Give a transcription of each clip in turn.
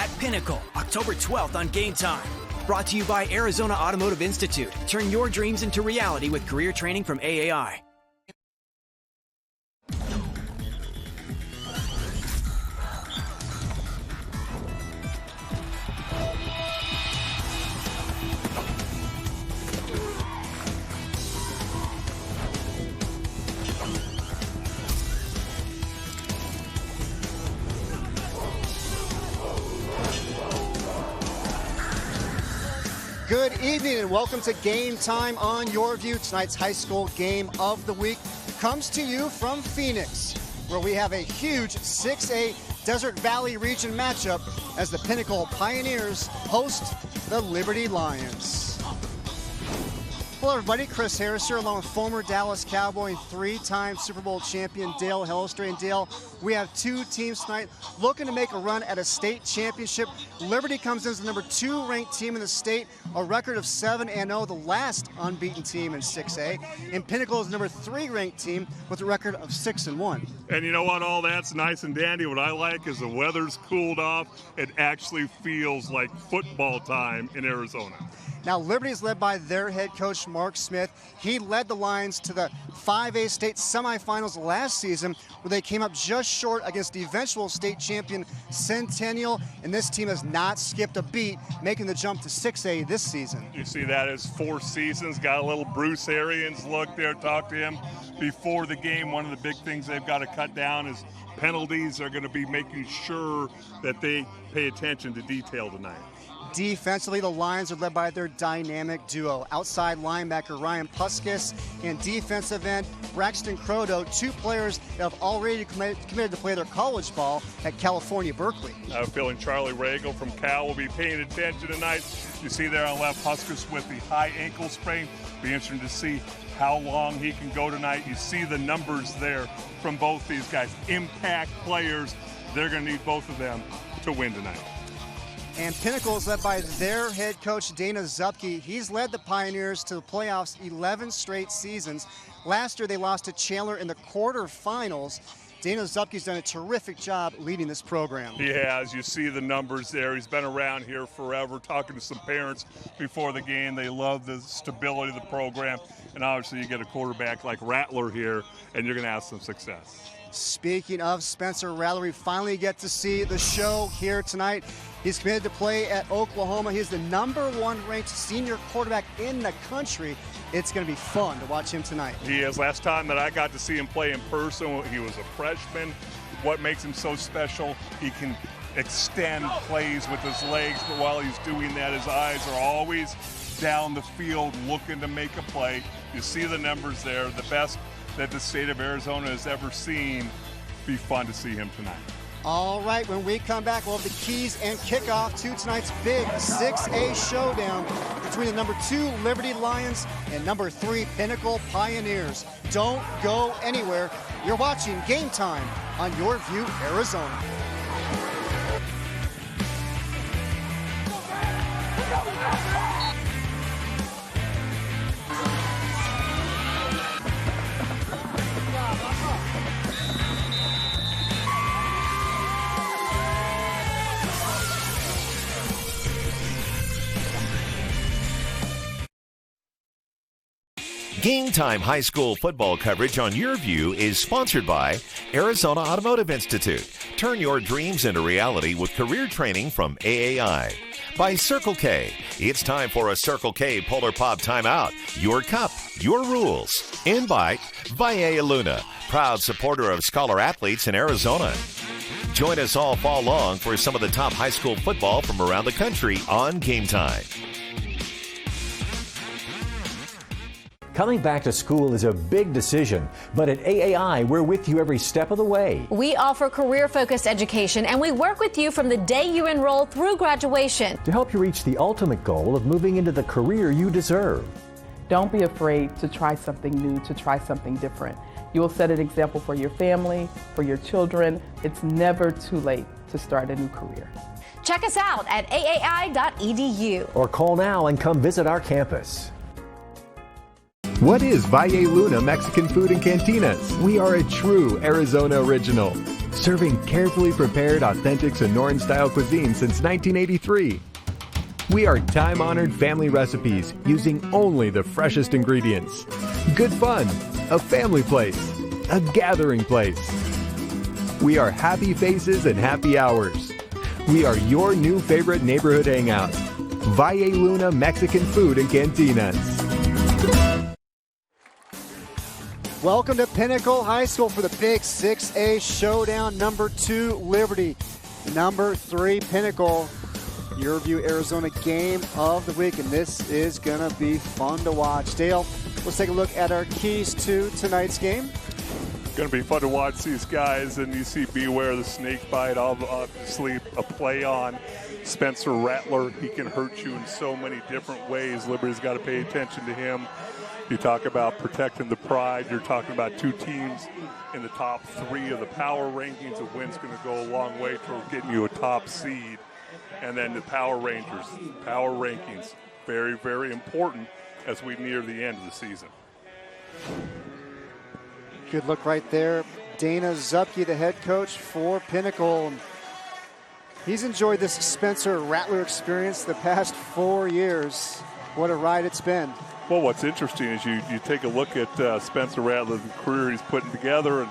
at Pinnacle, October 12th on Game Time. Brought to you by Arizona Automotive Institute. Turn your dreams into reality with career training from AAI. Good evening and welcome to Game Time on Your View. Tonight's high school game of the week comes to you from Phoenix, where we have a huge 6A Desert Valley region matchup as the Pinnacle Pioneers host the Liberty Lions. Hello everybody, Chris Harris here along with former Dallas Cowboy and three-time Super Bowl champion Dale Hillestray. And Dale, we have two teams tonight looking to make a run at a state championship. Liberty comes in as the number 2 ranked team in the state, a record of 7-0, the last unbeaten team in 6A. And Pinnacle is the number 3 ranked team with a record of 6-1. And you know what? All that's nice and dandy. What I like is the weather's cooled off. It actually feels like football time in Arizona. Now, Liberty is led by their head coach, Mark Smith. He led the Lions to the 5A state semifinals last season, where they came up just short against the eventual state champion Centennial. And this team has not skipped a beat, making the jump to 6A this season. You see that as 4 seasons. Got a little Bruce Arians look there. Talk to him before the game. One of the big things they've got to cut down is penalties. They're going to be making sure that they pay attention to detail tonight. Defensively, the Lions are led by their dynamic duo. Outside linebacker Ryan Puskas and defensive end Braxton Crodo, 2 players that have already committed to play their college ball at California Berkeley. I have a feeling Charlie Regal from Cal will be paying attention tonight. You see there on left Puskas with the high ankle sprain. Be interesting to see how long he can go tonight. You see the numbers there from both these guys. Impact players. They're going to need both of them to win tonight. And Pinnacle is led by their head coach, Dana Zupke. He's led the Pioneers to the playoffs 11 straight seasons. Last year, they lost to Chandler in the quarterfinals. Dana Zupke's done a terrific job leading this program. He has. You see the numbers there. He's been around here forever. Talking to some parents before the game, they love the stability of the program. And obviously, you get a quarterback like Rattler here, and you're going to have some success. Speaking of Spencer Rattler, we finally get to see the show here tonight. He's committed to play at Oklahoma. He's the number 1 ranked senior quarterback in the country. It's going to be fun to watch him tonight. He is. Last time that I got to see him play in person, he was a freshman. What makes him so special, he can extend plays with his legs, but while he's doing that, his eyes are always down the field looking to make a play. You see the numbers there, the best that the state of Arizona has ever seen. Be fun to see him tonight. All right, when we come back, we'll have the keys and kickoff to tonight's big 6A showdown between the number 2 Liberty Lions and number 3 Pinnacle Pioneers. Don't go anywhere. You're watching Game Time on Your View, Arizona. Game Time high school football coverage on Your View is sponsored by Arizona Automotive Institute. Turn your dreams into reality with career training from AAI. By Circle K. It's time for a Circle K Polar Pop timeout. Your cup, your rules. And by Valle Luna, proud supporter of scholar athletes in Arizona. Join us all fall long for some of the top high school football from around the country on Game Time. Coming back to school is a big decision, but at AAI, we're with you every step of the way. We offer career-focused education, and we work with you from the day you enroll through graduation To help you reach the ultimate goal of moving into the career you deserve. Don't be afraid to try something new, to try something different. You will set an example for your family, for your children. It's never too late to start a new career. Check us out at aai.edu. Or call now and come visit our campus. What is Valle Luna Mexican Food and Cantinas? We are a true Arizona original, serving carefully prepared, authentic Sonoran-style cuisine since 1983. We are time-honored family recipes using only the freshest ingredients. Good fun, a family place, a gathering place. We are happy faces and happy hours. We are your new favorite neighborhood hangout. Valle Luna Mexican Food and Cantinas. Welcome to Pinnacle High School for the big 6A showdown. Number 2, Liberty. Number 3, Pinnacle. Your View Arizona game of the week, and this is going to be fun to watch. Dale, let's take a look at our keys to tonight's game. Going to be fun to watch these guys, and you see Beware the Snake Bite, obviously a play on Spencer Rattler. He can hurt you in so many different ways. Liberty's got to pay attention to him. You talk about protecting the pride. You're talking about 2 teams in the top 3 of the power rankings. A win's going to go a long way toward getting you a top seed. And then the Power Rangers, power rankings, very, very important as we near the end of the season. Good look right there. Dana Zupke, the head coach for Pinnacle. He's enjoyed this Spencer Rattler experience the past 4 years. What a ride it's been. Well, what's interesting is you take a look at Spencer Rattler, the career he's putting together, and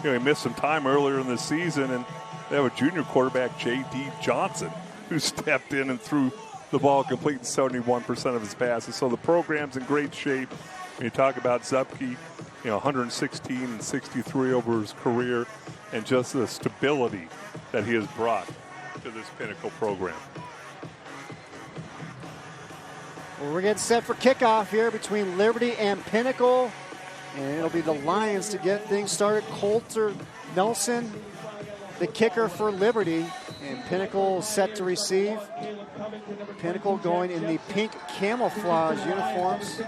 he missed some time earlier in the season, and they have a junior quarterback, J.D. Johnson, who stepped in and threw the ball, completing 71% of his passes. So the program's in great shape. When you talk about Zupke, 116 and 63 over his career, and just the stability that he has brought to this Pinnacle program. Well, we're getting set for kickoff here between Liberty and Pinnacle. And it'll be the Lions to get things started. Coulter Nelson, the kicker for Liberty. And Pinnacle set to receive. Pinnacle going in the pink camouflage uniforms.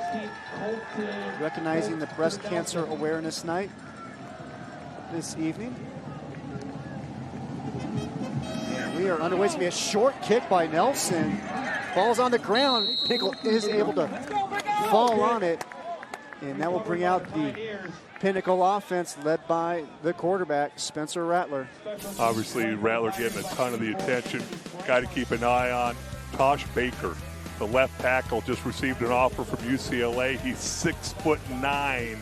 Recognizing the Breast Cancer Awareness Night this evening. And we are underway. It's going to be a short kick by Nelson. Ball's on the ground. Pinnacle is able to fall on it. And that will bring out the Pinnacle offense led by the quarterback, Spencer Rattler. Obviously, Rattler getting a ton of the attention. Guy to keep an eye on. Tosh Baker, the left tackle, just received an offer from UCLA. He's 6'9",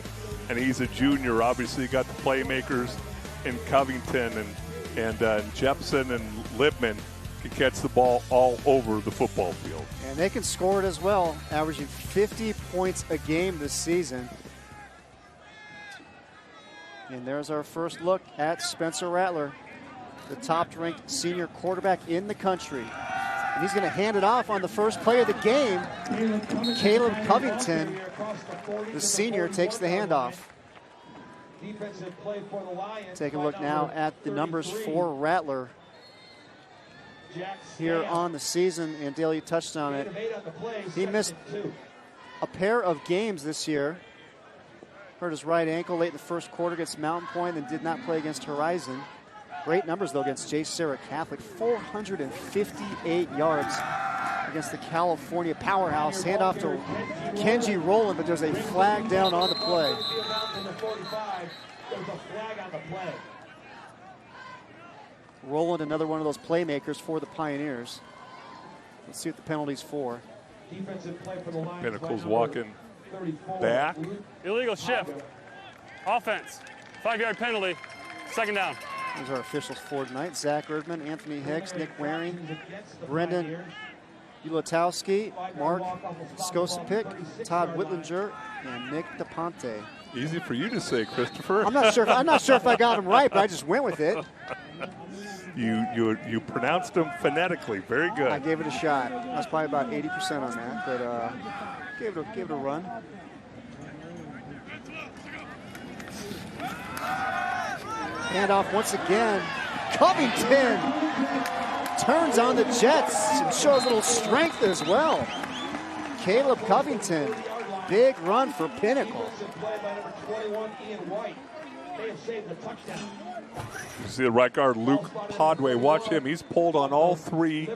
and he's a junior. Obviously, you got the playmakers in Covington and Jepson and Libman can catch the ball all over the football field. And they can score it as well, averaging 50 points a game this season. And there's our first look at Spencer Rattler, the top-ranked senior quarterback in the country. And he's going to hand it off on the first play of the game. Caleb Covington, the senior, takes the handoff. Take a look now at the numbers for Rattler here on the season, and Dale, you touched on it. He missed a pair of games this year. Hurt his right ankle late in the first quarter against Mountain Point and did not play against Horizon. Great numbers, though, against J. Sarah Catholic. 458 yards against the California powerhouse. Handoff to Kenji Rowland, but there's a flag down on the play. Rowland, another one of those playmakers for the Pioneers. Let's see what the penalty's for. Pinnacle's walking back. Illegal shift. Offense. 5-yard penalty. Second down. Those are our officials for tonight. Zach Erdman, Anthony Hicks, Nick Waring, Brendan Ulatowski, Mark Skosapik, Todd Whitlinger, and Nick DePonte. Easy for you to say, Christopher. I'm not sure if I got them right, but I just went with it. You pronounced them phonetically. Very good. I gave it a shot. I was probably about 80% on that, but gave it a run. Handoff once again. Covington turns on the Jets and shows a little strength as well. Caleb Covington, big run for Pinnacle. You see the right guard, Luke Podway. Watch him. He's pulled on all 3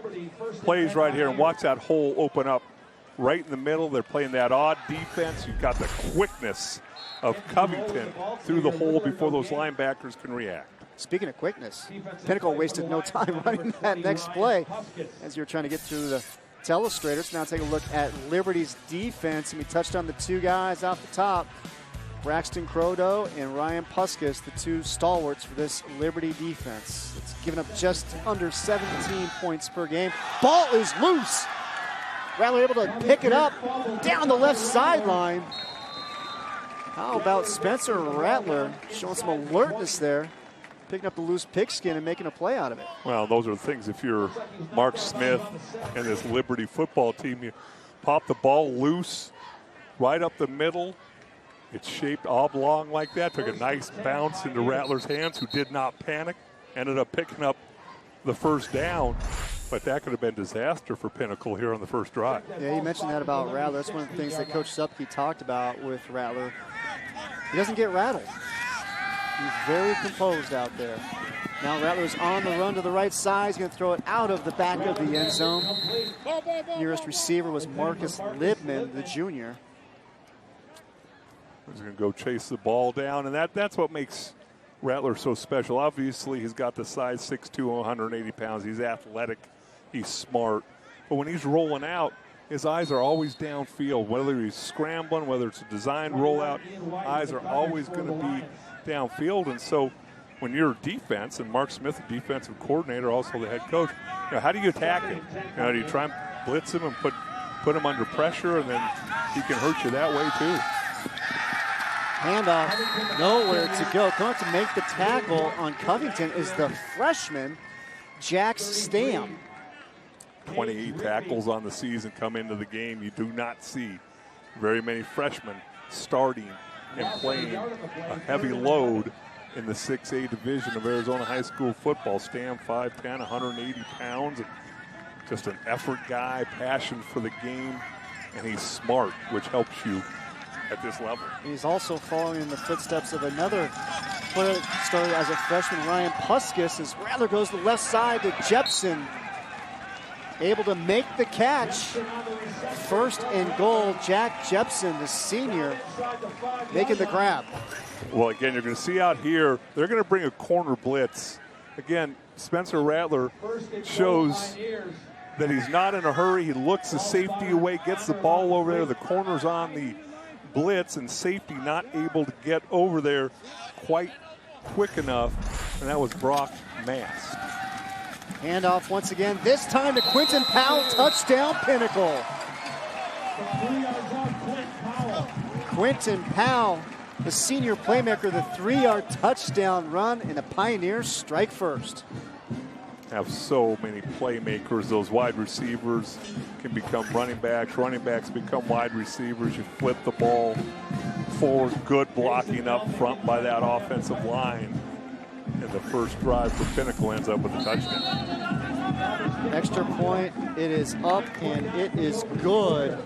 plays right here, and watch that hole open up right in the middle. They're playing that odd defense. You've got the quickness of Covington through the hole before those linebackers can react. Speaking of quickness, Pinnacle wasted no time running that next play as you're trying to get through the telestrators. Now take a look at Liberty's defense, and we touched on the two guys off the top. Braxton Crodo and Ryan Puskas, the two stalwarts for this Liberty defense. It's given up just under 17 points per game. Ball is loose. Rattler able to pick it up down the left sideline. How about Spencer Rattler showing some alertness there, picking up the loose pigskin and making a play out of it. Well, those are the things. If you're Mark Smith and this Liberty football team, you pop the ball loose right up the middle. It's shaped oblong like that. Took a nice bounce into Rattler's hands, who did not panic. Ended up picking up the first down. But that could have been disaster for Pinnacle here on the first drive. Yeah, you mentioned that about Rattler. That's one of the things that Coach Supke talked about with Rattler. He doesn't get rattled. He's very composed out there. Now Rattler's on the run to the right side. He's going to throw it out of the back of the end zone. Nearest receiver was Marcus Libman, the junior. He's going to go chase the ball down, and that's what makes Rattler so special. Obviously, he's got the size, 6'2", 180 pounds. He's athletic. He's smart. But when he's rolling out, his eyes are always downfield. Whether he's scrambling, whether it's a designed rollout, eyes are always going to be downfield. And so when you're defense, and Mark Smith, the defensive coordinator, also the head coach, how do you attack him? Do you try and blitz him and put him under pressure, and then he can hurt you that way too? Handoff, nowhere to go. Coming to make the tackle on Covington is the freshman, Jax Stam. 28 tackles on the season come into the game. You do not see very many freshmen starting and playing a heavy load in the 6A division of Arizona high school football. Stam 5'10", 180 pounds, and just an effort guy, passion for the game, and he's smart, which helps you at this level. He's also following in the footsteps of another player that started as a freshman, Ryan Puskas, as Rattler goes to the left side to Jepson. Able to make the catch. First and goal, Jack Jepson, the senior, making the grab. Well, again, you're going to see out here, they're going to bring a corner blitz. Again, Spencer Rattler shows that he's not in a hurry. He looks the safety away, gets the ball over there. The corner's on the blitz, and safety not able to get over there quite quick enough, and that was Brock Mast. Handoff once again, this time to Quinton Powell, touchdown Pinnacle. Quinton Powell, the senior playmaker, the 3-yard touchdown run, and the Pioneers strike first. Have so many playmakers. Those wide receivers can become running backs become wide receivers. You flip the ball forward, good blocking up front by that offensive line. And the first drive for Pinnacle ends up with a touchdown. Extra point, it is up and it is good.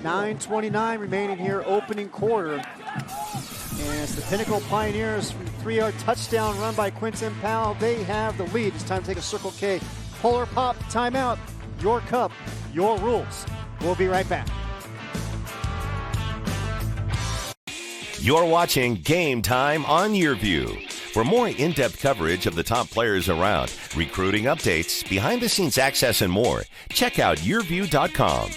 9:29 remaining here, opening quarter. And it's the Pinnacle Pioneers from the 3-yard touchdown run by Quinton Powell. They have the lead. It's time to take a Circle K Polar Pop timeout. Your cup, your rules. We'll be right back. You're watching Game Time on YurView. For more in-depth coverage of the top players around, recruiting updates, behind-the-scenes access, and more, check out YurView.com.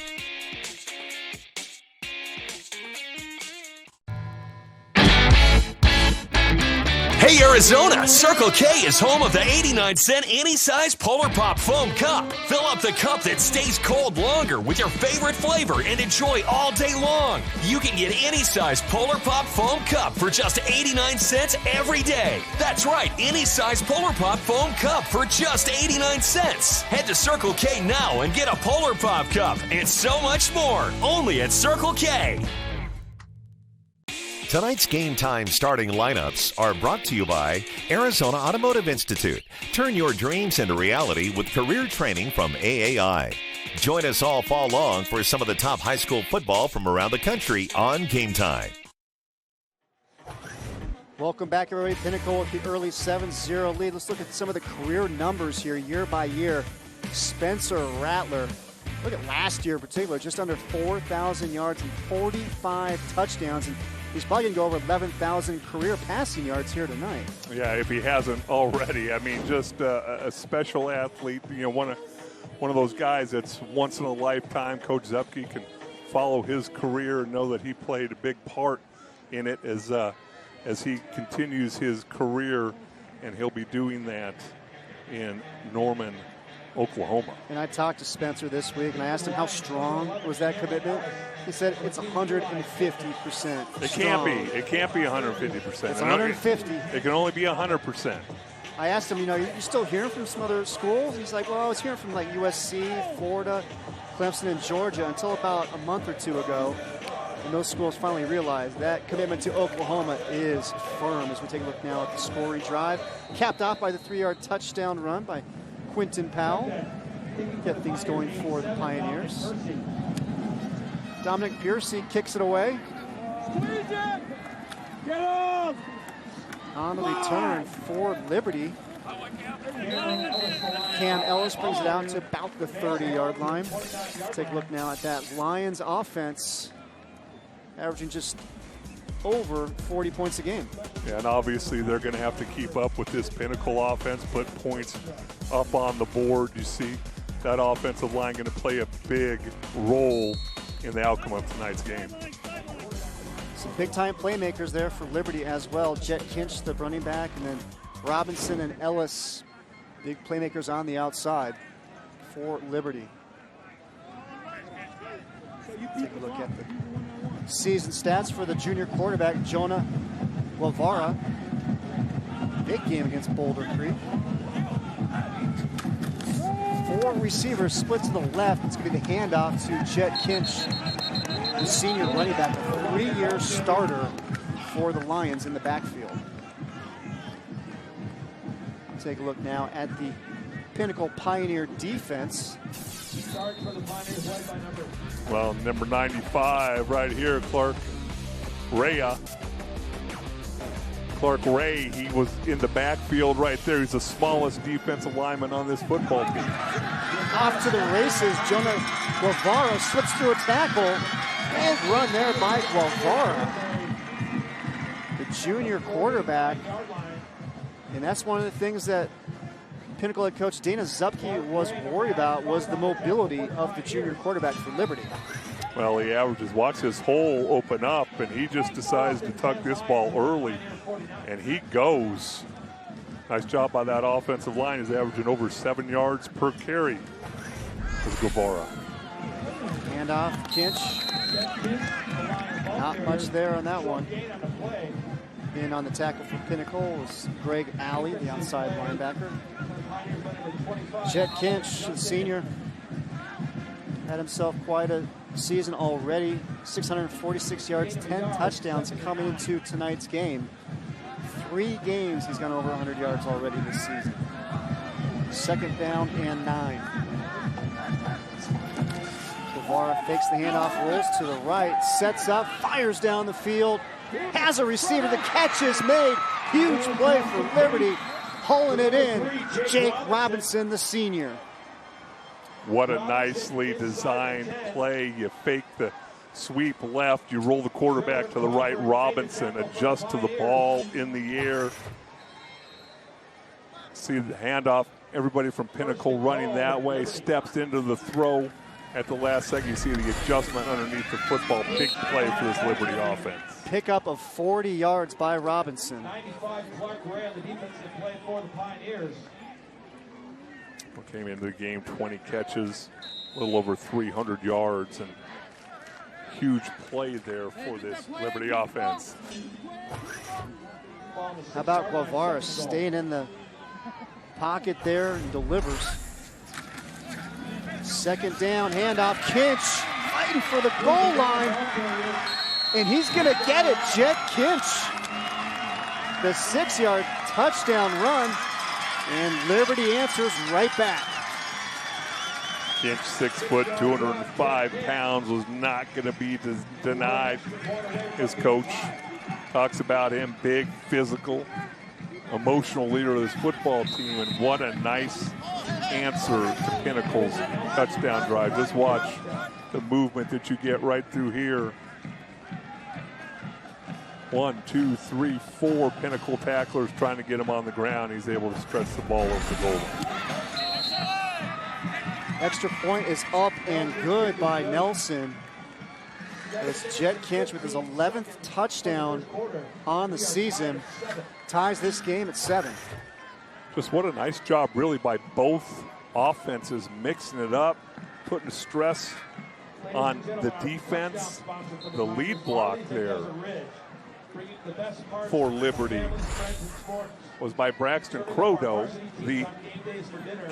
Hey Arizona, Circle K is home of the 89-cent any-size Polar Pop Foam Cup. Fill up the cup that stays cold longer with your favorite flavor and enjoy all day long. You can get any size Polar Pop Foam Cup for just 89 cents every day. That's right, any size Polar Pop Foam Cup for just 89 cents. Head to Circle K now and get a Polar Pop Cup and so much more. Only at Circle K. Tonight's Game Time starting lineups are brought to you by Arizona Automotive Institute. Turn your dreams into reality with career training from AAI. Join us all fall long for some of the top high school football from around the country on Game Time. Welcome back, everybody. Pinnacle with the early 7-0 lead. Let's look at some of the career numbers here year by year. Spencer Rattler, Look at last year in particular, just under 4,000 yards and 45 touchdowns. And he's probably going to go over 11,000 career passing yards here tonight. Yeah, if he hasn't already. I mean, just a special athlete. You know, one of those guys that's once in a lifetime. Coach Zupke can follow his career and know that he played a big part in it as he continues his career, and he'll be doing that in Norman, Oklahoma. And I talked to Spencer this week, and I asked him how strong was that commitment. He said it's 150%. It can't be. It can't be 150%. It's 150. It can only be 100%. I asked him, you know, you still hearing from some other schools? He's like, well, I was hearing from like USC, Florida, Clemson, and Georgia until about a month or two ago. And those schools finally realized that commitment to Oklahoma is firm. As we take a look now at the scoring drive, capped off by the 3-yard touchdown run by Quinton Powell. Get things going for the Pioneers. Dominic Piercy kicks it away. On the return for Liberty, Cam Ellis brings it out to about the 30-yard line. Take a look now at that Lions offense, averaging just over 40 points a game. Yeah, and obviously they're going to have to keep up with this Pinnacle offense, put points up on the board. You see that offensive line going to play a big role in the outcome of tonight's game. Some big-time playmakers there for Liberty as well. Jet Kinch, the running back, and then Robinson and Ellis, big playmakers on the outside for Liberty. Take a look at the season stats for the junior quarterback, Jonah Guevara. Big game against Boulder Creek. 4 receivers split to the left. It's going to be the handoff to Jet Kinch, the senior running back, a 3-year starter for the Lions in the backfield. Take a look now at the Pinnacle Pioneer defense. Well, number 95 right here, Clark Ray. Clark Ray, he was in the backfield right there. He's the smallest defensive lineman on this football team. Off to the races, Jonah Guevara slips through a tackle. And run there by Guevara, the junior quarterback. And that's one of the things that Pinnacle head coach Dana Zupke was worried about, was the mobility of the junior quarterback for Liberty. Well, he averages, watch his hole open up, and he just decides to tuck this ball early, and he goes. Nice job by that offensive line. He's averaging over 7 yards per carry with Guevara. Handoff, Kinch. Not much there on that one. In on the tackle for Pinnacle was Greg Alley, the outside linebacker. Jet Kinch, the senior, had himself quite a season already. 646 yards, 10 touchdowns coming into tonight's game. 3 games he's gone over 100 yards already this season. 2nd down and 9. Guevara fakes the handoff, rolls to the right, sets up, fires down the field, has a receiver, the catch is made. Huge play for Liberty, pulling it in. Jake Robinson, the senior. What a nicely designed play. You fake the sweep left, you roll the quarterback to the right. Robinson adjusts to the ball in the air. See the handoff, everybody from Pinnacle running that way, steps into the throw. At the last second, you see the adjustment underneath the football. Big play for this Liberty offense. Pickup of 40 yards by Robinson. 95, Clark Ray, the defensive play for the Pioneers. Came into the game, 20 catches, a little over 300 yards, and huge play there for this Liberty offense. How about Guevara staying in the pocket there and delivers. 2nd down, handoff, Kinch fighting for the goal line, and he's going to get it. Jet Kinch, the 6-yard touchdown run, and Liberty answers right back. Kinch, 6 foot, 205 pounds, was not going to be denied. His coach talks about him, big, physical, emotional leader of this football team, and what a nice answer to Pinnacle's touchdown drive. Just watch the movement that you get right through here. 1, 2, 3, 4 Pinnacle tacklers trying to get him on the ground. He's able to stretch the ball over the goal line. Extra point is up and good by Nelson. As Jet Kinch with his 11th touchdown on the season ties this game at 7. Just what a nice job really by both offenses mixing it up, putting stress on the defense. The lead block there for Liberty was by Braxton Crodo, the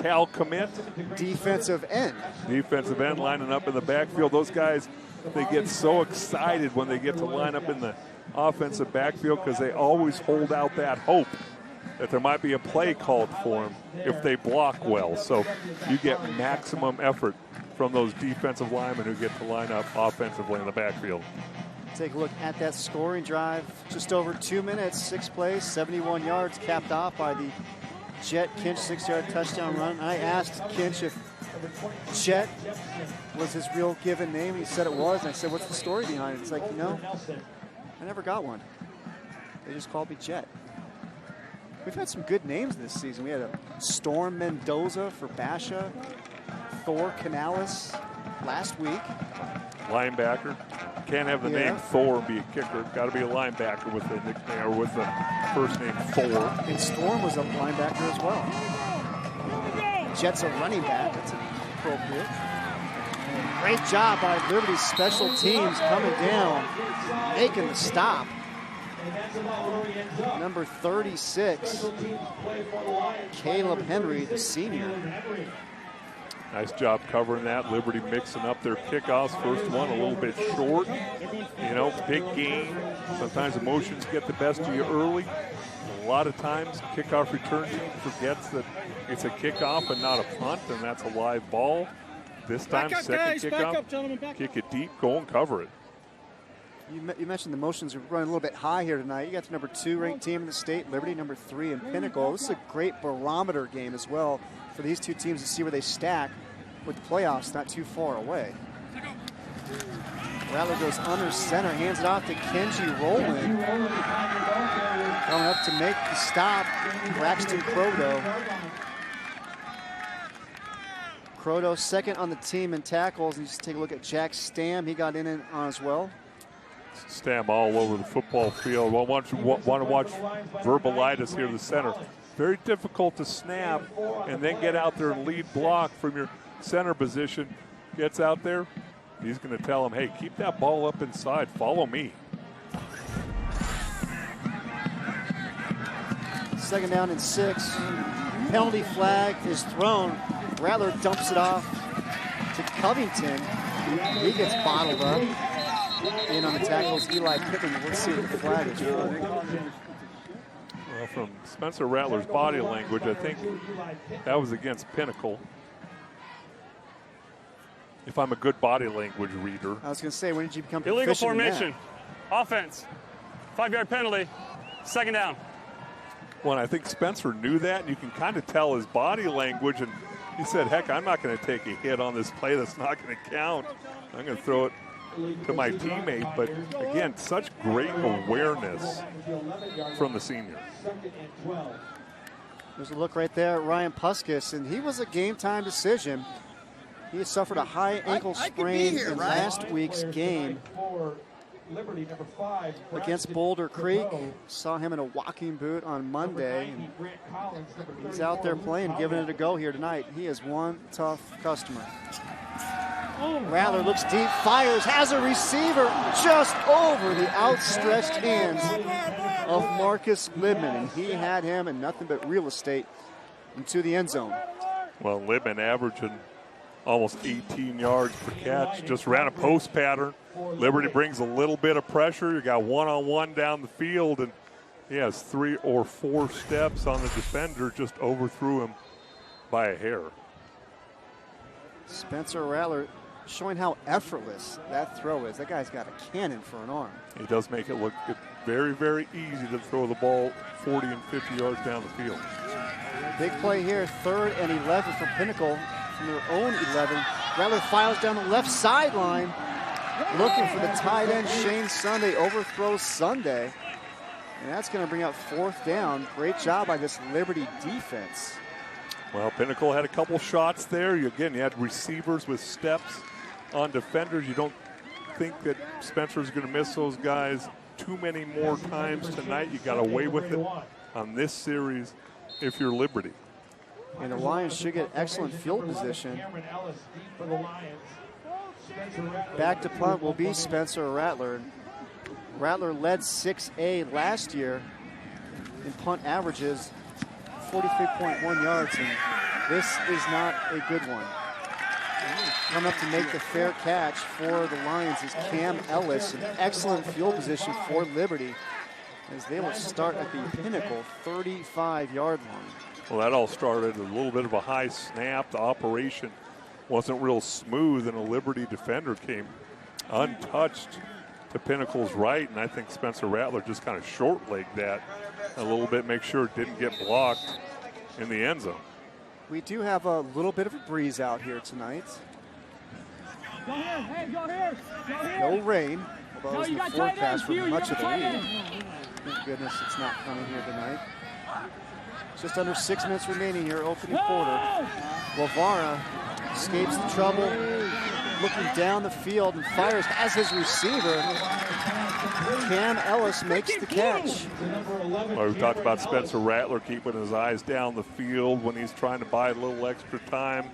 Cal commit. Defensive end Lining up in the backfield. Those guys, they get so excited when they get to line up in the offensive backfield because they always hold out that hope that there might be a play called for them if they block well. So you get maximum effort from those defensive linemen who get to line up offensively in the backfield. Take a look at that scoring drive. Just over 2 minutes, 6 plays, 71 yards, capped off by the Jet Kinch 6-yard touchdown run. I asked Kinch if Jet was his real given name. He said it was. And I said, what's the story behind it? It's like, I never got one. They just called me Jet. We've had some good names this season. We had a Storm Mendoza for Basha, Thor Canales last week. Linebacker. Can't have the name Thor and be a kicker. Got to be a linebacker with the nickname or with the first name Thor. And Storm was a linebacker as well. Jet's a running back. That's appropriate. Great job by Liberty's special teams coming down, making the stop. Number 36, Caleb Henry, the senior. Nice job covering that. Liberty mixing up their kickoffs. First one a little bit short. Big game. Sometimes emotions get the best of you early. A lot of times, kickoff return team forgets that it's a kickoff and not a punt, and that's a live ball. This time, second kickoff, kick it deep, go and cover it. You mentioned the motions are running a little bit high here tonight. You got the number 2 ranked team in the state, Liberty, number 3 in Pinnacle. This is a great barometer game as well for these two teams to see where they stack with the playoffs not too far away. Rattler goes under center, hands it off to Kenji Rowland. Coming up to make the stop, Braxton Crodo. Crodo second on the team in tackles. And just take a look at Jack Stam. He got in on as well. Stam all over the football field. Want to watch Verbalitis here, the center. Very difficult to snap and then get out there and lead block from your center position. Gets out there. He's going to tell him, hey, keep that ball up inside. Follow me. Second down and 6. Penalty flag is thrown. Rattler dumps it off to Covington. He gets bottled up. In on the tackles, Eli Pippen. Let's see what the flag is for. Well, from Spencer Rattler's body language, I think that was against Pinnacle. If I'm a good body language reader. I was going to say, when did you become illegal proficient formation? in Offense. 5-yard penalty. Second down. Well, I think Spencer knew that, and you can kind of tell his body language. And he said, heck, I'm not going to take a hit on this play that's not going to count. I'm going to throw it to my teammate. But again, such great awareness from the senior. There's a look right there at Ryan Puskis, and he was a game-time decision. He had suffered a high ankle sprain in last week's game against Boulder Creek. Saw him in a walking boot on Monday. He's out there playing, giving it a go here tonight. He is one tough customer. Rattler looks deep, fires, has a receiver just over the outstretched hands of Marcus Libman, and he had him and nothing but real estate into the end zone. Well, Libman averaging almost 18 yards per catch, just ran a post pattern. Liberty brings a little bit of pressure. You got one-on-one down the field, and he has 3 or 4 steps on the defender, just overthrew him by a hair. Spencer Rattler showing how effortless that throw is. That guy's got a cannon for an arm. He does make it look very, very easy to throw the ball 40 and 50 yards down the field. Big play here, 3rd and 11 for Pinnacle from their own 11. Rattler files down the left sideline, looking for the tight end, Shane Sunday, overthrows Sunday. And that's going to bring out 4th down. Great job by this Liberty defense. Well, Pinnacle had a couple shots there. You had receivers with steps on defenders. You don't think that Spencer's going to miss those guys too many more times tonight. You got away with it on this series if you're Liberty. And the Lions should get excellent field position. Back to punt will be Spencer Rattler. Rattler led 6A last year in punt averages, 43.1 yards, and this is not a good one. Coming up to make the fair catch for the Lions is Cam Ellis, an excellent field position for Liberty, as they will start at the Pinnacle 35-yard line. Well, that all started a little bit of a high snap. The operation wasn't real smooth, and a Liberty defender came untouched to Pinnacle's right, and I think Spencer Rattler just kind of short-legged that a little bit, make sure it didn't get blocked in the end zone. We do have a little bit of a breeze out here tonight. Go here. Hey, go here. Go here. No rain, although it was the forecast for much of the league. Thank goodness it's not coming here tonight. Just under 6 minutes remaining here, opening quarter. Guevara escapes the trouble, looking down the field and fires as his receiver. Cam Ellis makes the catch. Well, we talked about Spencer Rattler keeping his eyes down the field when he's trying to buy a little extra time.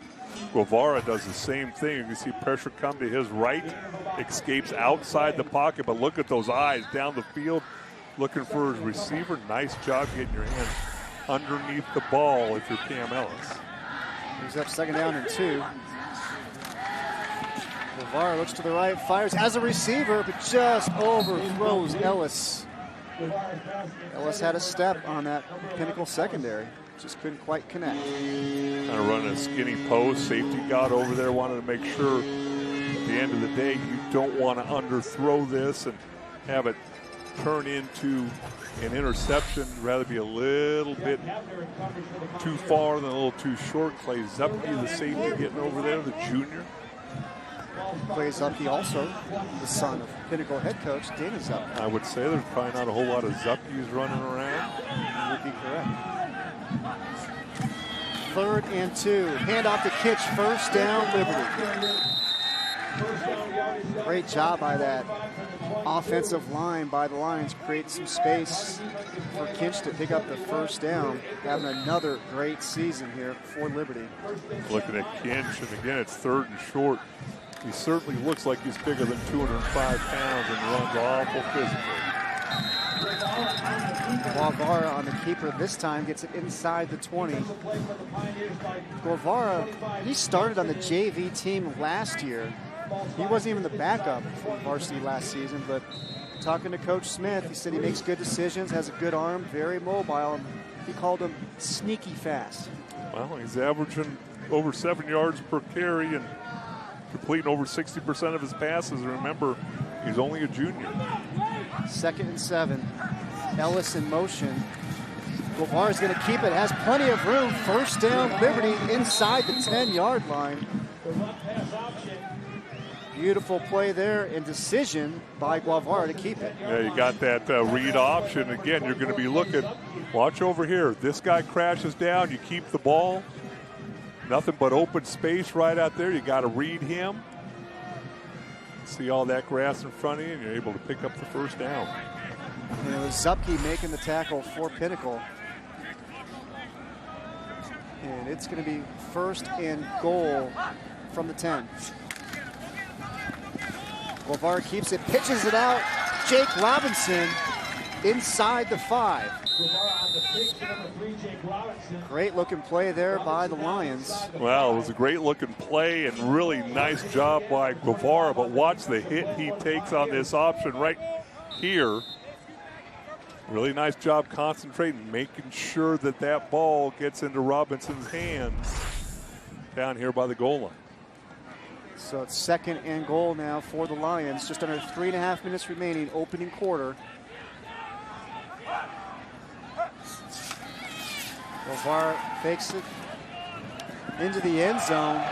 Guevara does the same thing. You can see pressure come to his right, escapes outside the pocket, but look at those eyes down the field, looking for his receiver. Nice job getting your hands underneath the ball if you're Cam Ellis. He's up 2nd down and 2. Guevara looks to the right, fires as a receiver, but just overthrows Ellis. Ellis had a step on that Pinnacle secondary. Just couldn't quite connect. Kind of running a skinny post. Safety got over there, wanted to make sure at the end of the day you don't want to underthrow this and have it turn into an interception. Rather be a little bit too far than a little too short. Clay Zupke, the safety, getting over there, the junior. Clay Zupke, also the son of Pinnacle head coach Dana Zupke. I would say there's probably not a whole lot of Zupkes running around. You would be correct. 3rd and 2. Handoff to Kitch. 1st down, Liberty. Great job by that offensive line by the Lions. Create some space for Kitch to pick up the 1st down. Having another great season here for Liberty. Looking at Kinch, and again, it's 3rd and short. He certainly looks like he's bigger than 205 pounds and runs awful physically. Guevara on the keeper this time gets it inside the 20. Guevara, he started on the JV team last year. He wasn't even the backup for varsity last season, but talking to Coach Smith, he said he makes good decisions, has a good arm, very mobile, and he called him sneaky fast. Well, he's averaging over 7 yards per carry and completing over 60% of his passes. Remember, he's only a junior. 2nd and 7. Ellis in motion. Guevara's going to keep it, has plenty of room. 1st down, Liberty inside the 10-yard line. Beautiful play there and decision by Guevara to keep it. Yeah, you got that read option. Again, you're going to be looking, watch over here. This guy crashes down, you keep the ball. Nothing but open space right out there. You got to read him. See all that grass in front of you, and you're able to pick up the 1st down. And it was Zupke making the tackle for Pinnacle. And it's going to be 1st and goal from the 10. Guevara keeps it, pitches it out. Jake Robinson inside the 5. Great looking play there by the Lions. Well, it was a great looking play and really nice job by Guevara, but watch the hit he takes on this option right here. Really nice job concentrating, making sure that that ball gets into Robinson's hands down here by the goal line. So it's 2nd and goal now for the Lions. Just under 3.5 minutes remaining, opening quarter. LeVar fakes it into the end zone.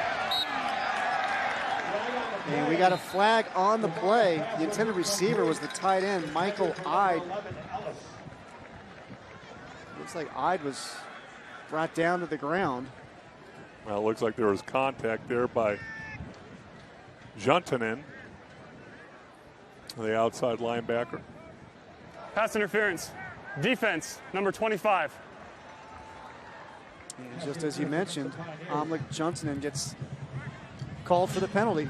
And we got a flag on the play. The intended receiver was the tight end, Michael Ide. Looks like Ide was brought down to the ground. Well, it looks like there was contact there by Juntunen, the outside linebacker. Pass interference. Defense, number 25. And just as you mentioned, Amlik Juntunen gets called for the penalty.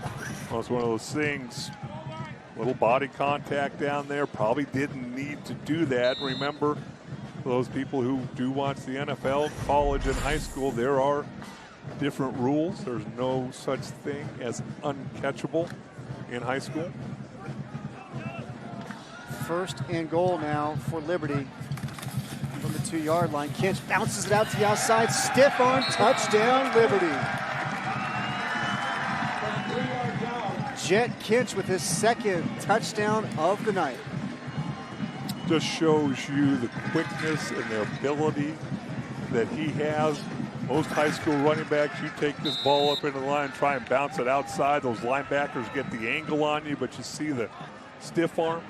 Well, it's one of those things, little body contact down there, probably didn't need to do that. Remember, for those people who do watch the NFL, college and high school, there are different rules. There's no such thing as uncatchable in high school. First and goal now for Liberty from the 2-yard line. Kinch bounces it out to the outside, stiff arm, touchdown, Liberty. Jet Kinch with his second touchdown of the night. Just shows you the quickness and the ability that he has. Most high school running backs, you take this ball up into the line, try and bounce it outside. Those linebackers get the angle on you, but you see the stiff arm.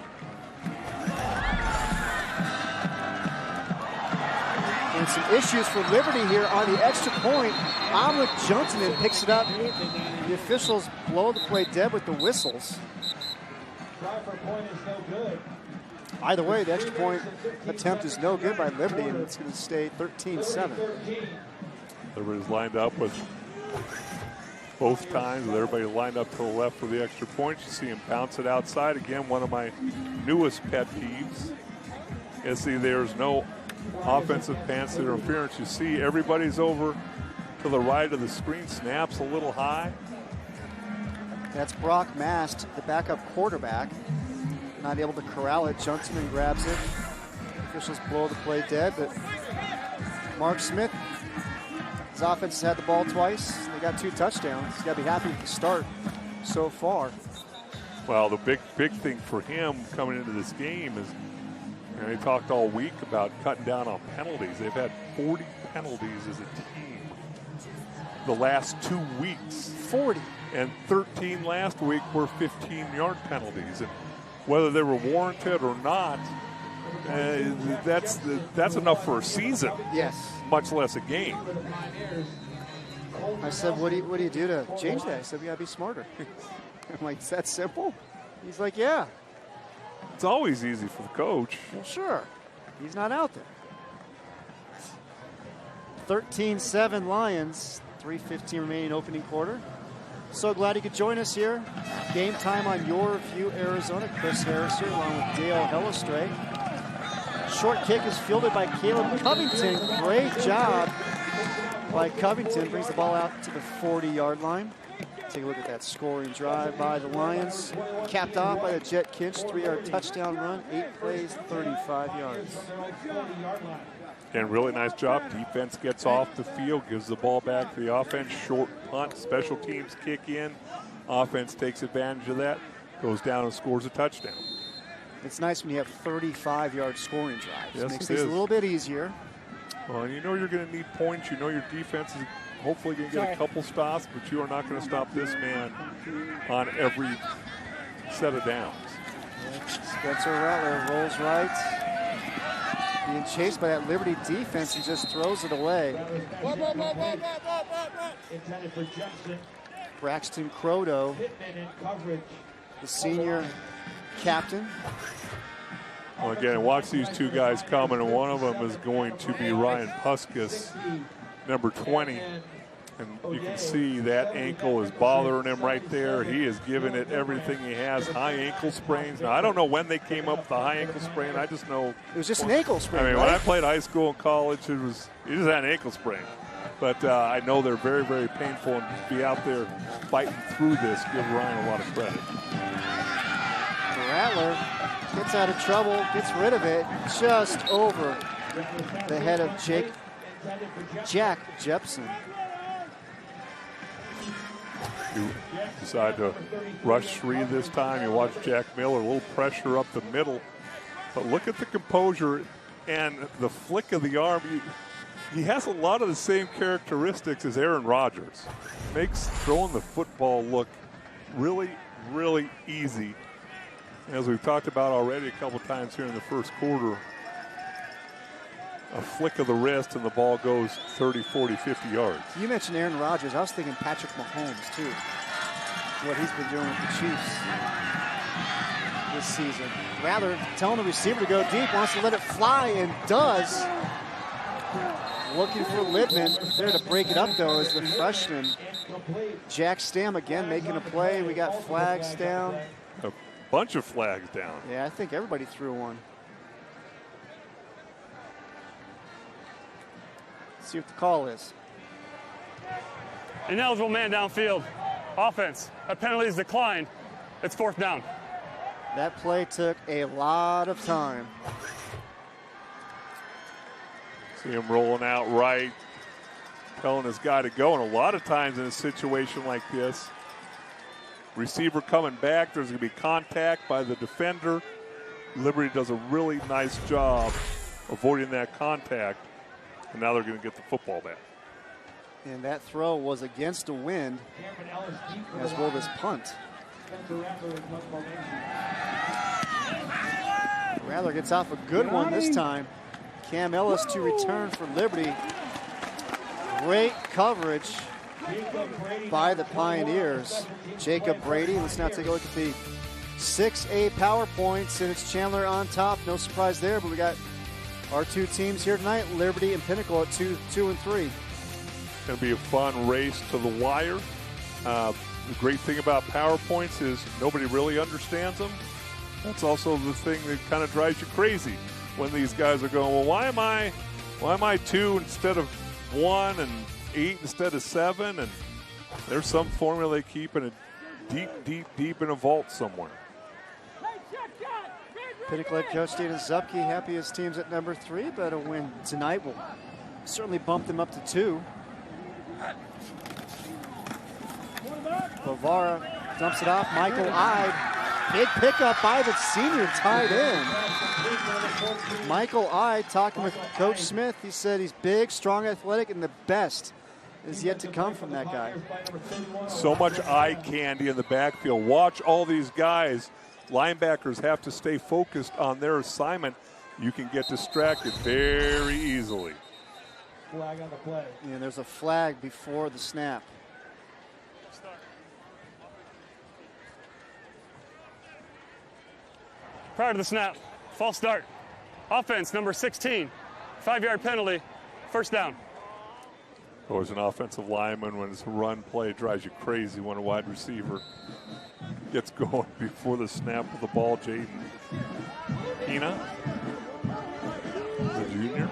And some issues for Liberty here on the extra point. Amlik Juntunen picks it up. The officials blow the play dead with the whistles. Try for point is no good. Either way, the extra point attempt is no good by Liberty, and it's going to stay 13-7. Everybody's lined up with both times. With everybody lined up to the left for the extra point. You see him bounce it outside. Again, one of my newest pet peeves. You see there's no offensive pass interference. You see everybody's over to the right of the screen. Snaps a little high. That's Brock Mast, the backup quarterback. Not able to corral it. Juntunen grabs it. Officials blow the play dead, but Mark Smith, his offense has had the ball twice. They got 2 touchdowns. He's got to be happy with the start so far. Well, the big thing for him coming into this game is, you know, he talked all week about cutting down on penalties. They've had 40 penalties as a team the last 2 weeks. 40. And 13 last week were 15-yard penalties. And whether they were warranted or not, that's enough for a season. Yes. Much less a game. I said, what do you do to change that? I said, we got to be smarter. I'm like, is that simple? He's like, yeah. It's always easy for the coach. Well, sure. He's not out there. 13-7 Lions. 3:15 remaining opening quarter. So glad you could join us here. Game time on Your View, Arizona. Chris Harris here along with Dale Hellestray. Short kick is fielded by Caleb Covington. Great job by Covington. Brings the ball out to the 40-yard line. Take a look at that scoring drive by the Lions. Capped off by the Jet Kinch. 3-yard touchdown run. 8 plays, 35 yards. And really nice job. Defense gets off the field, gives the ball back to the offense. Short punt, special teams kick in. Offense takes advantage of that, goes down and scores a touchdown. It's nice when you have 35-yard scoring drives. Yes, makes it things is a little bit easier. Well, you know you're going to need points. You know your defense is hopefully going to get a couple stops, but you are not going to stop this man on every set of downs. Spencer Rattler rolls right. Being chased by that Liberty defense, he just throws it away. Braxton Croto, the senior captain. Well, again, watch these two guys coming, and one of them is going to be Ryan Puskas, number 20. And you can see that ankle is bothering him right there. He is giving it everything he has. High ankle sprains. Now, I don't know when they came up with the high ankle sprain. I just know. It was just an ankle sprain. I mean, right? when I played high school and college, he just had an ankle sprain. But I know they're very, very painful, and to be out there fighting through this, give Ryan a lot of credit. Rattler gets out of trouble, gets rid of it, just over the head of Jack Jepson. You decide to rush 3 this time. You watch Jack Miller, a little pressure up the middle. But look at the composure and the flick of the arm. He has a lot of the same characteristics as Aaron Rodgers. Makes throwing the football look really, really easy. As we've talked about already a couple times here in the first quarter, a flick of the wrist and the ball goes 30, 40, 50 yards. You mentioned Aaron Rodgers. I was thinking Patrick Mahomes, too. What he's been doing with the Chiefs this season. Rather, telling the receiver to go deep, wants to let it fly, and does. Looking for Lidman. There to break it up, though, is the freshman. Jack Stam again making a play. We got flags down. A bunch of flags down. Yeah, I think everybody threw one. Let's see what the call is. Ineligible man downfield. Offense. A penalty is declined. It's 4th down. That play took a lot of time. See him rolling out right, telling his guy to go. And a lot of times in a situation like this, receiver coming back, there's going to be contact by the defender. Liberty does a really nice job avoiding that contact, and now they're going to get the football back. And that throw was against the wind, as well as punt. Rattler gets off a good one this time. Cam Ellis to return for Liberty. Great coverage by the Pioneers. Jacob Brady. Let's now take a look at the 6A power points, and it's Chandler on top. No surprise there, but we got our two teams here tonight, Liberty and Pinnacle at 2, 2, and 3. It's going to be a fun race to the wire. The great thing about power points is nobody really understands them. That's also the thing that kind of drives you crazy when these guys are going, well, why am I 2 instead of 1 and 8 instead of 7? And there's some formula they keep in a deep in a vault somewhere. Pinnacle head coach Steven Zupke happy his team's at number 3, but a win tonight will certainly bump them up to 2. Bavara dumps it off. Michael Ide. Big pickup by the senior tight end. Michael Ide talking with Coach Smith. He said he's big, strong, athletic, and the best is yet to come from that guy. So much eye candy in the backfield. Watch all these guys. Linebackers have to stay focused on their assignment. You can get distracted very easily. Flag on the play. And there's a flag before the snap. Prior to the snap, false start. Offense, number 16. 5-yard penalty, 1st down. Always an offensive lineman when it's a run play, drives you crazy when a wide receiver gets going before the snap of the ball. Jaden Hina, the junior.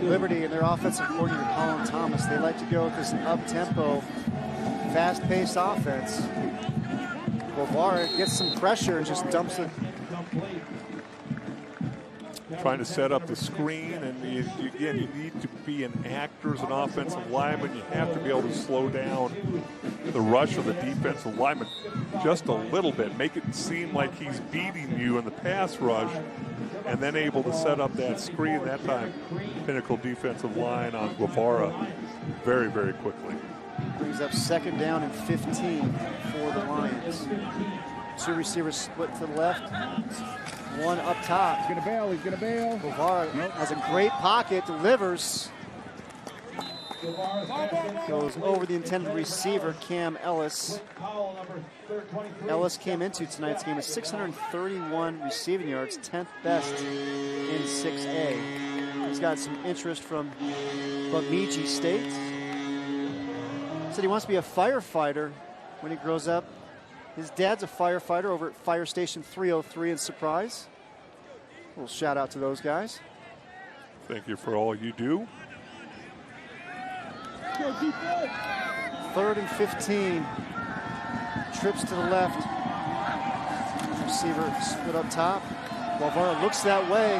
Liberty and their offensive coordinator, Colin Thomas, they like to go with this up-tempo, fast-paced offense. Bavara gets some pressure and just dumps it. Trying to set up the screen, and again, you need to be an actor as an offensive lineman. You have to be able to slow down the rush of the defensive lineman just a little bit. Make it seem like he's beating you in the pass rush, and then able to set up that screen. That time, Pinnacle defensive line on Guevara very, very quickly. Brings up 2nd down and 15 for the Lions. 2 receivers split to the left. 1 up top. He's going to bail. Guevara has a great pocket, delivers. Goes over the intended receiver, Cam Ellis. Ellis came into tonight's game with 631 receiving yards, 10th best in 6A. He's got some interest from Bemidji State. Said he wants to be a firefighter when he grows up. His dad's a firefighter over at Fire Station 303 in Surprise. A little shout out to those guys. Thank you for all you do. 3rd and 15. Trips to the left. Receiver split up top. Guevara looks that way.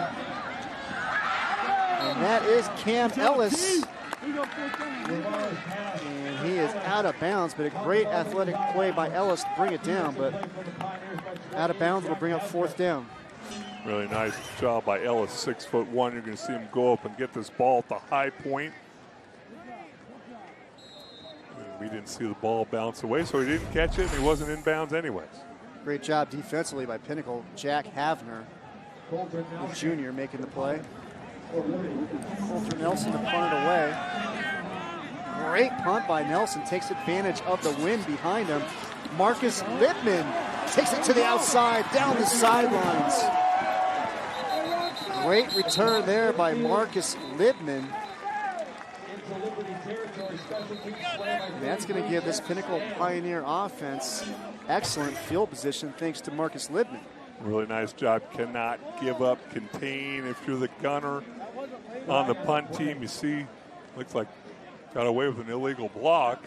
And that is Cam Ellis. And he is out of bounds, but a great athletic play by Ellis to bring it down, but out of bounds will bring up 4th down. Really nice job by Ellis, 6'1". You're going to see him go up and get this ball at the high point. And we didn't see the ball bounce away, so he didn't catch it, and he wasn't in bounds anyways. Great job defensively by Pinnacle. Jack Havner, the junior, making the play. Coulter Nelson to punt it away. Great punt by Nelson, takes advantage of the wind behind him. Marcus Lippman takes it to the outside, down the sidelines. Great return there by Marcus Lippman. And that's going to give this Pinnacle Pioneer offense excellent field position thanks to Marcus Lippman. Really nice job. Cannot give up, contain. If you're the gunner on the punt team, you see, looks like got away with an illegal block.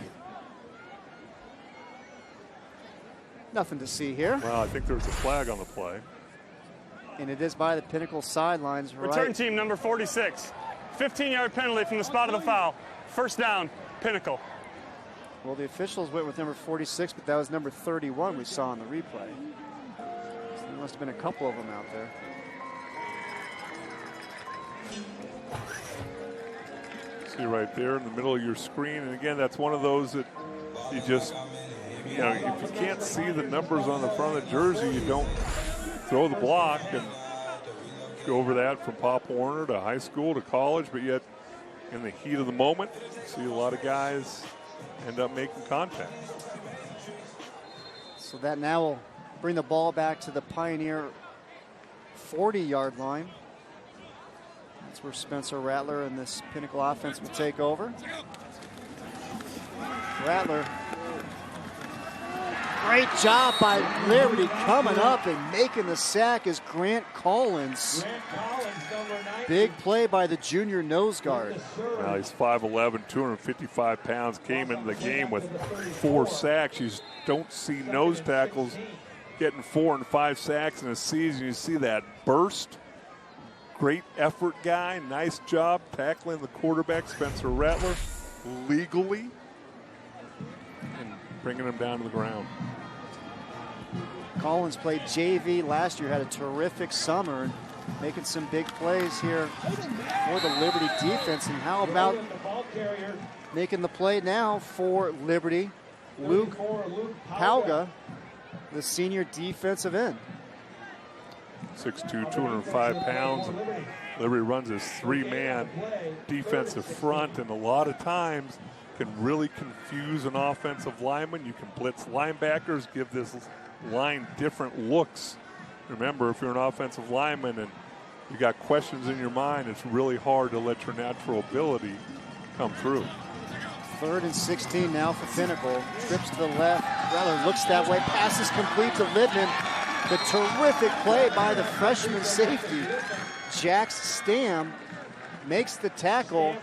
Nothing to see here. Well, I think there's a flag on the play. And it is by the Pinnacle sidelines. Return team number 46. 15-yard penalty from the spot of the foul. First down, Pinnacle. Well, the officials went with number 46, but that was number 31 we saw in the replay. So there must have been a couple of them out there. See right there in the middle of your screen. And again, that's one of those that you just, you know, if you can't see the numbers on the front of the jersey, you don't throw the block. And go over that from Pop Warner to high school to college, but yet in the heat of the moment, you see a lot of guys end up making contact. So that now will bring the ball back to the Pioneer 40-yard line. That's where Spencer Rattler and this Pinnacle offense will take over. Rattler, great job by Liberty coming up and making the sack is Grant Collins. Big play by the junior nose guard. Now he's 5'11", 255 pounds, came into the game with 4 sacks. You don't see nose tackles getting 4 and 5 sacks in a season. You see that burst. Great effort guy, nice job tackling the quarterback, Spencer Rattler, legally, and bringing him down to the ground. Collins played JV last year, had a terrific summer, and making some big plays here for the Liberty defense. And how about making the play now for Liberty, Luke Pauga, the senior defensive end. 6'2", 205 pounds. Liberty runs his 3-man defensive front, and a lot of times can really confuse an offensive lineman. You can blitz linebackers, give this line different looks. Remember, if you're an offensive lineman and you got questions in your mind, it's really hard to let your natural ability come through. 3rd and 16 now for Pinnacle. Trips to the left. Rattler looks that way. Passes complete to Lippman. The terrific play by the freshman safety. Jax Stam makes the tackle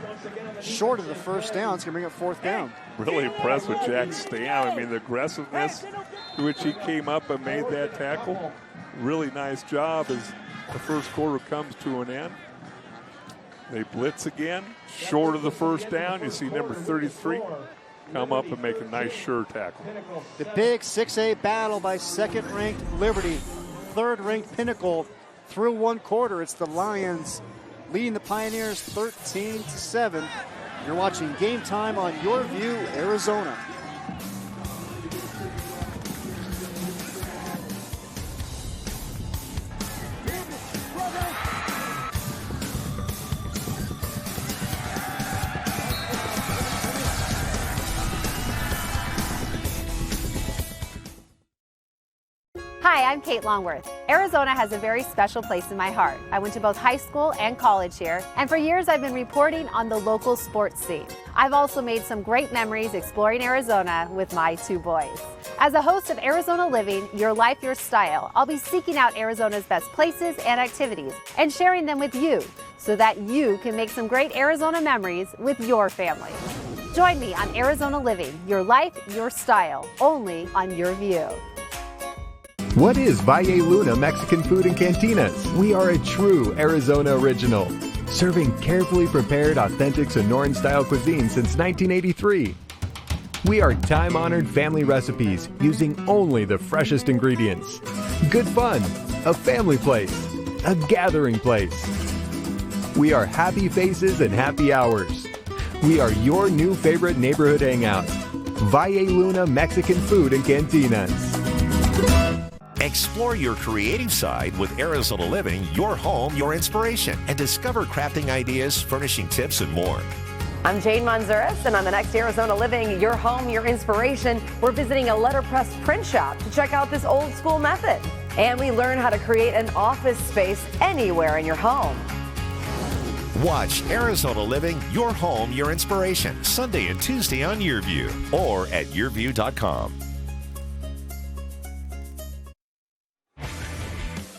short of the first down. It's going to bring up 4th down. Really impressed with Jax Stam. I mean, the aggressiveness to which he came up and made that tackle. Really nice job as the first quarter comes to an end. They blitz again, short of the first down. You see number 33 come up and make a nice sure tackle. The big 6A battle by 2nd-ranked Liberty, 3rd-ranked Pinnacle through 1 quarter. It's the Lions leading the Pioneers 13-7. You're watching Game Time on Your View, Arizona. Hi, I'm Kate Longworth. Arizona has a very special place in my heart. I went to both high school and college here, and for years I've been reporting on the local sports scene. I've also made some great memories exploring Arizona with my 2 boys. As a host of Arizona Living, Your Life, Your Style, I'll be seeking out Arizona's best places and activities and sharing them with you so that you can make some great Arizona memories with your family. Join me on Arizona Living, Your Life, Your Style, only on Your View. What is Valle Luna Mexican Food and Cantinas? We are a true Arizona original, serving carefully prepared, authentic Sonoran-style cuisine since 1983. We are time-honored family recipes using only the freshest ingredients. Good fun, a family place, a gathering place. We are happy faces and happy hours. We are your new favorite neighborhood hangout. Valle Luna Mexican Food and Cantinas. Explore your creative side with Arizona Living, your home, your inspiration, and discover crafting ideas, furnishing tips, and more. I'm Jane Manzuris, and on the next Arizona Living, your home, your inspiration, we're visiting a letterpress print shop to check out this old school method. And we learn how to create an office space anywhere in your home. Watch Arizona Living, your home, your inspiration, Sunday and Tuesday on YourView or at yourview.com.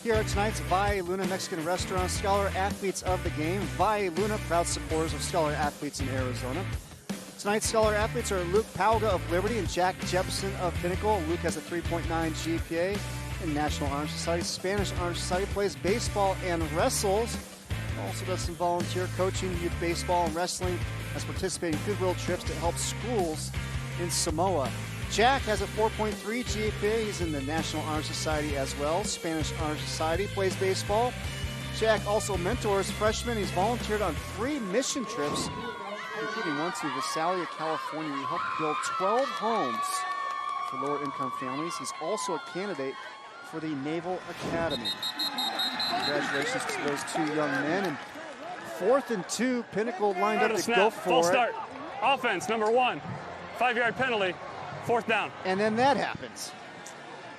Here are tonight's Valle Luna Mexican Restaurant Scholar Athletes of the Game. Valle Luna, proud supporters of Scholar Athletes in Arizona. Tonight's Scholar Athletes are Luke Pauga of Liberty and Jack Jepson of Pinnacle. Luke has a 3.9 GPA in National Honor Society. Spanish Honor Society, plays baseball and wrestles. Also does some volunteer coaching, youth baseball and wrestling, has participated in goodwill trips to help schools in Samoa. Jack has a 4.3 GPA. He's in the National Honor Society as well. Spanish Honor Society, plays baseball. Jack also mentors freshmen. He's volunteered on 3 mission trips, including one to Visalia, California. He helped build 12 homes for lower-income families. He's also a candidate for the Naval Academy. Congratulations to those 2 young men. And 4th and 2, Pinnacle lined up to go for Full it. start. Offense, number 1. 5-yard penalty. 4th down. And then that happens.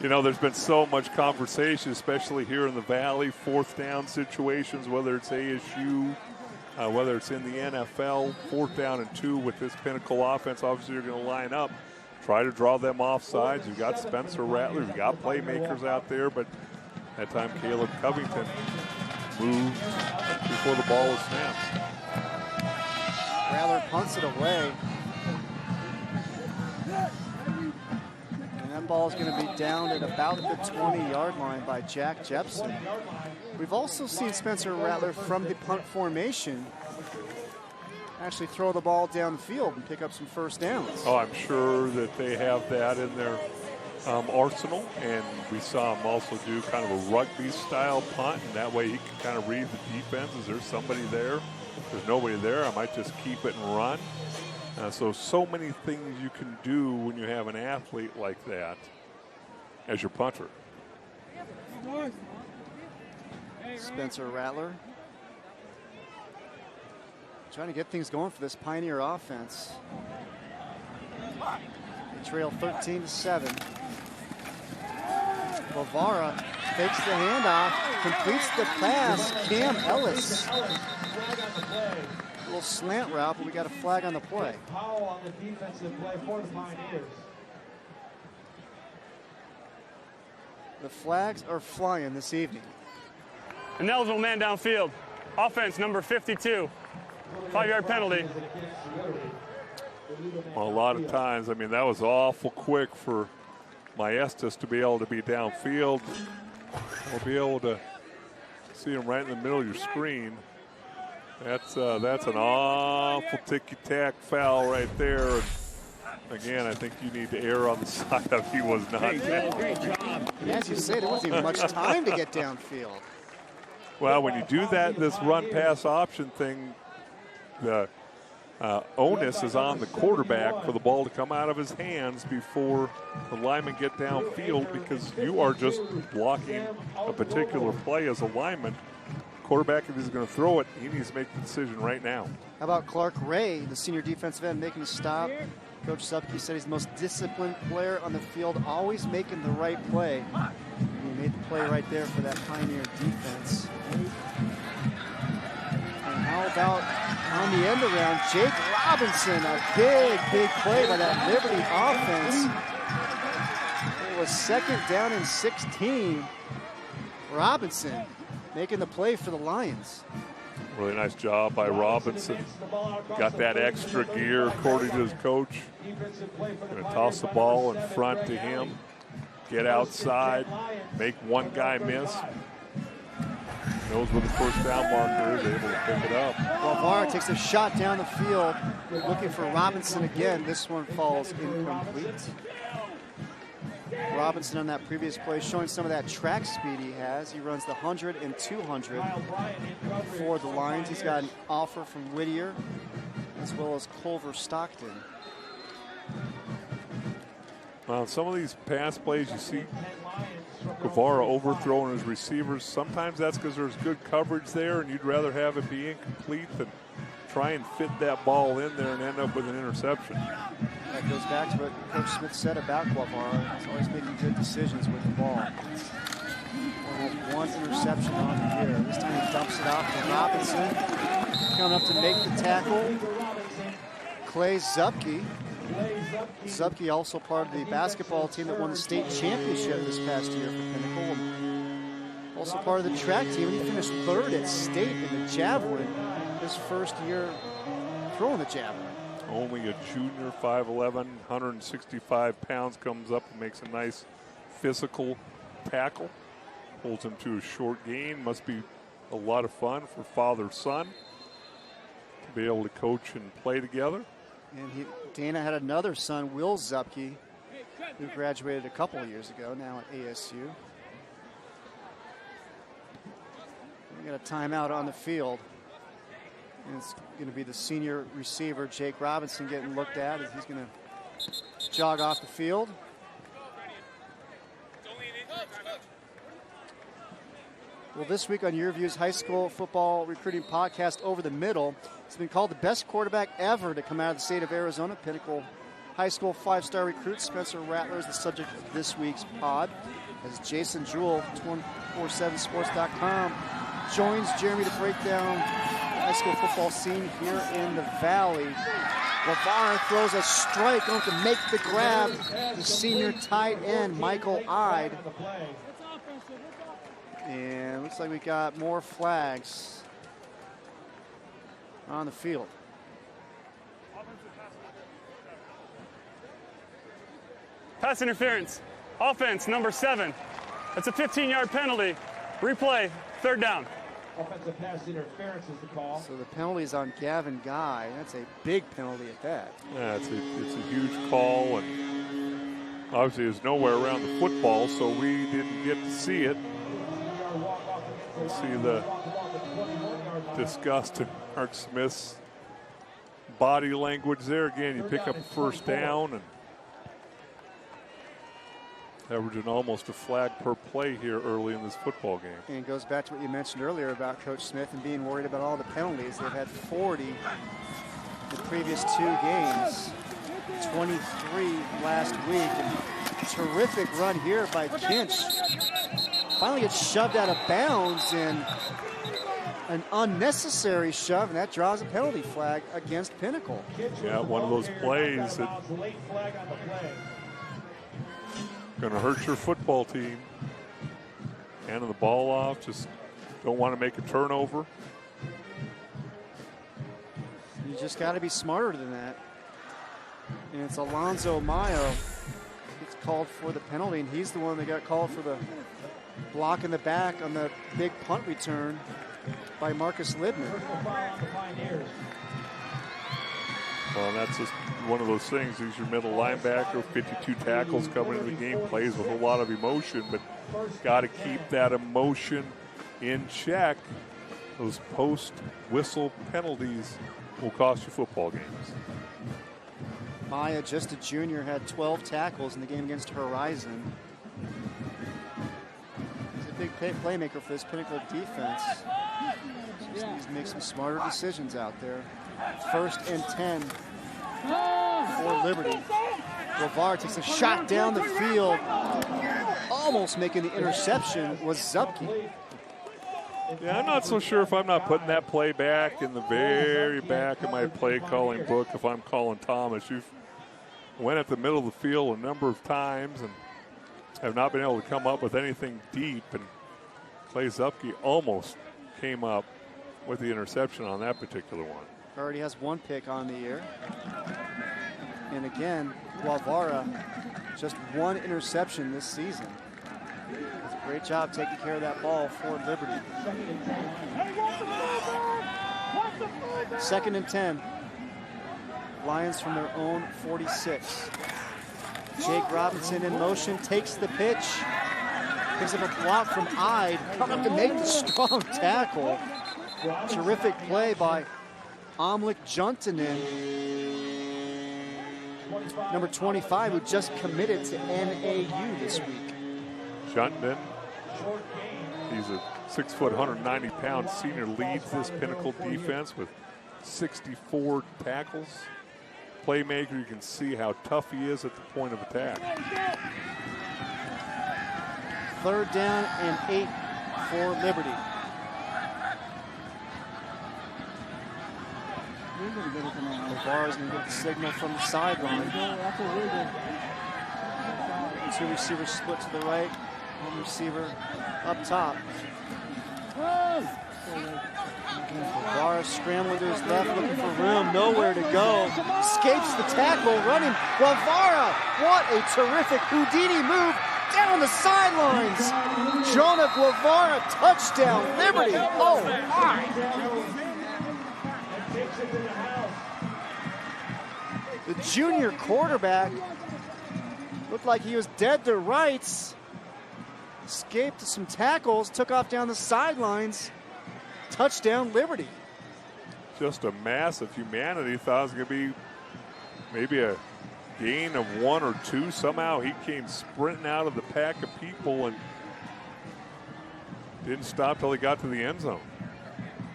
You know, there's been so much conversation, especially here in the Valley, 4th down situations, whether it's ASU, whether it's in the NFL, 4th down and 2 with this Pinnacle offense. Obviously, you're going to line up, try to draw them off sides. You've got Spencer Rattler, you've got playmakers out there, but that time Caleb Covington moved before the ball was snapped. Rattler punts it away. That ball is going to be down at about the 20-yard line by Jack Jepson. We've also seen Spencer Rattler from the punt formation actually throw the ball downfield and pick up some first downs. Oh, I'm sure that they have that in their arsenal, and we saw him also do kind of a rugby-style punt, and that way he can kind of read the defense. Is there somebody there? If there's nobody there, I might just keep it and run. So many things you can do when you have an athlete like that as your punter. Spencer Rattler trying to get things going for this Pioneer offense. They trail 13-7. Bavara fakes the handoff, completes the pass. Cam Ellis. A little slant route, but we got a flag on the play. Foul on the defensive play for the Pioneers. The flags are flying this evening. An eligible man downfield. Offense, number 52. 5-yard penalty. Well, a lot of times, I mean, that was awful quick for Maestas to be able to be downfield. We'll be able to see him right in the middle of your screen. That's an awful ticky-tack foul right there. And again, I think you need to err on the side of he was not. Great job. As you say, there wasn't even much time to get downfield. Well, when you do that, this run-pass option thing, the onus is on the quarterback for the ball to come out of his hands before the linemen get downfield, because you are just blocking a particular play as a lineman. Quarterback, if he's going to throw it, he needs to make the decision right now. How about Clark Ray, the senior defensive end, making a stop? Coach Supke said he's the most disciplined player on the field, always making the right play. And he made the play right there for that Pioneer defense. And how about on the end around, Jake Robinson, a big play by that Liberty offense. It was 2nd down and 16. Robinson making the play for the Lions. Really nice job by Robinson. Got that extra gear according to his coach. Going to toss the ball in front to him. Get outside. Make one guy miss. Knows where the first down marker is. Able to pick it up. Bavara takes a shot down the field. Looking for Robinson again. This one falls incomplete. Robinson on that previous play, showing some of that track speed he has. He runs the 100 and 200 for the Lions. He's got an offer from Whittier as well as Culver Stockton. Well, some of these pass plays you see Guevara overthrowing his receivers. Sometimes that's because there's good coverage there and you'd rather have it be incomplete than try and fit that ball in there and end up with an interception. That goes back to what Coach Smith said about Guevara. He's always making good decisions with the ball. Only has one interception on the year. This time he dumps it off to Robinson. Coming up to make the tackle, Clay Zupke. Zupke also part of the basketball team that won the state championship this past year for Pinnacle. Also part of the track team, and he finished third at state in the javelin his first year throwing the javelin. Only a junior, 5'11", 165 pounds, comes up and makes a nice physical tackle. Pulls him to a short gain. Must be a lot of fun for father-son to be able to coach and play together. And Dana had another son, Will Zupke, who graduated a couple of years ago, now at ASU. We got a timeout on the field. And it's going to be the senior receiver, Jake Robinson, getting looked at as he's going to jog off the field. Well, this week on Your View's high school football recruiting podcast, Over the Middle, it's been called the best quarterback ever to come out of the state of Arizona. Pinnacle High School 5-star recruit Spencer Rattler is the subject of this week's pod, as Jason Jewell, 247sports.com, joins Jeremy to break down high school football scene here in the Valley. LeVar throws a strike, going to make the grab. The senior tight end, Michael Ide. And looks like we got more flags on the field. Pass interference. Offense, number 7. That's a 15-yard penalty. Replay, 3rd down. Offensive pass interference is the call. So the penalty is on Gavin Guy. That's a big penalty at that. Yeah, it's a huge call, and obviously there's nowhere around the football, so we didn't get to see it. You see the disgust in Mark Smith's body language there. Again, you pick up a 1st down and averaging almost a flag per play here early in this football game. And it goes back to what you mentioned earlier about Coach Smith and being worried about all the penalties. They've had 40 the previous 2 games, 23 last week. And terrific run here by Kinch. Finally gets shoved out of bounds, and an unnecessary shove, and that draws a penalty flag against Pinnacle. Yeah, one of those plays that going to hurt your football team. Handing the ball off, just don't want to make a turnover. You just got to be smarter than that. And it's Alonzo Mayo. It's called for the penalty, and he's the one that got called for the block in the back on the big punt return by Marcus Libner. Well, that's just one of those things. He's your middle linebacker, 52 tackles coming into the game, plays with a lot of emotion, but got to keep that emotion in check. Those post-whistle penalties will cost you football games. Maya, just a junior, had 12 tackles in the game against Horizon. He's a big playmaker for this Pinnacle defense. Just needs to make some smarter decisions out there. 1st and 10 for Liberty. LeVar takes a shot down the field. Almost making the interception was Zupke. Yeah, I'm not so sure if I'm not putting that play back in the very back of my play calling book if I'm calling Thomas. You've went at the middle of the field a number of times and have not been able to come up with anything deep. And Clay Zupke almost came up with the interception on that particular one. Already has 1 pick on the year. And again, Guevara, just 1 interception this season. Does a great job taking care of that ball for Liberty. 2nd and 10. Lions from their own 46. Jake Robinson in motion, takes the pitch. Gives him a block from Ide. Coming up to make the strong tackle. Terrific play by Amlik Juntanen, number 25, who just committed to NAU this week. Juntanen, he's a 6 foot, 190-pound senior, leads this Pinnacle defense with 64 tackles. Playmaker, you can see how tough he is at the point of attack. 3rd down and 8 for Liberty. Guevara's going to get the signal from the sideline. 2 receivers split to the right, 1 receiver up top. Guevara scrambling to his left, looking for room, nowhere to go. Escapes the tackle, running. Guevara, what a terrific Houdini move down the sidelines. Jonah Guevara, touchdown, Liberty. Oh my. The junior quarterback looked like he was dead to rights. Escaped some tackles, took off down the sidelines. Touchdown, Liberty. Just a mass of humanity. Thought it was going to be maybe a gain of 1 or 2. Somehow he came sprinting out of the pack of people and didn't stop till he got to the end zone.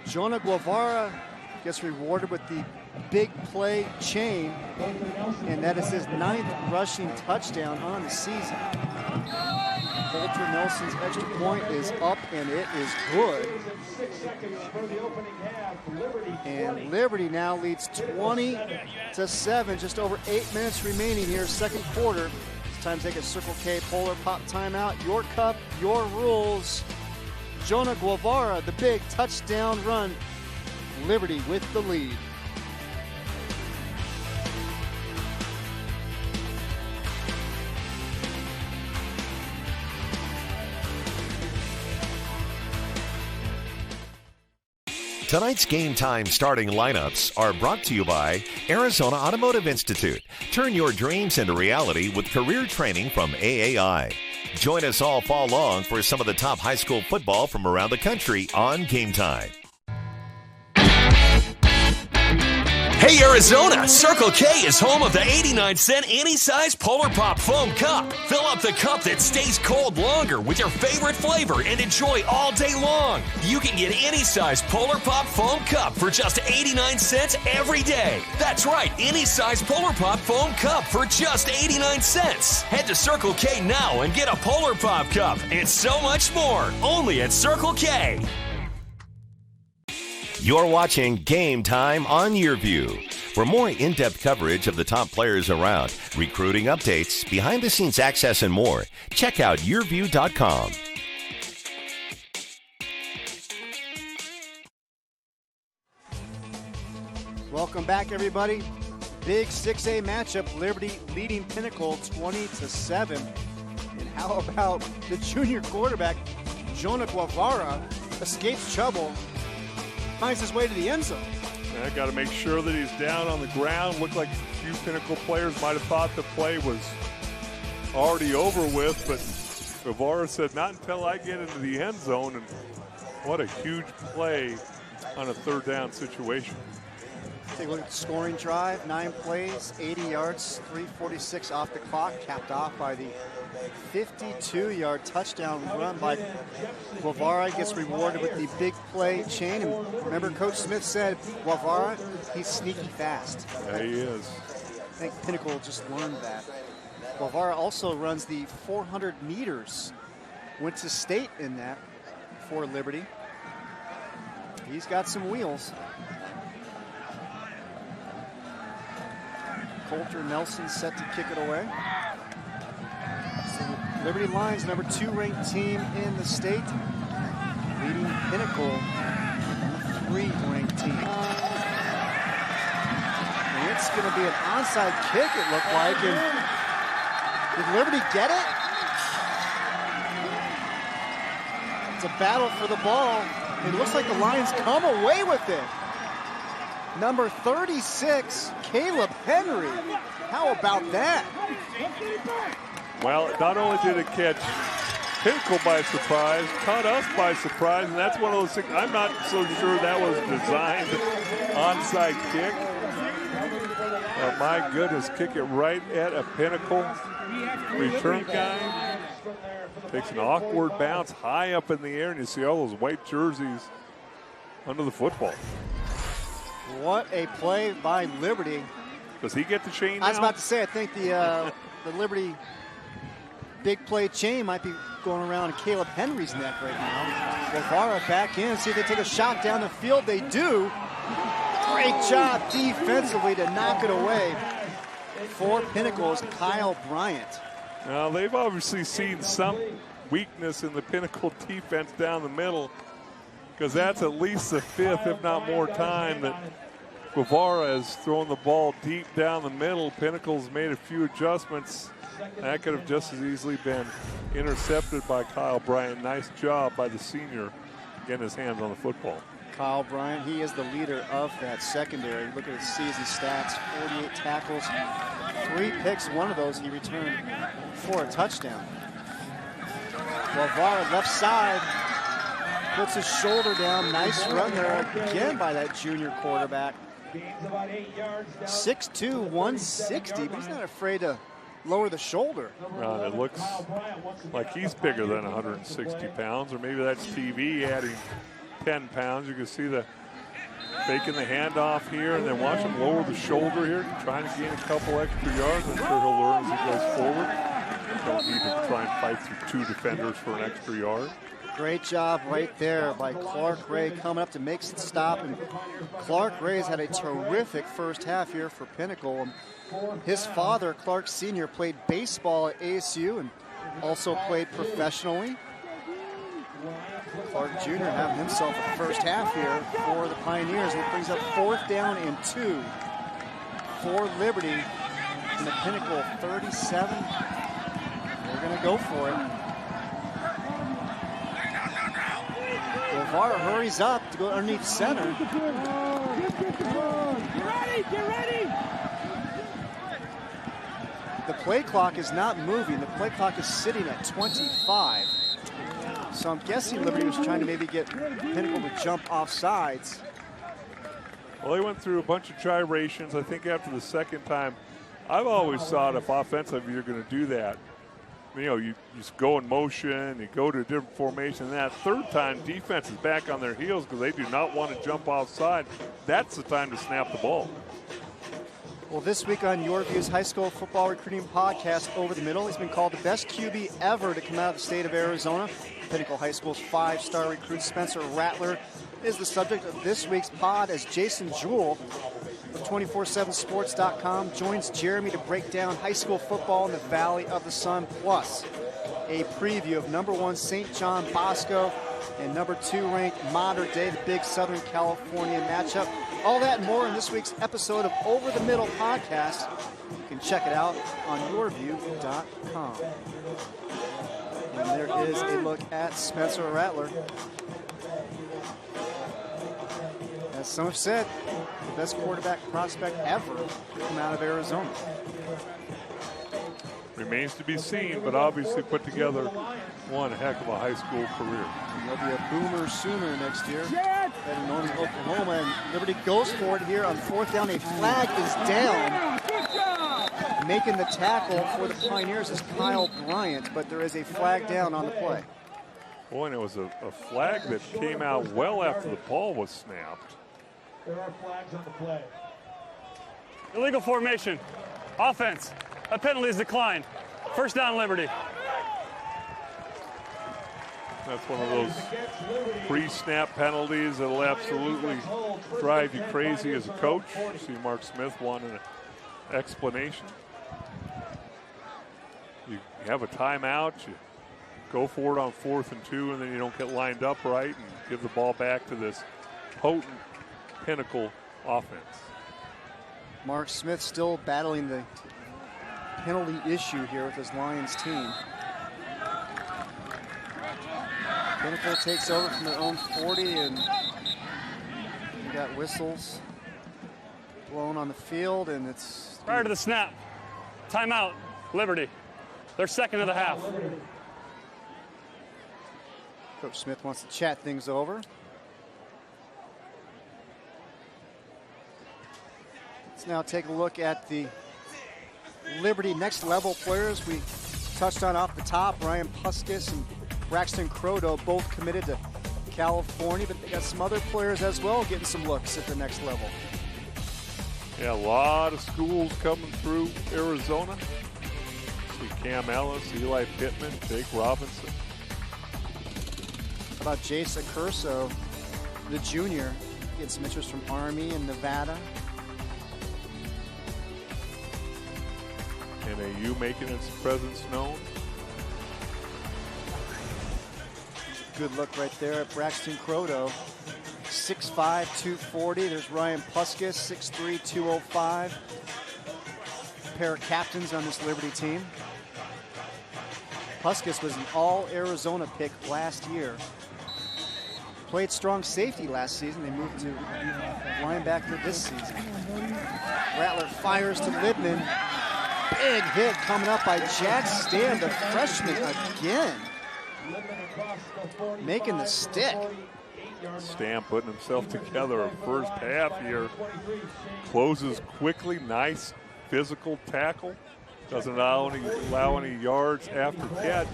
Jonah Guevara gets rewarded with the big play chain, and that is his 9th rushing touchdown on the season. Coulter Nelson's extra point is up, and it is good. And Liberty now leads 20-7, just over 8 minutes remaining here, 2nd quarter. It's time to take a Circle K Polar Pop timeout. Your cup, your rules. Jonah Guevara, the big touchdown run. Liberty with the lead. Tonight's Game Time starting lineups are brought to you by Arizona Automotive Institute. Turn your dreams into reality with career training from AAI. Join us all fall long for some of the top high school football from around the country on Game Time. Hey Arizona, Circle K is home of the 89-cent any-size Polar Pop Foam Cup. Fill up the cup that stays cold longer with your favorite flavor and enjoy all day long. You can get any size Polar Pop Foam Cup for just 89 cents every day. That's right, any size Polar Pop Foam Cup for just 89 cents. Head to Circle K now and get a Polar Pop Cup and so much more. Only at Circle K. You're watching Game Time on YourView. For more in-depth coverage of the top players around, recruiting updates, behind-the-scenes access, and more, check out YourView.com. Welcome back, everybody. Big 6A matchup. Liberty leading Pinnacle 20-7. And how about the junior quarterback, Jonah Guevara, escapes trouble, finds his way to the end zone. I got to make sure that he's down on the ground. Looked like a few Pinnacle players might have thought the play was already over with, but Guevara said, not until I get into the end zone. And what a huge play on a 3rd down situation. Take a look at the scoring drive. 9 plays, 80 yards, 3:46 off the clock, capped off by the 52-yard touchdown run by Guevara. Gets rewarded with the big play chain. And remember, Coach Smith said, Guevara, he's sneaky fast. Yeah, he is. I think Pinnacle just learned that. Guevara also runs the 400 meters. Went to state in that for Liberty. He's got some wheels. Coulter Nelson set to kick it away. So the Liberty Lions, number 2 ranked team in the state, leading Pinnacle, 3 ranked team. And it's going to be an onside kick, it looked like. And did Liberty get it? It's a battle for the ball. It looks like the Lions come away with it. Number 36, Caleb Henry. How about that? Well, not only did it catch Pinnacle by surprise, caught us by surprise, and that's one of those things. I'm not so sure that was designed onside kick. My goodness, kick it right at a Pinnacle return guy. Takes an awkward bounce high up in the air, and you see all those white jerseys under the football. What a play by Liberty. Does he get the chain now? I was about to say, I think the Liberty big play chain might be going around Caleb Henry's neck right now. Guevara back in, see if they take a shot down the field. They do. Great job defensively to knock it away for Pinnacle's Kyle Bryant. Now, they've obviously seen some weakness in the Pinnacle defense down the middle, because that's at least the fifth, if not more, time that Guevara has thrown the ball deep down the middle. Pinnacle's made a few adjustments. That could have just as easily been intercepted by Kyle Bryant. Nice job by the senior getting his hands on the football. Kyle Bryant, he is the leader of that secondary. Look at his season stats, 48 tackles, 3 picks. One of those he returned for a touchdown. Guevara left side, puts his shoulder down. Nice run there again by that junior quarterback. 6'2", 160, but he's not afraid to lower the shoulder. It looks like he's bigger than 160 pounds, or maybe that's TV adding 10 pounds. You can see the faking the handoff here, and then watch him lower the shoulder here, trying to gain a couple extra yards. I'm sure he'll learn as he goes forward. Don't need to try and fight through 2 defenders for an extra yard. Great job right there by Clark Ray coming up to make the stop. And Clark Ray has had a terrific first half here for Pinnacle. His father, Clark Sr., played baseball at ASU and also played professionally. Clark Jr. having himself a first half here for the Pioneers. It brings up 4th down and 2 for Liberty. And the Pinnacle 37. They're going to go for it. Guevara hurries up to go underneath center. Get ready! The play clock is not moving. The play clock is sitting at 25. So I'm guessing Liberty was trying to maybe get Pinnacle to jump off sides. Well, they went through a bunch of gyrations. I think after the second time, I've always thought if offensively you're going to do that, you know, you just go in motion, you go to a different formation. And that third time, defense is back on their heels because they do not want to jump offside. That's the time to snap the ball. Well, this week on Your Views High School Football Recruiting Podcast, Over the Middle, he's been called the best QB ever to come out of the state of Arizona. Pinnacle High School's 5-star recruit Spencer Rattler is the subject of this week's pod as Jason Jewell of 247sports.com joins Jeremy to break down high school football in the Valley of the Sun, plus a preview of #1 St. John Bosco and #2 ranked Mater Dei, the big Southern California matchup. All that and more in this week's episode of Over the Middle podcast. You can check it out on yourview.com. And there is a look at Spencer Rattler. As some have said, the best quarterback prospect ever to come out of Arizona. Remains to be seen, but obviously put together one heck of a high school career. And he'll be a Boomer Sooner next year. Heading on to Oklahoma, and Liberty goes for it here on 4th down. A flag is down. Making the tackle for the Pioneers is Kyle Bryant, but there is a flag down on the play. Boy, and it was a flag that came out well after the ball was snapped. There are flags on the play. Illegal formation. Offense. A penalty is declined. First down, Liberty. That's one of those pre-snap penalties that'll absolutely drive you crazy as a coach. You see Mark Smith wanting an explanation. You have a timeout, you go for it on 4th and 2, and then you don't get lined up right and give the ball back to this potent Pinnacle offense. Mark Smith still battling the penalty issue here with his Lions team. Pinnacle takes over from their own 40, and you got whistles. blown on the field, and it's... Prior to the snap, timeout, Liberty. They're second of the half. Coach Smith wants to chat things over. Let's now take a look at the Liberty next level players. We touched on off the top, Ryan Puskis and Braxton Croto both committed to California, but they got some other players as well getting some looks at the next level. Yeah, a lot of schools coming through Arizona. See Cam Ellis, Eli Pittman, Jake Robinson. How about Jace Accurso, the junior, getting some interest from Army and Nevada. NAU making its presence known. Good look right there at Braxton Croto. 6'5", 240. There's Ryan Puskis, 6'3", 205. Pair of captains on this Liberty team. Puskis was an all-Arizona pick last year. Played strong safety last season. They moved to linebacker this season. Rattler fires to Libman. Big hit coming up by Jack Stam, the freshman again. Making the stick. Stam putting himself together a first half here. Closes quickly, nice physical tackle. Doesn't allow any yards after catch.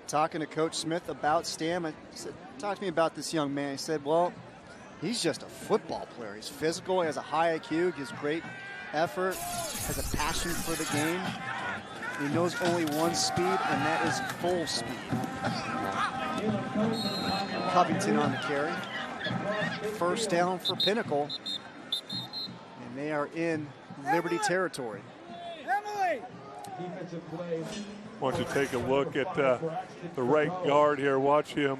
Talking to Coach Smith about Stam, I said, talk to me about this young man. He said, well, he's just a football player. He's physical, he has a high IQ, gives great effort, has a passion for the game. He knows only one speed, and that is full speed. Covington on the carry. First down for Pinnacle. And they are in Liberty territory. Why don't you take a look at the right guard here. Watch him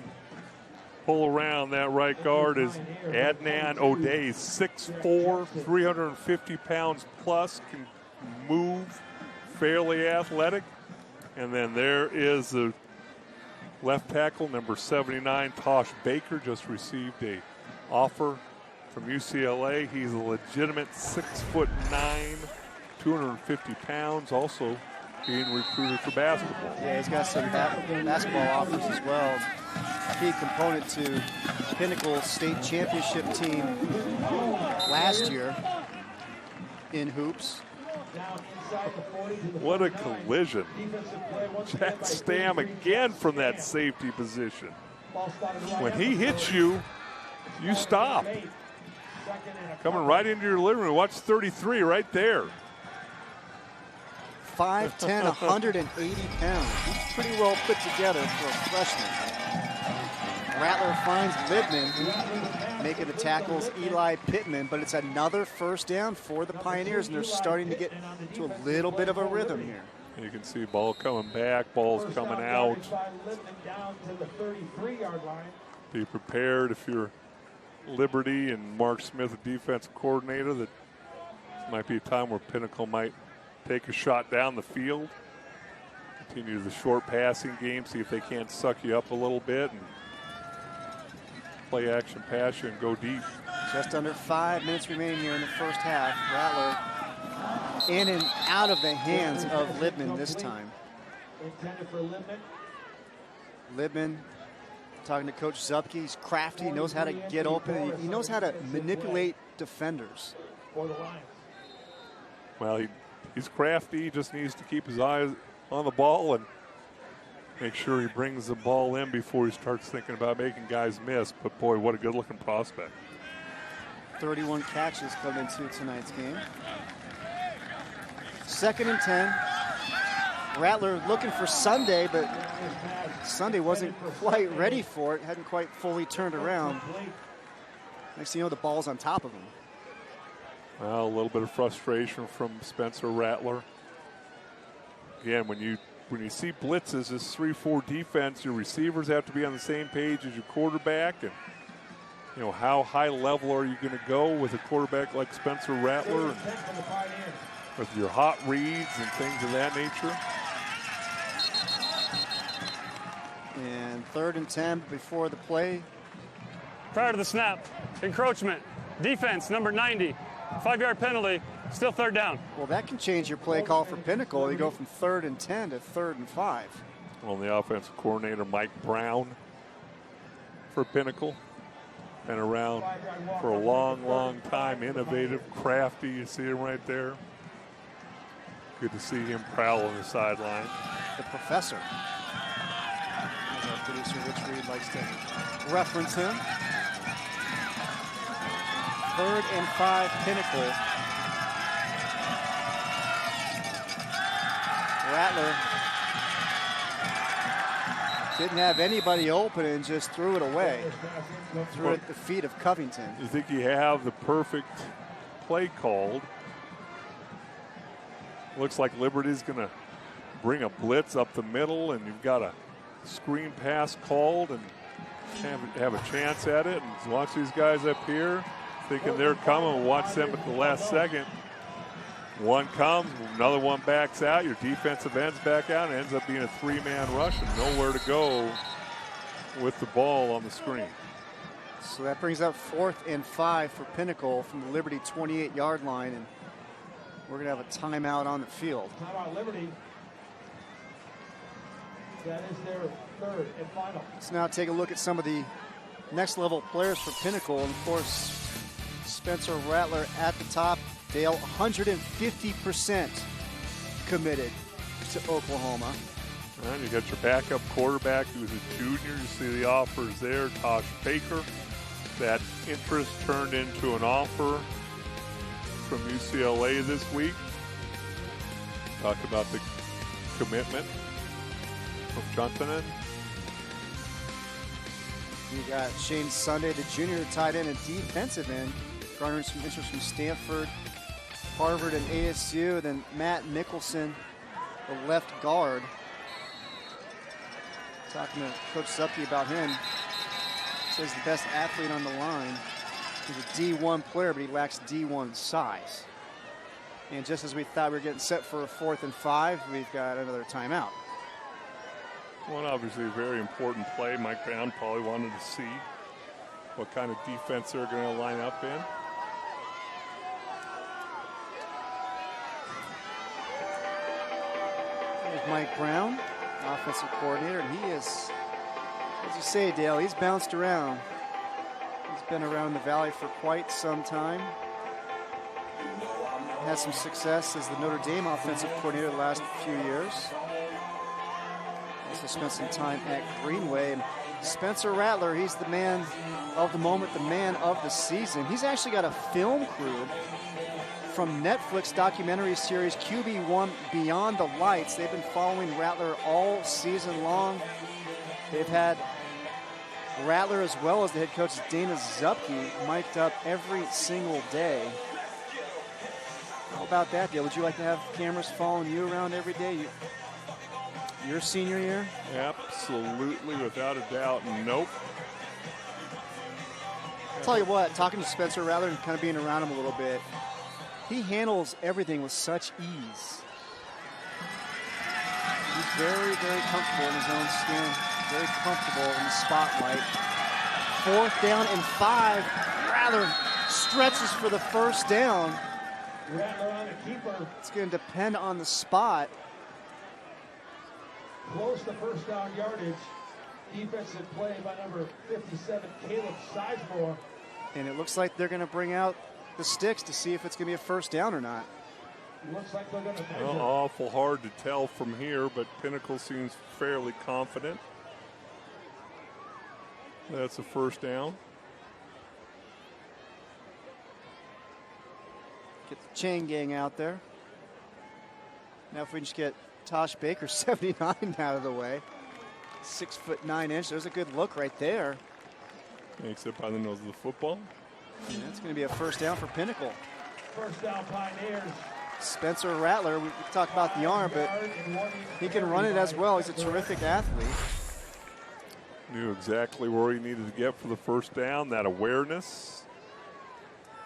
pull around. That right guard is Adnan O'Day, 6'4", 350 pounds plus, can move, fairly athletic. And then there is the left tackle, number 79, Tosh Baker, just received a offer from UCLA. He's a legitimate 6'9", 250 pounds, also being recruited for basketball. Yeah, he's got some basketball offers as well. Key component to Pinnacle state championship team last year in hoops. What a collision. Jack Stam again from that safety position. When he hits you, you stop. Coming right into your living room. Watch 33 right there. 5'10", 180 pounds. He's pretty well put together for a freshman. Rattler finds Libman, making the tackles Eli Pittman, but it's another first down for the Pioneers, and they're starting to get to a little bit of a rhythm here. You can see ball coming back, ball's coming out. Be prepared if you're Liberty and Mark Smith, the defensive coordinator, that might be a time where Pinnacle might take a shot down the field. Continue the short passing game, see if they can't suck you up a little bit and play action, pass you, and go deep. Just under 5 minutes remaining here in the first half. Rattler in and out of the hands of Libman this time. Libman talking to Coach Zupke. He's crafty, he knows how to get open, he knows how to manipulate defenders. Well, he's crafty, he just needs to keep his eyes on the ball and make sure he brings the ball in before he starts thinking about making guys miss. But boy, what a good looking prospect. 31 catches come into tonight's game. 2nd and 10. Rattler looking for Sunday, but Sunday wasn't quite ready for it, hadn't quite fully turned around. Next thing you know, the ball's on top of him. Well, a little bit of frustration from Spencer Rattler. Again, when you see blitzes, this 3-4 defense, your receivers have to be on the same page as your quarterback. And, you know, how high level are you going to go with a quarterback like Spencer Rattler? And with your hot reads and things of that nature. And 3rd and 10 before the play. Prior to the snap, encroachment, Defense, number 90. 5-yard penalty, still third down. Well, that can change your play call for Pinnacle. You go from 3rd and 10 to 3rd and 5. On the offensive coordinator, Mike Brown for Pinnacle. Been around for a long, long time. Innovative, crafty. You see him right there. Good to see him prowl on the sideline. The professor, as our producer Rich Reed likes to reference him. 3rd and 5 Pinnacle. Rattler didn't have anybody open and just threw it away. Threw it at the feet of Covington. You think you have the perfect play called. Looks like Liberty's going to bring a blitz up the middle, and you've got a screen pass called and have a chance at it. And watch these guys up here thinking they're coming. Watch them at the last second. One comes, another one backs out. Your defensive ends back out, and it ends up being a 3-man rush and nowhere to go with the ball on the screen. So that brings up 4th and 5 for Pinnacle from the Liberty 28-yard line, and we're going to have a timeout on the field. Timeout Liberty. That is their 3rd and final. Let's now take a look at some of the next level players for Pinnacle. And of course, Spencer Rattler at the top. Dale, 150% committed to Oklahoma. And you got your backup quarterback who's a junior. You see the offers there, Tosh Baker. That interest turned into an offer from UCLA this week. Talked about the commitment from Juntanen. You got Shane Sunday, the junior tight end and defensive end, garnering some interest from Stanford, Harvard, and ASU. Then Matt Mickelson, the left guard. Talking to Coach Zupke about him. Says the best athlete on the line. He's a D1 player, but he lacks D1 size. And just as we thought we were getting set for a 4th and 5, we've got another timeout. Well, obviously a very important play. Mike Brown probably wanted to see what kind of defense they're going to line up in. There's Mike Brown, offensive coordinator, and he is, as you say, Dale, he's bounced around. He's been around the Valley for quite some time. Had some success as the Notre Dame offensive coordinator the last few years. Also spent some time at Greenway. And Spencer Rattler, he's the man of the moment, the man of the season. He's actually got a film crew from Netflix documentary series QB1 Beyond the Lights. They've been following Rattler all season long. They've had Rattler as well as the head coach Dana Zupke mic'd up every single day. How about that, Dale? Would you like to have cameras following you around every day? Your senior year? Absolutely, without a doubt, nope. I'll tell you what, talking to Spencer Rattler and kind of being around him a little bit, he handles everything with such ease. He's very, very comfortable in his own skin, very comfortable in the spotlight. 4th down and 5. Rattler stretches for the first down. Rattler on the keeper. It's going to depend on the spot. Close to first down yardage. Defensive play by number 57, Caleb Sizemore. And it looks like they're going to bring out the sticks to see if it's going to be a first down or not. Looks like they're going to measure. Well, awful hard to tell from here, but Pinnacle seems fairly confident. That's a first down. Get the chain gang out there. Now if we can just get Tosh Baker, 79, out of the way. 6'9". There's a good look right there. Makes it by the nose of the football. And that's going to be a first down for Pinnacle. First down Pioneers. Spencer Rattler, we talked about the arm, but he can run it as well. He's a terrific athlete. Knew exactly where he needed to get for the first down. That awareness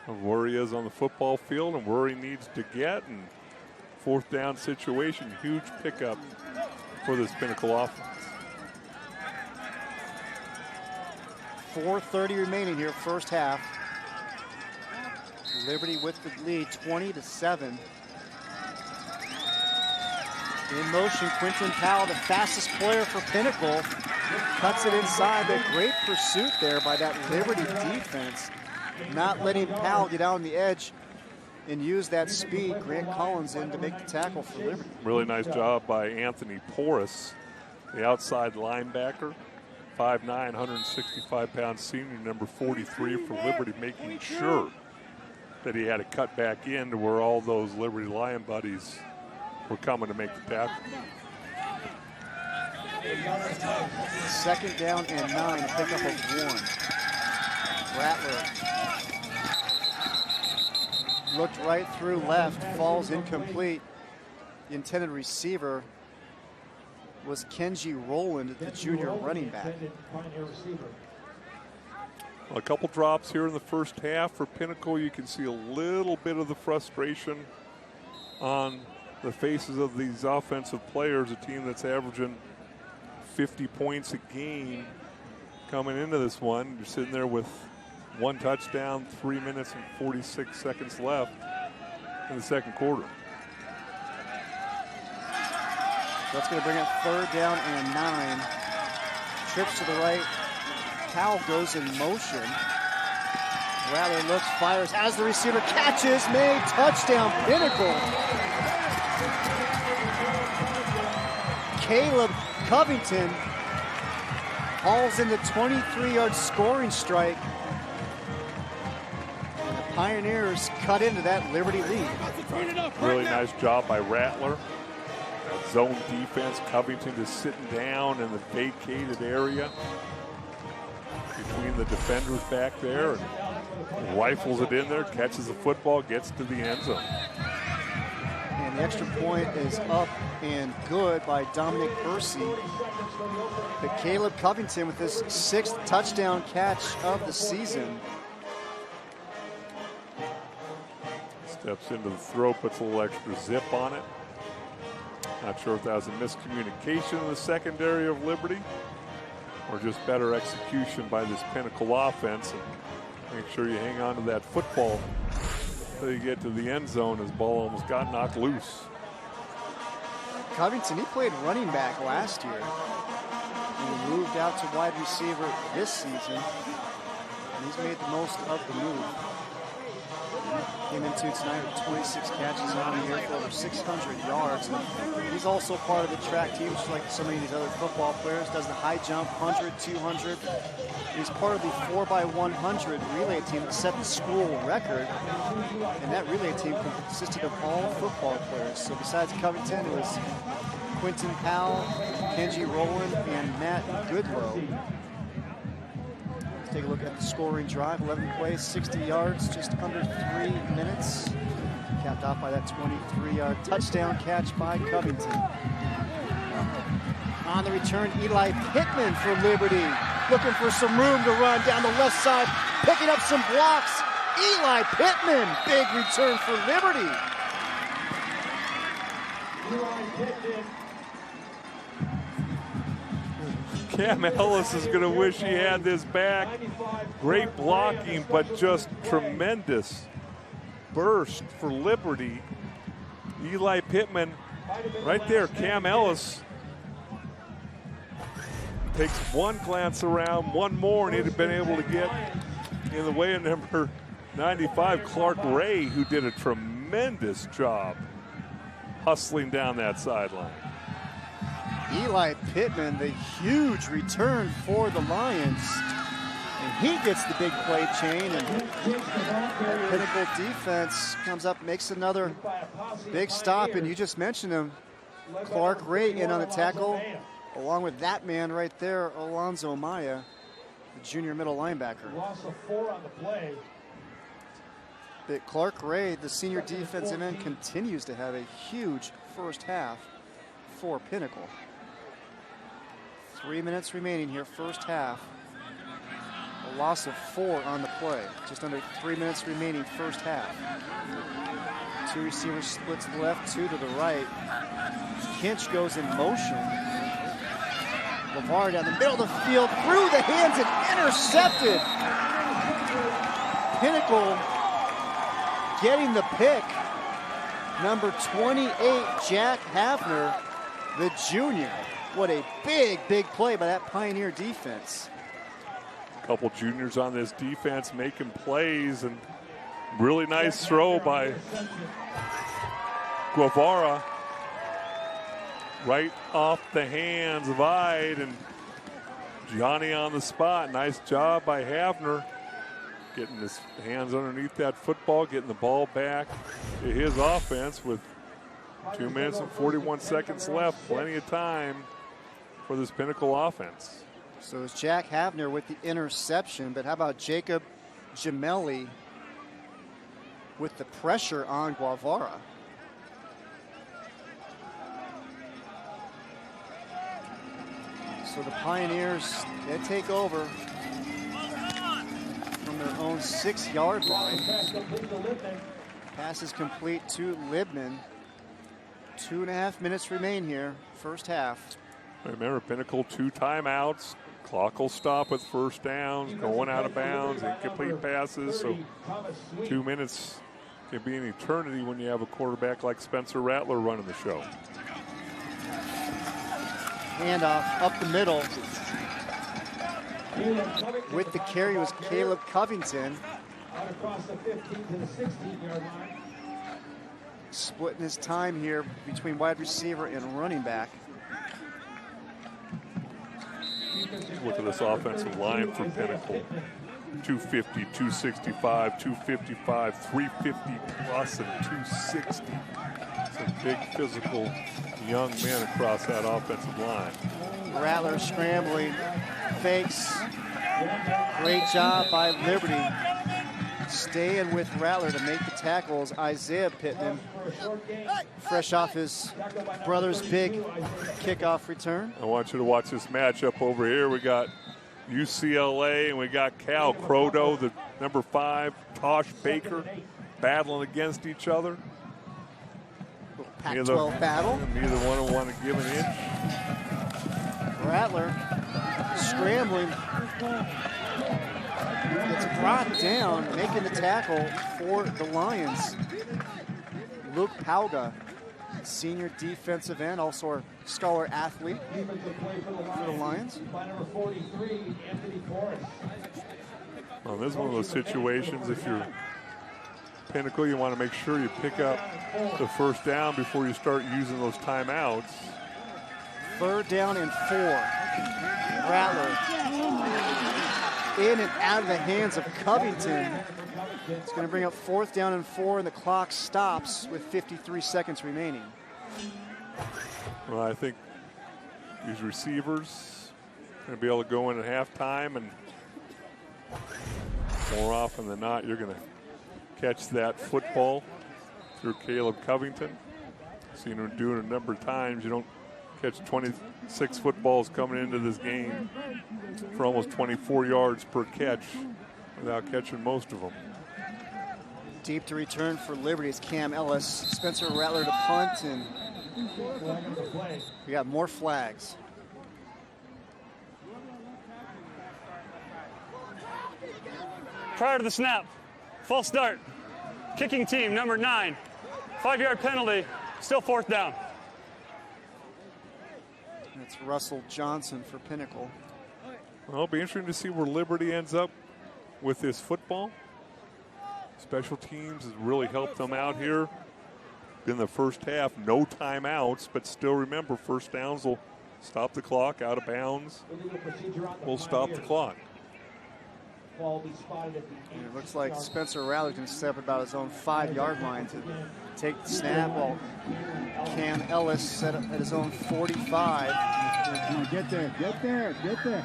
of where he is on the football field and where he needs to get. And 4th down situation, huge pickup for this Pinnacle offense. 4:30 remaining here, first half. Liberty with the lead, 20-7. In motion, Quinton Powell, the fastest player for Pinnacle, cuts it inside, but great pursuit there by that Liberty defense, not letting Powell get out on the edge and use that speed. Grant Collins in to make the tackle for Liberty. Really nice job by Anthony Porras, the outside linebacker, 5'9", 165-pound senior, number 43 for Liberty, making sure that he had to cut back in to where all those Liberty Lion buddies were coming to make the tackle. 2nd down and 9, a pickup of 1. Rattler looked right through left, falls incomplete. The intended receiver was Kenji Rowland, the junior running back. A couple drops here in the first half for Pinnacle. You can see a little bit of the frustration on the faces of these offensive players, a team that's averaging 50 points a game coming into this one. You're sitting there with 1 touchdown, 3 minutes and 46 seconds left in the second quarter. That's going to bring up 3rd down and 9. Trips to the right. Powell goes in motion. Rattler looks, fires, has the receiver, catches, made, touchdown, Pinnacle. Caleb Covington hauls in the 23-yard scoring strike. And the Pioneers cut into that Liberty lead. Really nice job by Rattler. Zone defense, Covington just sitting down in the vacated area between the defenders back there, and rifles it in there, catches the football, gets to the end zone. And the extra point is up and good by Dominic Percy. But Caleb Covington with his 6th touchdown catch of the season. Steps into the throw, puts a little extra zip on it. Not sure if that was a miscommunication in the secondary of Liberty or just better execution by this Pinnacle offense. And make sure you hang on to that football until you get to the end zone, as ball almost got knocked loose. Covington, he played running back last year. He moved out to wide receiver this season. And he's made the most of the move. Came into tonight with 26 catches on the year for over 600 yards. And he's also part of the track team, just like so many of these other football players. Does the high jump, 100, 200. He's part of the 4x100 relay team that set the school record. And that relay team consisted of all football players. So besides Covington, it was Quinton Powell, Kenji Rowland, and Matt Goodlow. Take a look at the scoring drive, 11 plays, 60 yards, just under 3 minutes. Capped off by that 23-yard touchdown catch by Covington. On the return, Eli Pittman for Liberty. Looking for some room to run down the left side, picking up some blocks. Eli Pittman, big return for Liberty. Cam Ellis is going to wish he had this back. Great blocking, but just tremendous burst for Liberty. Eli Pittman right there. Cam Ellis takes one glance around, one more, and he'd have been able to get in the way of number 95, Clark Ray, who did a tremendous job hustling down that sideline. Eli Pittman, the huge return for the Lions. And he gets the big play chain, and Pinnacle defense comes up, makes another big stop, and you just mentioned him. Clark Ray in on the tackle, along with that man right there, Alonzo Maya, the junior middle linebacker. Loss of 4 on the play. But Clark Ray, the senior defensive end, continues to have a huge first half for Pinnacle. 3 minutes remaining here, first half. A loss of 4 on the play. Just under 3 minutes remaining, first half. 2 receivers split to the left, 2 to the right. Kinch goes in motion. LeVar down the middle of the field, through the hands and intercepted. Pinnacle getting the pick. Number 28, Jack Havner, the junior. What a big, big play by that Pioneer defense. A couple juniors on this defense making plays, and really nice throw by Guevara. Right off the hands of Ide, and Johnny on the spot. Nice job by Havner. Getting his hands underneath that football, getting the ball back to his offense with 2 minutes and 41 seconds left. Plenty of time for this Pinnacle offense. So it's Jack Havner with the interception, but how about Jacob Gemelli with the pressure on Guevara? So the Pioneers, they take over from their own 6-yard line. Pass is complete to Libman. 2.5 minutes remain here, first half. Remember, Pinnacle 2 timeouts. Clock will stop with first downs, going out of bounds, incomplete passes. So 2 minutes can be an eternity when you have a quarterback like Spencer Rattler running the show. Handoff up the middle. With the carry was Caleb Covington. Across the 15 to the 16-yard line. Splitting his time here between wide receiver and running back. Look at this offensive line for Pinnacle. 250, 265, 255, 350 plus, and 260. Some big physical young men across that offensive line. Rattler scrambling, fakes. Great job by Liberty. Staying with Rattler to make the tackles. Isaiah Pittman, fresh off his brother's big kickoff return. I want you to watch this matchup over here. We got UCLA and we got Cal Crodo, the number 5, Tosh Baker, battling against each other. Pac-12 battle. Neither one will want to give an inch. Rattler scrambling. Gets brought down, making the tackle for the Lions. Luke Pauga, senior defensive end, also a scholar athlete for the Lions. Well, this is one of those situations, if you're Pinnacle, you want to make sure you pick up the first down before you start using those timeouts. 3rd down and 4. Rattler in and out of the hands of Covington. It's going to bring up 4th down and 4, and the clock stops with 53 seconds remaining. Well, I think these receivers are going to be able to go in at halftime, and more often than not, you're going to catch that football through Caleb Covington. Seen him do it a number of times. You don't catch 26 footballs coming into this game for almost 24 yards per catch without catching most of them. Deep to return for Liberty is Cam Ellis. Spencer Rattler to punt, and we got more flags. Prior to the snap, false start. Kicking team, number 9. 5-yard penalty, still 4th down. That's Russell Johnson for Pinnacle. Well, it'll be interesting to see where Liberty ends up with this football. Special teams has really helped them out here in the first half. No timeouts, but still remember, first downs will stop the clock. Out of bounds will stop the clock. And it looks like Spencer Rattler can step about his own 5-yard line to take the snap, while Cam Ellis set up at his own 45. Get there.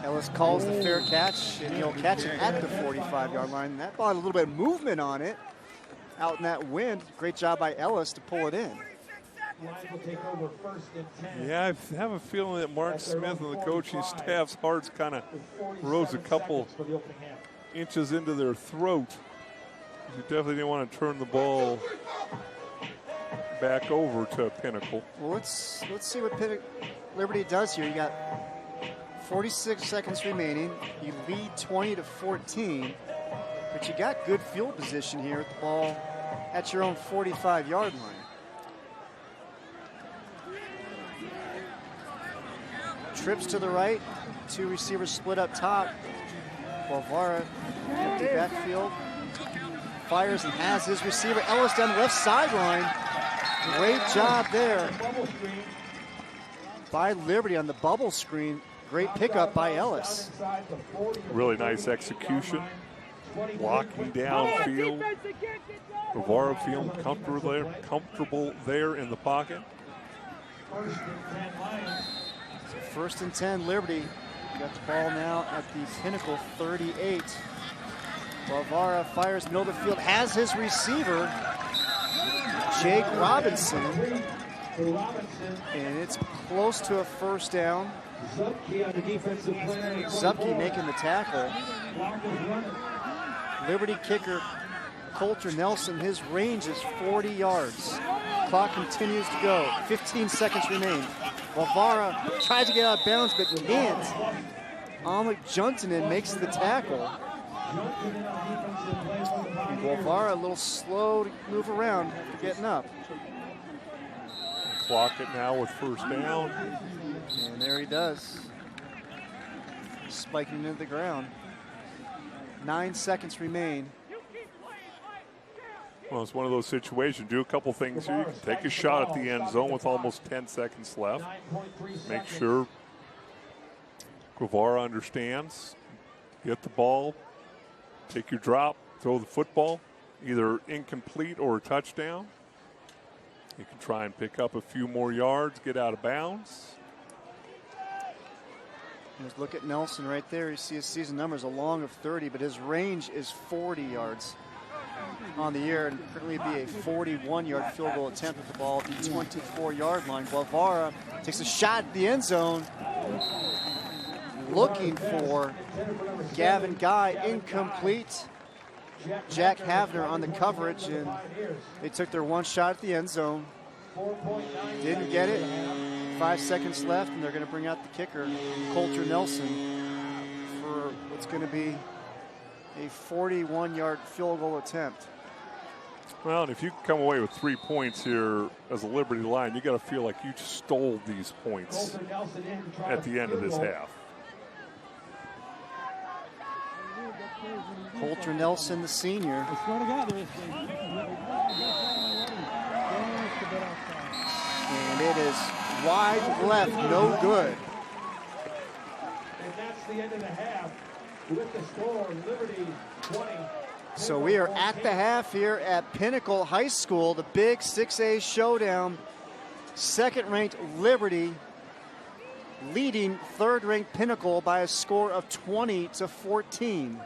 Ellis calls the fair catch, and he'll catch it at the 45-yard line. That ball had a little bit of movement on it out in that wind. Great job by Ellis to pull it in. Yeah, I have a feeling that Mark Smith and the coaching staff's hearts kind of rose a couple inches into their throat. You definitely didn't want to turn the ball back over to Pinnacle. Well, let's see what Liberty does here. You got 46 seconds remaining. You lead 20-14, but you got good field position here with the ball at your own 45-yard line. Trips to the right, 2 receivers split up top. Guevara, empty backfield, fires and has his receiver. Ellis down the left sideline. Great job there by Liberty on the bubble screen. Great pickup by Ellis. Really nice execution. Blocking downfield. Guevara feeling comfortable there in the pocket. First and 10, Liberty. Got the ball now at the Pinnacle 38. Guevara fires middle of the field, has his receiver, Jake Robinson. And it's close to a first down. Zupke making the tackle. Liberty kicker Coulter Nelson, his range is 40 yards. Clock continues to go. 15 seconds remain. Guevara tries to get out of bounds but can't. Ahmed Juntanen makes the tackle. Guevara a little slow to move around after getting up. Clock it now with first down. And there he does. Spiking into the ground. 9 seconds remain. Well, it's one of those situations. Do a couple things here. You can take a shot at the end zone with almost 10 seconds left. Make sure Guevara understands. Get the ball, take your drop, throw the football, either incomplete or a touchdown. You can try and pick up a few more yards, get out of bounds. Just look at Nelson right there. You see his season numbers, a long of 30, but his range is 40 yards on the year, and currently be a 41-yard field goal attempt with the ball at the 24-yard line. Guevara takes a shot at the end zone, looking for Gavin Guy, incomplete. Jack Havner on the coverage, and they took their one shot at the end zone. Didn't get it. 5 seconds left, and they're going to bring out the kicker, Coulter Nelson, for what's going to be a 41-yard field goal attempt. Well, and if you come away with 3 points here as a Liberty line, you got to feel like you stole these points at the end of this half. Coulter Nelson, the senior. And it is wide left, no good. And that's the end of the half. With the score, Liberty 20. So we are at the half here at Pinnacle High School, the big 6A showdown. Second-ranked Liberty leading third-ranked Pinnacle by a score of 20-14.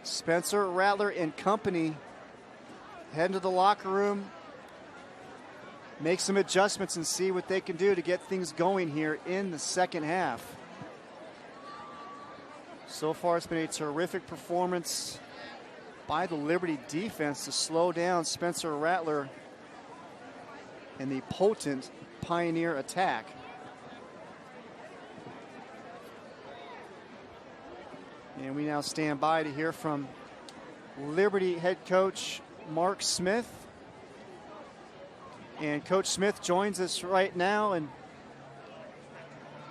Spencer Rattler and company head into the locker room, make some adjustments and see what they can do to get things going here in the second half. So far, it's been a terrific performance by the Liberty defense to slow down Spencer Rattler and the potent Pioneer attack. And we now stand by to hear from Liberty head coach Mark Smith. And Coach Smith joins us right now. And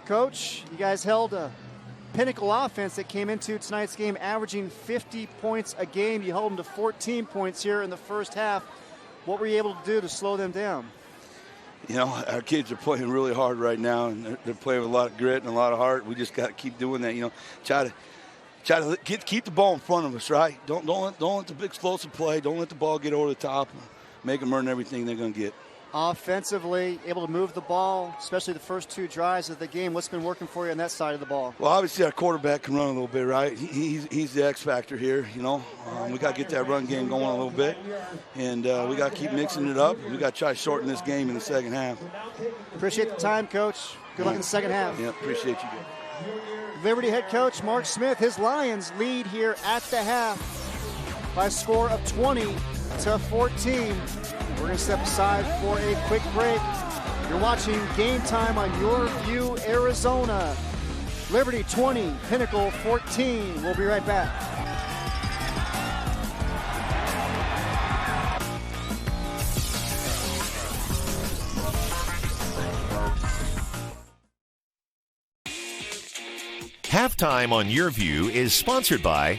Coach, you guys held a Pinnacle offense that came into tonight's game averaging 50 points a game. You held them to 14 points here in the first half. What were you able to do to slow them down? You know, our kids are playing really hard right now, and they're playing with a lot of grit and a lot of heart. We just got to keep doing that. You know, try to keep the ball in front of us, right? Don't let the big explosive play. Don't let the ball get over the top. Make them earn everything they're going to get. Offensively, able to move the ball, especially the first 2 drives of the game. What's been working for you on that side of the ball? Well, obviously our quarterback can run a little bit, right? He's the X factor here, you know. We got to get that run game going a little bit, and we got to keep mixing it up. We got to try to shorten this game in the second half. Appreciate the time, Coach. Good luck in the second half. Yeah, appreciate you guys. Liberty head coach Mark Smith, his Lions lead here at the half by a score of 20-14. We're going to step aside for a quick break. You're watching Game Time on Your View, Arizona. Liberty 20, Pinnacle 14. We'll be right back. Time on Your View is sponsored by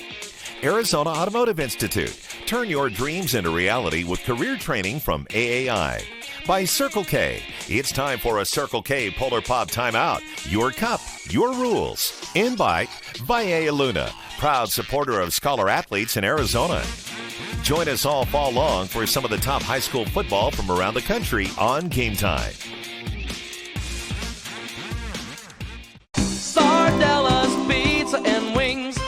Arizona Automotive Institute. Turn your dreams into reality with career training from AAI. By Circle K. It's time for a Circle K Polar Pop Timeout. Your cup, your rules. And by Valle Luna, proud supporter of scholar athletes in Arizona. Join us all fall long for some of the top high school football from around the country on Game Time. Sardella's Pizza and Wings.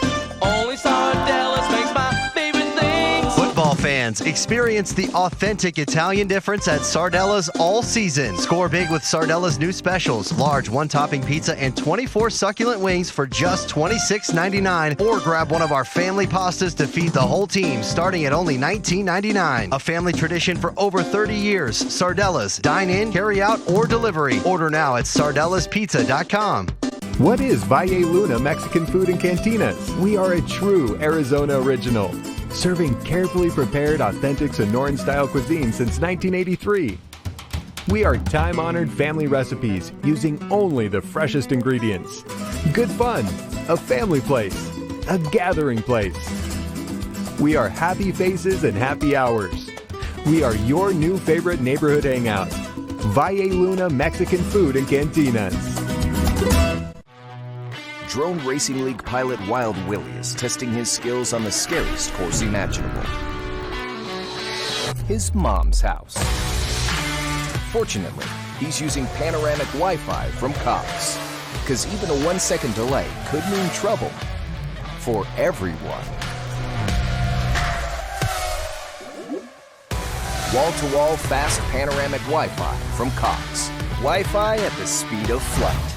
Only Sardella's makes my favorite things. Football fans, experience the authentic Italian difference at Sardella's all season. Score big with Sardella's new specials. Large one-topping pizza and 24 succulent wings for just $26.99. Or grab one of our family pastas to feed the whole team, starting at only $19.99. A family tradition for over 30 years. Sardella's. Dine in, carry out, or delivery. Order now at sardellaspizza.com. What is Valle Luna Mexican Food and Cantinas? We are a true Arizona original, serving carefully prepared, authentic Sonoran-style cuisine since 1983. We are time-honored family recipes using only the freshest ingredients. Good fun, a family place, a gathering place. We are happy faces and happy hours. We are your new favorite neighborhood hangout. Valle Luna Mexican Food and Cantinas. Drone Racing League pilot Wild Willie is testing his skills on the scariest course imaginable. His mom's house. Fortunately, he's using panoramic Wi-Fi from Cox, because even a 1-second delay could mean trouble for everyone. Wall-to-wall fast panoramic Wi-Fi from Cox. Wi-Fi at the speed of flight.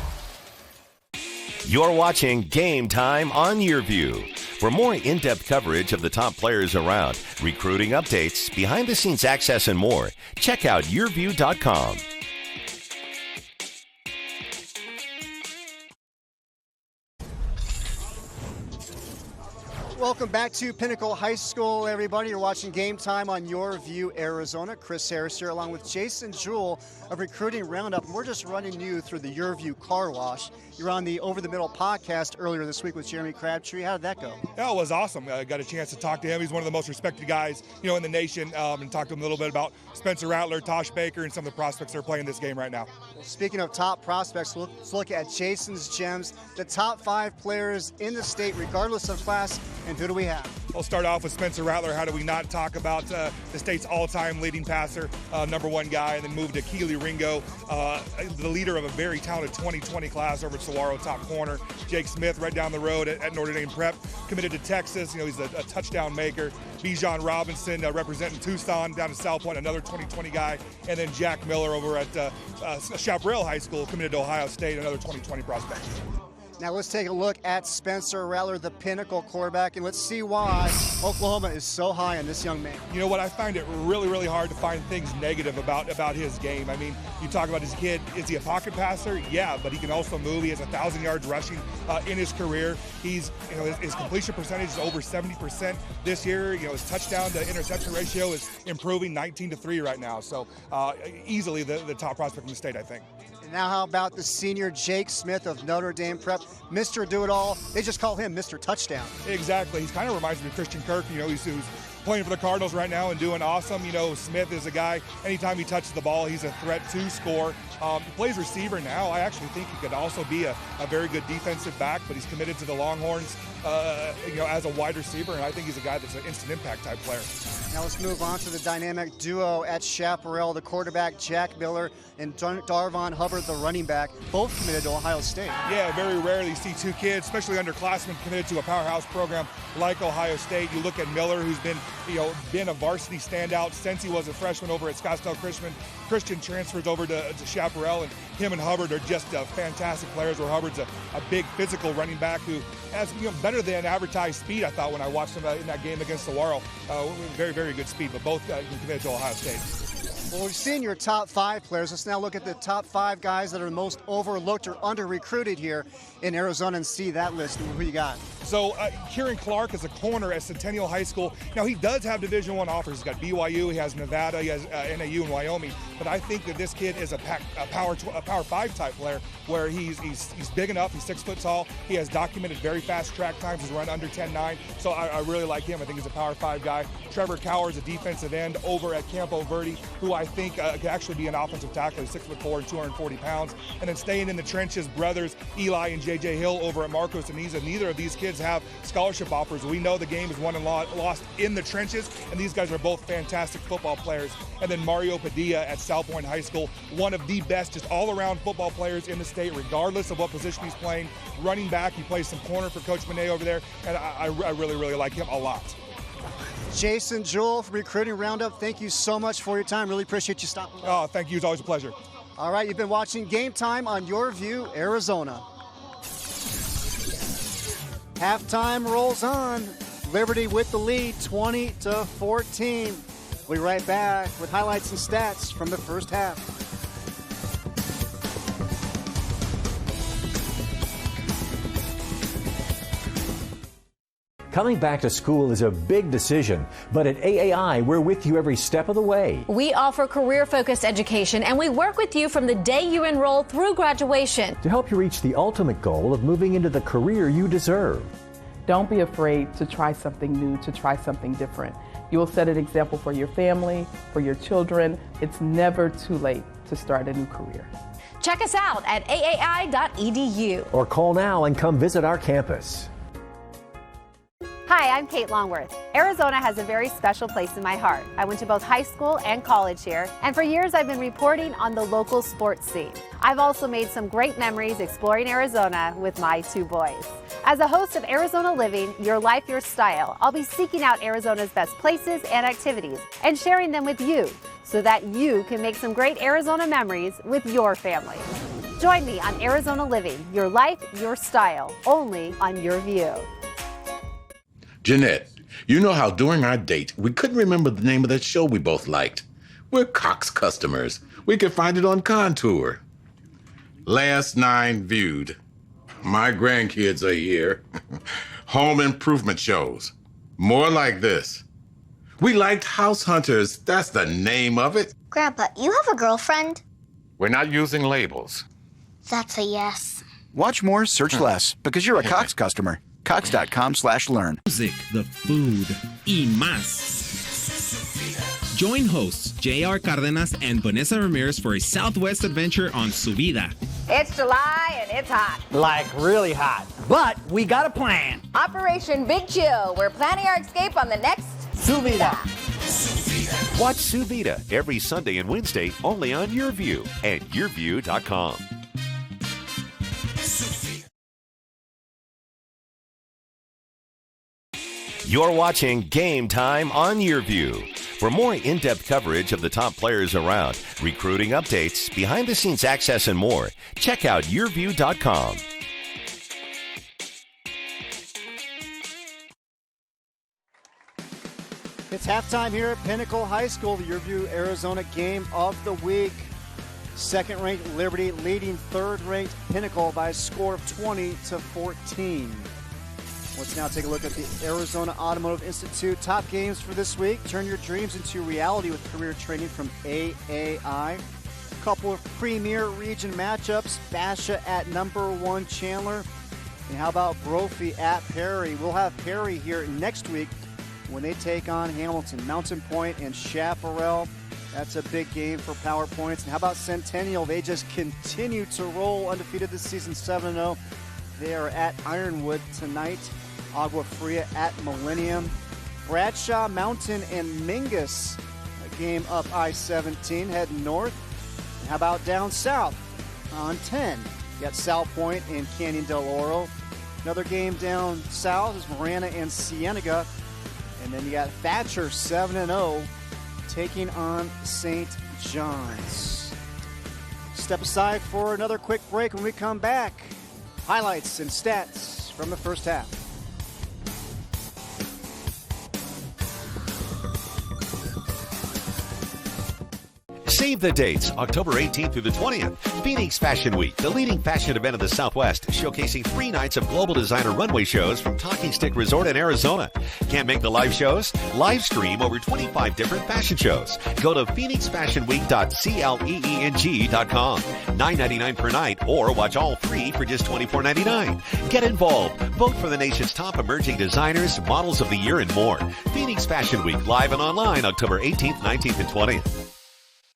You're watching Game Time on Your View. For more in-depth coverage of the top players around, recruiting updates, behind-the-scenes access, and more, check out yourview.com. Welcome back to Pinnacle High School, everybody. You're watching Game Time on Your View, Arizona. Chris Harris here, along with Jason Jewell of Recruiting Roundup. And we're just running you through the Your View car wash. You're on the Over the Middle podcast earlier this week with Jeremy Crabtree. How did that go? Yeah, it was awesome. I got a chance to talk to him. He's one of the most respected guys, in the nation, and talk to him a little bit about Spencer Rattler, Tosh Baker, and some of the prospects that are playing this game right now. Speaking of top prospects, let's look at Jason's Gems, the top 5 players in the state, regardless of class. And who do we have? We'll start off with Spencer Rattler. How do we not talk about the state's all-time leading passer, #1 guy, and then move to Keely Ringo, the leader of a very talented 2020 class over at Saguaro, top corner. Jake Smith right down the road at Notre Dame Prep, committed to Texas. He's a touchdown maker. Bijan Robinson representing Tucson down to South Point, another 2020 guy. And then Jack Miller over at Chaparral High School, committed to Ohio State, another 2020 prospect. Now let's take a look at Spencer Rattler, the Pinnacle quarterback, and let's see why Oklahoma is so high on this young man. You know what? I find it really, really hard to find things negative about his game. I mean, you talk about his kid. Is he a pocket passer? Yeah, but he can also move. He has 1,000 yards rushing in his career. He's, his completion percentage is over 70% this year. His touchdown to interception ratio is improving 19-3 right now. So easily the top prospect in the state, I think. And now how about the senior Jake Smith of Notre Dame Prep, Mr. Do-It-All. They just call him Mr. Touchdown. Exactly. He kind of reminds me of Christian Kirk. Who's playing for the Cardinals right now and doing awesome. Smith is a guy, anytime he touches the ball, he's a threat to score. He plays receiver now. I actually think he could also be a very good defensive back, but he's committed to the Longhorns, as a wide receiver, and I think he's a guy that's an instant impact type player. Now let's move on to the dynamic duo at Chaparral, the quarterback Jack Miller and Darvon Hubbard, the running back, both committed to Ohio State. Yeah, very rarely you see two kids, especially underclassmen, committed to a powerhouse program like Ohio State. You look at Miller, who's been a varsity standout since he was a freshman over at Scottsdale Christian. Christian transfers over to Chaparral, and him and Hubbard are just fantastic players, where Hubbard's a big physical running back who has better than advertised speed, I thought, when I watched him in that game against Saguaro. Very, very good speed, but both committed to Ohio State. Well, we've seen your top 5 players. Let's now look at the top 5 guys that are most overlooked or under-recruited here in Arizona and see that list. Who you got? So Kieran Clark is a corner at Centennial High School. Now, he does have Division I offers. He's got BYU, he has Nevada, he has NAU and Wyoming. But I think that this kid is a Power 5 type player where he's big enough, he's 6 foot tall, he has documented very fast track times, he's run under 10.9. So I really like him. I think he's a Power 5 guy. Trevor Cowers, a defensive end over at Campo Verde, who I think could actually be an offensive tackler. He's 6'4" and 240 pounds. And then staying in the trenches, brothers Eli and J.J. Hill over at Marcos and Niza. Neither of these kids have scholarship offers. We know the game is won and lost in the trenches, and these guys are both fantastic football players. And then Mario Padilla at South Point High School, one of the best just all-around football players in the state, regardless of what position he's playing. Running back, he plays some corner for Coach Monet over there, and I really, really like him a lot. Jason Jewell from Recruiting Roundup, thank you so much for your time. Really appreciate you stopping by. Oh, thank you. It's always a pleasure. All right, you've been watching Game Time on Your View, Arizona. Halftime rolls on. Liberty with the lead, 20-14. We'll be right back with highlights and stats from the first half. Coming back to school is a big decision, but at AAI, we're with you every step of the way. We offer career-focused education, and we work with you from the day you enroll through graduation to help you reach the ultimate goal of moving into the career you deserve. Don't be afraid to try something new, to try something different. You will set an example for your family, for your children. It's never too late to start a new career. Check us out at aai.edu. Or call now and come visit our campus. Hi, I'm Kate Longworth. Arizona has a very special place in my heart. I went to both high school and college here, and for years I've been reporting on the local sports scene. I've also made some great memories exploring Arizona with my 2 boys. As a host of Arizona Living, Your Life, Your Style, I'll be seeking out Arizona's best places and activities and sharing them with you so that you can make some great Arizona memories with your family. Join me on Arizona Living, Your Life, Your Style, only on Your View. Jeanette, you know how during our date, we couldn't remember the name of that show we both liked. We're Cox customers. We can find it on Contour. Last 9 viewed. My grandkids are here. Home improvement shows. More like this. We liked House Hunters. That's the name of it. Grandpa, you have a girlfriend? We're not using labels. That's a yes. Watch more, search less, because you're a Cox customer. Cox.com/learn. Music, the food, y más. Join hosts J.R. Cardenas and Vanessa Ramirez for a Southwest adventure on Subida. It's July and it's hot. Like really hot. But we got a plan. Operation Big Chill. We're planning our escape on the next Subida. Watch Subida every Sunday and Wednesday only on Your View and yourview.com. You're watching Game Time on Your View. For more in-depth coverage of the top players around, recruiting updates, behind-the-scenes access, and more, check out yourview.com. It's halftime here at Pinnacle High School, the Your View Arizona Game of the Week. Second-ranked Liberty leading third-ranked Pinnacle by a score of 20-14. Let's now take a look at the Arizona Automotive Institute top games for this week. Turn your dreams into reality with career training from AAI. A couple of premier region matchups. Basha at #1 Chandler. And how about Brophy at Perry? We'll have Perry here next week when they take on Hamilton. Mountain Point and Chaparral. That's a big game for Power Points. And how about Centennial? They just continue to roll, undefeated this season, 7-0. They are at Ironwood tonight. Agua Fria at Millennium. Bradshaw, Mountain, and Mingus. A game up I-17 heading north. And how about down south on 10? You got South Point and Canyon del Oro. Another game down south is Marana and Cienega. And then you got Thatcher, 7-0, taking on St. John's. Step aside for another quick break. When we come back, highlights and stats from the first half. Save the dates, October 18th through the 20th. Phoenix Fashion Week, the leading fashion event of the Southwest, showcasing 3 nights of global designer runway shows from Talking Stick Resort in Arizona. Can't make the live shows? Live stream over 25 different fashion shows. Go to phoenixfashionweek.cleeng.com. $9.99 per night, or watch all 3 for just $24.99. Get involved. Vote for the nation's top emerging designers, models of the year, and more. Phoenix Fashion Week, live and online, October 18th, 19th, and 20th.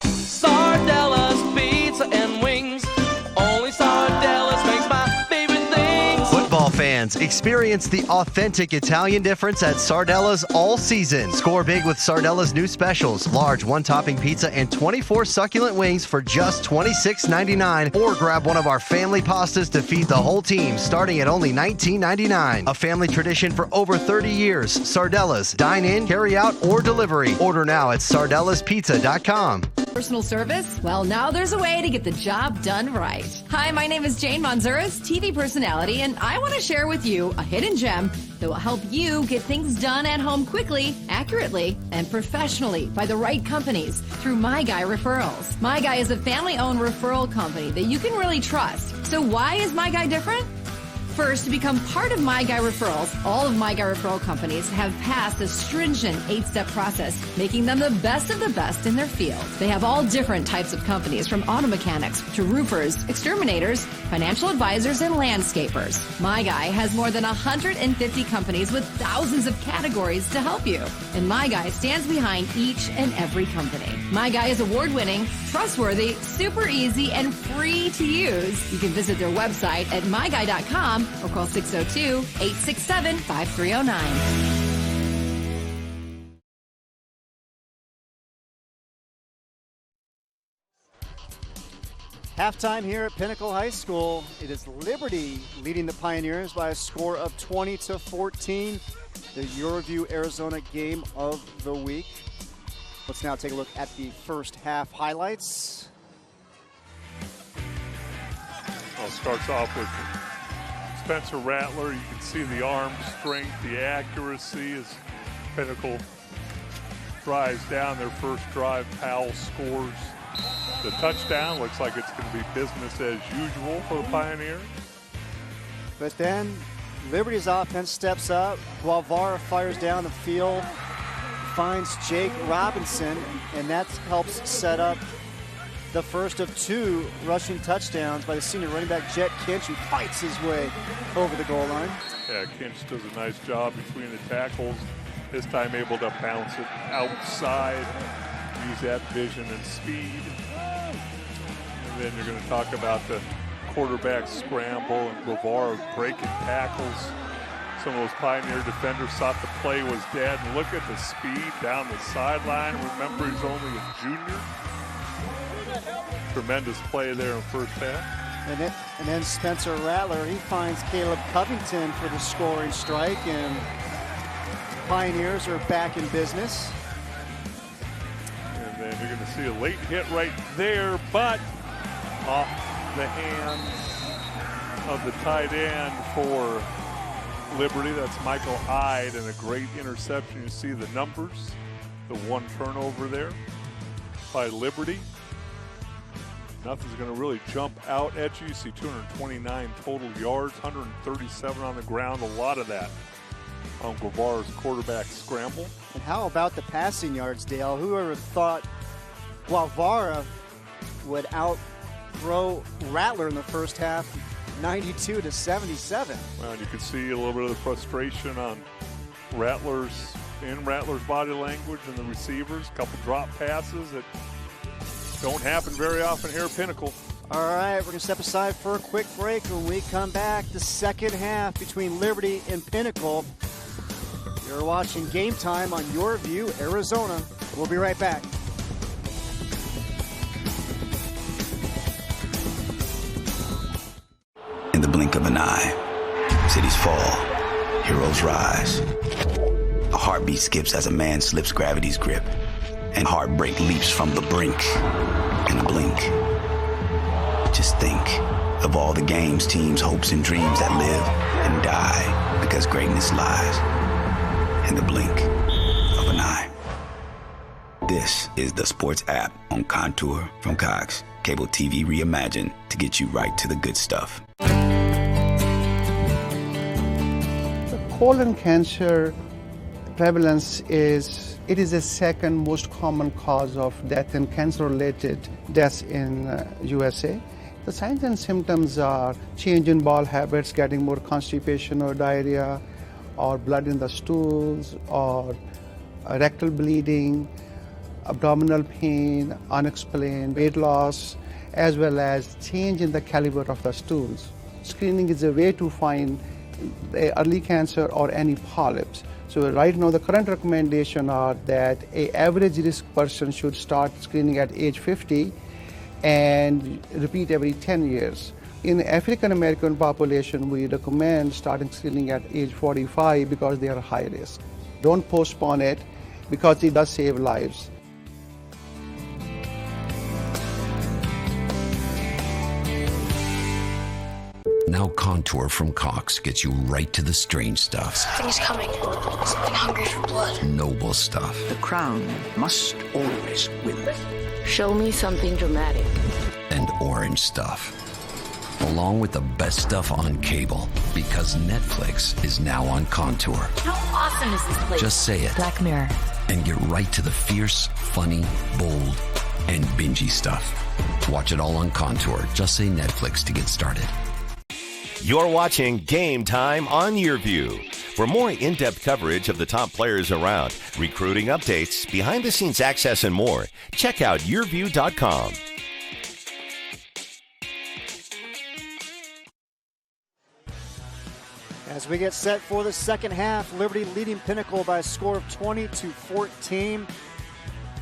Sardella's Pizza and Wings. Only Sardella's makes my favorite things. Football fans, experience the authentic Italian difference at Sardella's all season. Score big with Sardella's new specials. Large one-topping pizza and 24 succulent wings for just $26.99. Or grab one of our family pastas to feed the whole team, starting at only $19.99. A family tradition for over 30 years. Sardella's. Dine in, carry out, or delivery. Order now at sardellaspizza.com. Personal service? Well, now there's a way to get the job done right. Hi, my name is Jane Manzuras, TV personality, and I want to share with you a hidden gem that will help you get things done at home quickly, accurately, and professionally by the right companies through My Guy Referrals. My Guy is a family-owned referral company that you can really trust. So why is My Guy different? First, to become part of My Guy Referrals, all of My Guy Referral companies have passed a stringent 8-step process, making them the best of the best in their field. They have all different types of companies, from auto mechanics to roofers, exterminators, financial advisors, and landscapers. My Guy has more than 150 companies with thousands of categories to help you. And My Guy stands behind each and every company. My Guy is award-winning, trustworthy, super easy, and free to use. You can visit their website at myguy.com or call 602-867-5309. Halftime here at Pinnacle High School. It is Liberty leading the Pioneers by a score of 20-14. The EuroView Arizona game of the week. Let's now take a look at the first half highlights. Well, starts off with Spencer Rattler. You can see the arm strength, the accuracy as Pinnacle drives down their first drive. Powell scores the touchdown. Looks like it's going to be business as usual for the Pioneers. But then Liberty's offense steps up. Guevara fires down the field, finds Jake Robinson, and that helps set up the first of 2 rushing touchdowns by the senior running back Jet Kinch, who fights his way over the goal line. Yeah, Kinch does a nice job between the tackles. This time able to bounce it outside, use that vision and speed. And then you're going to talk about the quarterback scramble and Guevara breaking tackles. Some of those Pioneer defenders thought the play was dead. And look at the speed down the sideline. Remember, he's only a junior. Tremendous play there in first half. And then Spencer Rattler, he finds Caleb Covington for the scoring strike, and Pioneers are back in business. And then you're going to see a late hit right there, but off the hands of the tight end for Liberty. That's Michael Hyde, and a great interception. You see the numbers, the 1 turnover there by Liberty. Nothing's going to really jump out at you. You see 229 total yards, 137 on the ground. A lot of that on Guevara's quarterback scramble. And how about the passing yards, Dale? Whoever thought Guevara would outthrow Rattler in the first half, 92-77. Well, and you can see a little bit of the frustration on Rattler's body language and the receivers. A couple drop passes that don't happen very often here at Pinnacle. All right, we're going to step aside for a quick break. When we come back, the second half between Liberty and Pinnacle. You're watching Game Time on YourView, Arizona. We'll be right back. In the blink of an eye, cities fall, heroes rise. A heartbeat skips as a man slips gravity's grip, and heartbreak leaps from the brink. In a blink, just think of all the games, teams, hopes, and dreams that live and die because greatness lies in the blink of an eye. This is the Sports app on Contour from Cox. Cable TV reimagined to get you right to the good stuff. Colon cancer prevalence is the second most common cause of death and cancer-related deaths in USA. The signs and symptoms are change in bowel habits, getting more constipation or diarrhea, or blood in the stools, or rectal bleeding, abdominal pain, unexplained weight loss, as well as change in the caliber of the stools. Screening is a way to find early cancer or any polyps. So right now the current recommendation are that an average risk person should start screening at age 50 and repeat every 10 years. In the African American population, we recommend starting screening at age 45 because they are high risk. Don't postpone it because it does save lives. Now Contour from Cox gets you right to the strange stuff. Something's coming. Something hungry for blood. Noble stuff. The crown must always win. Show me something dramatic. And orange stuff. Along with the best stuff on cable. Because Netflix is now on Contour. How awesome is this place? Just say it. Black Mirror. And get right to the fierce, funny, bold, and bingey stuff. Watch it all on Contour. Just say Netflix to get started. You're watching Game Time on YourView. For more in-depth coverage of the top players around, recruiting updates, behind-the-scenes access, and more, check out YourView.com. As we get set for the second half, Liberty leading Pinnacle by a score of 20-14.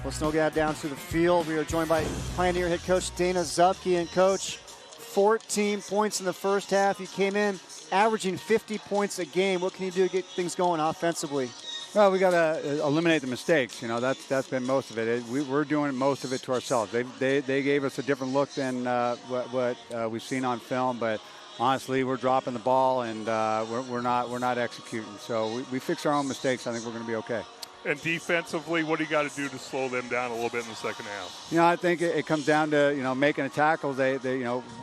Let's now get down to the field. We are joined by Pioneer head coach Dana Zupke. And coach, 14 points in the first half. You came in averaging 50 points a game. What can you do to get things going offensively? Well, we got to eliminate the mistakes. You know, that's been most of it. We're doing most of it to ourselves. They gave us a different look than what we've seen on film, but honestly, we're dropping the ball and we're not executing. So we fix our own mistakes. I think we're going to be okay. And defensively, what do you got to do to slow them down a little bit in the second half? You know, I think it comes down to, making a tackle. They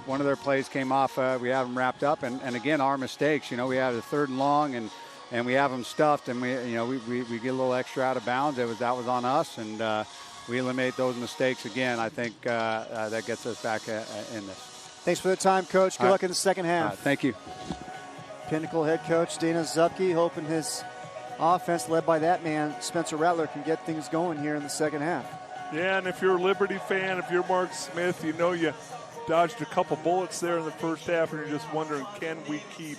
one of their plays came off. We have them wrapped up. And again, our mistakes. We have a 3rd and long and we have them stuffed and we get a little extra out of bounds. That was on us. And we eliminate those mistakes again. I think that gets us back in this. Thanks for the time, Coach. Good luck in the second half. Thank you. Pinnacle head coach Dana Zupke hoping his offense led by that man, Spencer Rattler, can get things going here in the second half. Yeah, and if you're a Liberty fan, if you're Mark Smith, you know you dodged a couple bullets there in the first half, and you're just wondering, can we keep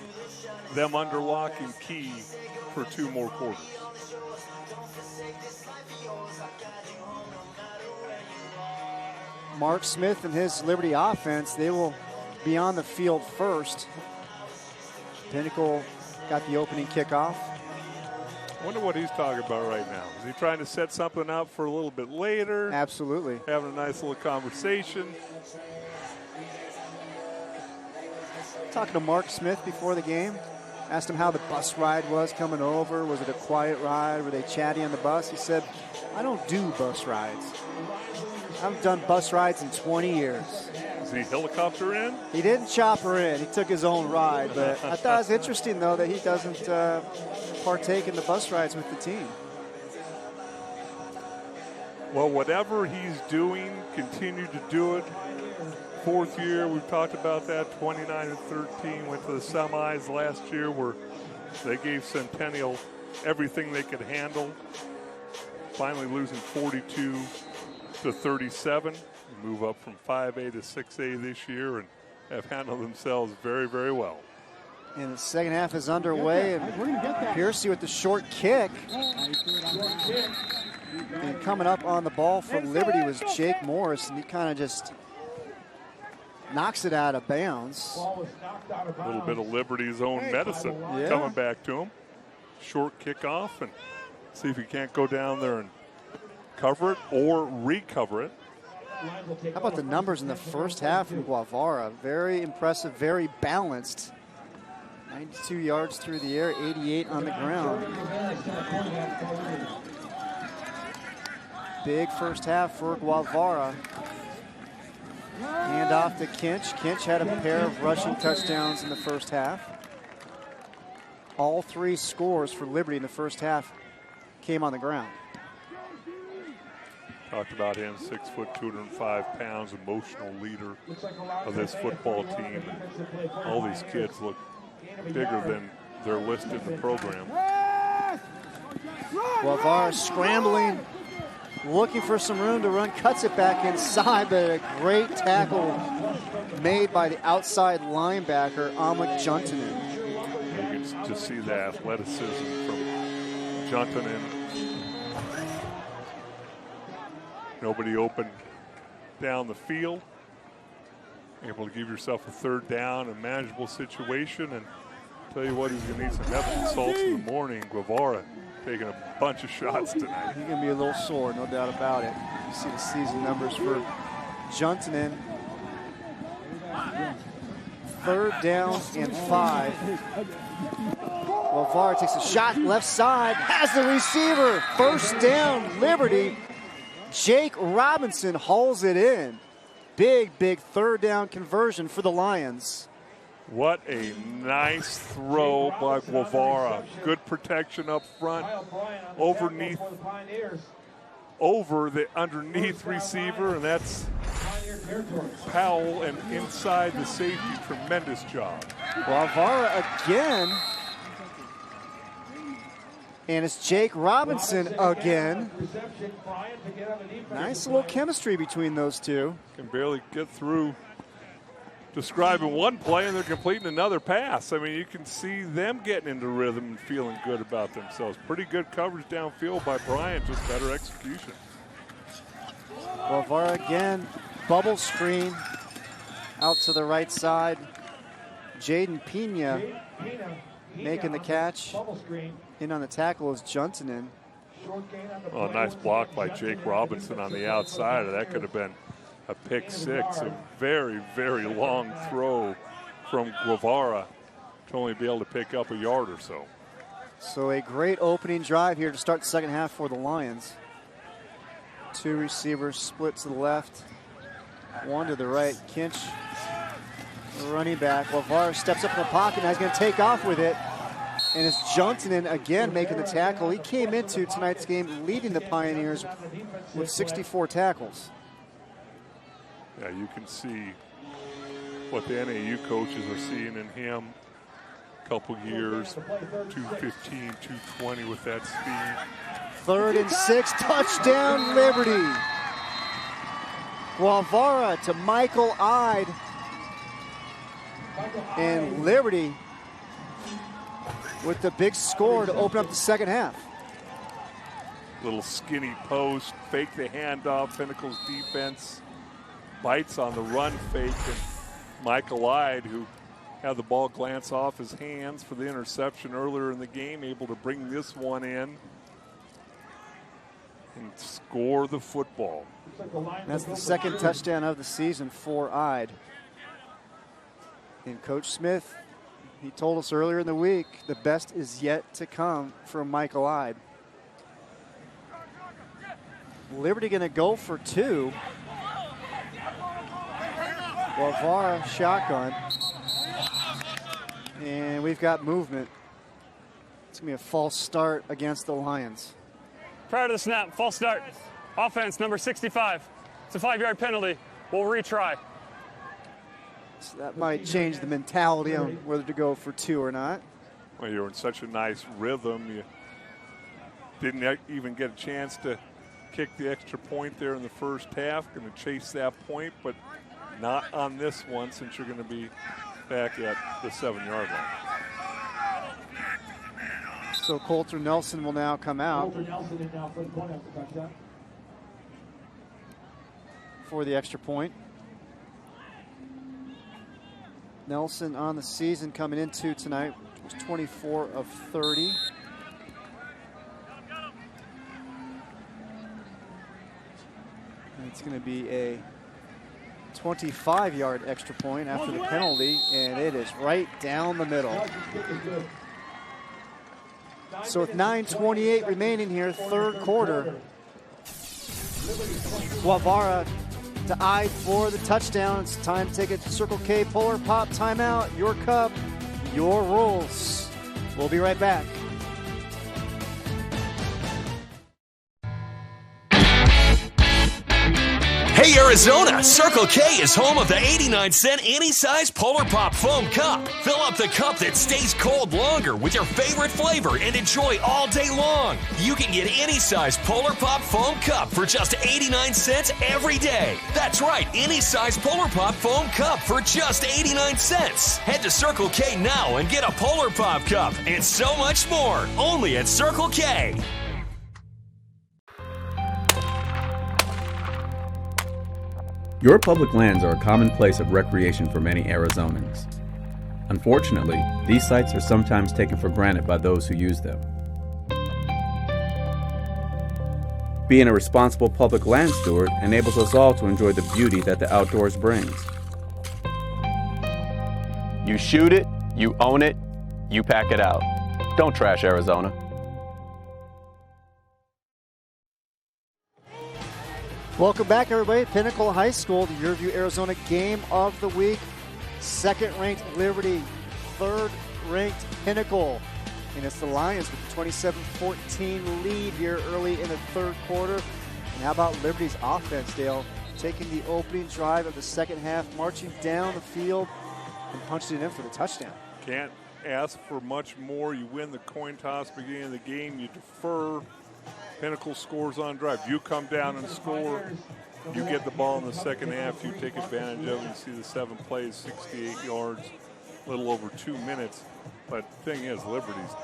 them under lock and key for 2 more quarters? Mark Smith and his Liberty offense, they will be on the field first. Pinnacle got the opening kickoff. I wonder what he's talking about right now. Is he trying to set something up for a little bit later? Absolutely. Having a nice little conversation. Talking to Mark Smith before the game. Asked him how the bus ride was coming over. Was it a quiet ride? Were they chatty on the bus? He said, I don't do bus rides. I haven't done bus rides in 20 years. Is he helicopter in? He didn't chopper in. He took his own ride. But I thought it was interesting, though, that he doesn't partake in the bus rides with the team. Well, whatever he's doing, continue to do it. 4th year, we've talked about that, 29-13, went to the semis last year where they gave Centennial everything they could handle. Finally losing 42-37. Move up from 5A to 6A this year and have handled themselves very, very well. And the second half is underway. And Piercy with the short kick. And coming up on the ball from Liberty was Jake Morris, and he kind of just knocks it out of bounds. A little bit of Liberty's own medicine coming back to him. Short kickoff, and see if he can't go down there and cover it or recover it. How about the numbers in the first half from Guevara? Very impressive, very balanced. 92 yards through the air, 88 on the ground. Big first half for Guevara. Hand off to Kinch. Kinch had a pair of rushing touchdowns in the first half. All 3 scores for Liberty in the first half came on the ground. Talked about him, 6 foot, 205 pounds, emotional leader of this football team. All these kids look bigger than they're listed in the program. Guevara scrambling, looking for some room to run, cuts it back inside, but a great tackle made by the outside linebacker, Ahmad Juntanen. You can just see the athleticism from Juntanen. Nobody open down the field. Able to give yourself a third down, a manageable situation, and tell you what, he's going to need some Epsom salts in the morning. Guevara taking a bunch of shots tonight. He's going to be a little sore, no doubt about it. You see the season numbers for Juntanen. 3rd down and 5. Guevara takes a shot left side, has the receiver. 1st down, Liberty. Jake Robinson hauls it in. Big 3rd down conversion for the Lions. What a nice throw by Guevara. Good protection up front. Over the underneath receiver, and that's Powell, and inside the safety. Tremendous job. Guevara again. And it's Jake Robinson again. Nice little chemistry between those two. Can barely get through describing one play, and they're completing another pass. I mean, you can see them getting into rhythm and feeling good about themselves. Pretty good coverage downfield by Bryant, just better execution. Guevara again, bubble screen out to the right side. Jaden Pena making the catch. In on the tackle is Juntanen. Well, nice block by Jake Robinson on the outside. That could have been a pick 6. A very, very long throw from Guevara to only be able to pick up a yard or so. So a great opening drive here to start the second half for the Lions. 2 receivers split to the left, 1 to the right. Kinch, running back. Guevara steps up in the pocket and he's going to take off with it. And it's Juntanen again making the tackle. He came into tonight's game leading the Pioneers with 64 tackles. Yeah, you can see what the NAU coaches are seeing in him. Couple years, 215, 220 with that speed. 3rd and 6, touchdown Liberty. Guevara to Michael Ide. And Liberty with the big score to open up the second half. Little skinny post, fake the handoff, Pinnacle's defense bites on the run fake, and Michael Ide, who had the ball glance off his hands for the interception earlier in the game, able to bring this one in and score the football. That's the second touchdown of the season for Ide. And Coach Smith, he told us earlier in the week, the best is yet to come from Michael Ide. Liberty going to go for 2. Guevara shotgun. And we've got movement. It's going to be a false start against the Lions. Prior to the snap, false start. Offense, number 65. It's a 5-yard penalty. We'll retry. So that might change the mentality on whether to go for 2 or not. Well, you were in such a nice rhythm. You didn't even get a chance to kick the extra point there in the first half. Going to chase that point, but not on this one since you're going to be back at the 7-yard line. So Coulter Nelson will now come out for the extra point. Nelson on the season coming into tonight was 24 of 30. And it's going to be a 25-yard extra point after the penalty, and it is right down the middle. So with 9:28 remaining here, third quarter, Guevara to eye for the touchdown. It's time to take a Circle K Polar Pop timeout. Your cup, your rules. We'll be right back. Hey Arizona, Circle K is home of the 89-cent any-size Polar Pop Foam Cup. Fill up the cup that stays cold longer with your favorite flavor and enjoy all day long. You can get any size Polar Pop Foam Cup for just 89 cents every day. That's right, any size Polar Pop Foam Cup for just 89 cents. Head to Circle K now and get a Polar Pop Cup and so much more. Only at Circle K. Your public lands are a common place of recreation for many Arizonans. Unfortunately, these sites are sometimes taken for granted by those who use them. Being a responsible public land steward enables us all to enjoy the beauty that the outdoors brings. You shoot it, you own it, you pack it out. Don't trash Arizona. Welcome back, everybody. Pinnacle High School, the Yearview, Arizona Game of the Week. Second-ranked Liberty, third-ranked Pinnacle. And it's the Lions with the 27-14 lead here early in the third quarter. And how about Liberty's offense, Dale? Taking the opening drive of the second half, marching down the field, and punching it in for the touchdown. Can't ask for much more. You win the coin toss beginning of the game. You defer. Pinnacle scores on drive. You come down and score. You get the ball in the second half. You take advantage of it. You see the 7 plays, 68 yards, a little over 2 minutes. But the thing is, Liberty's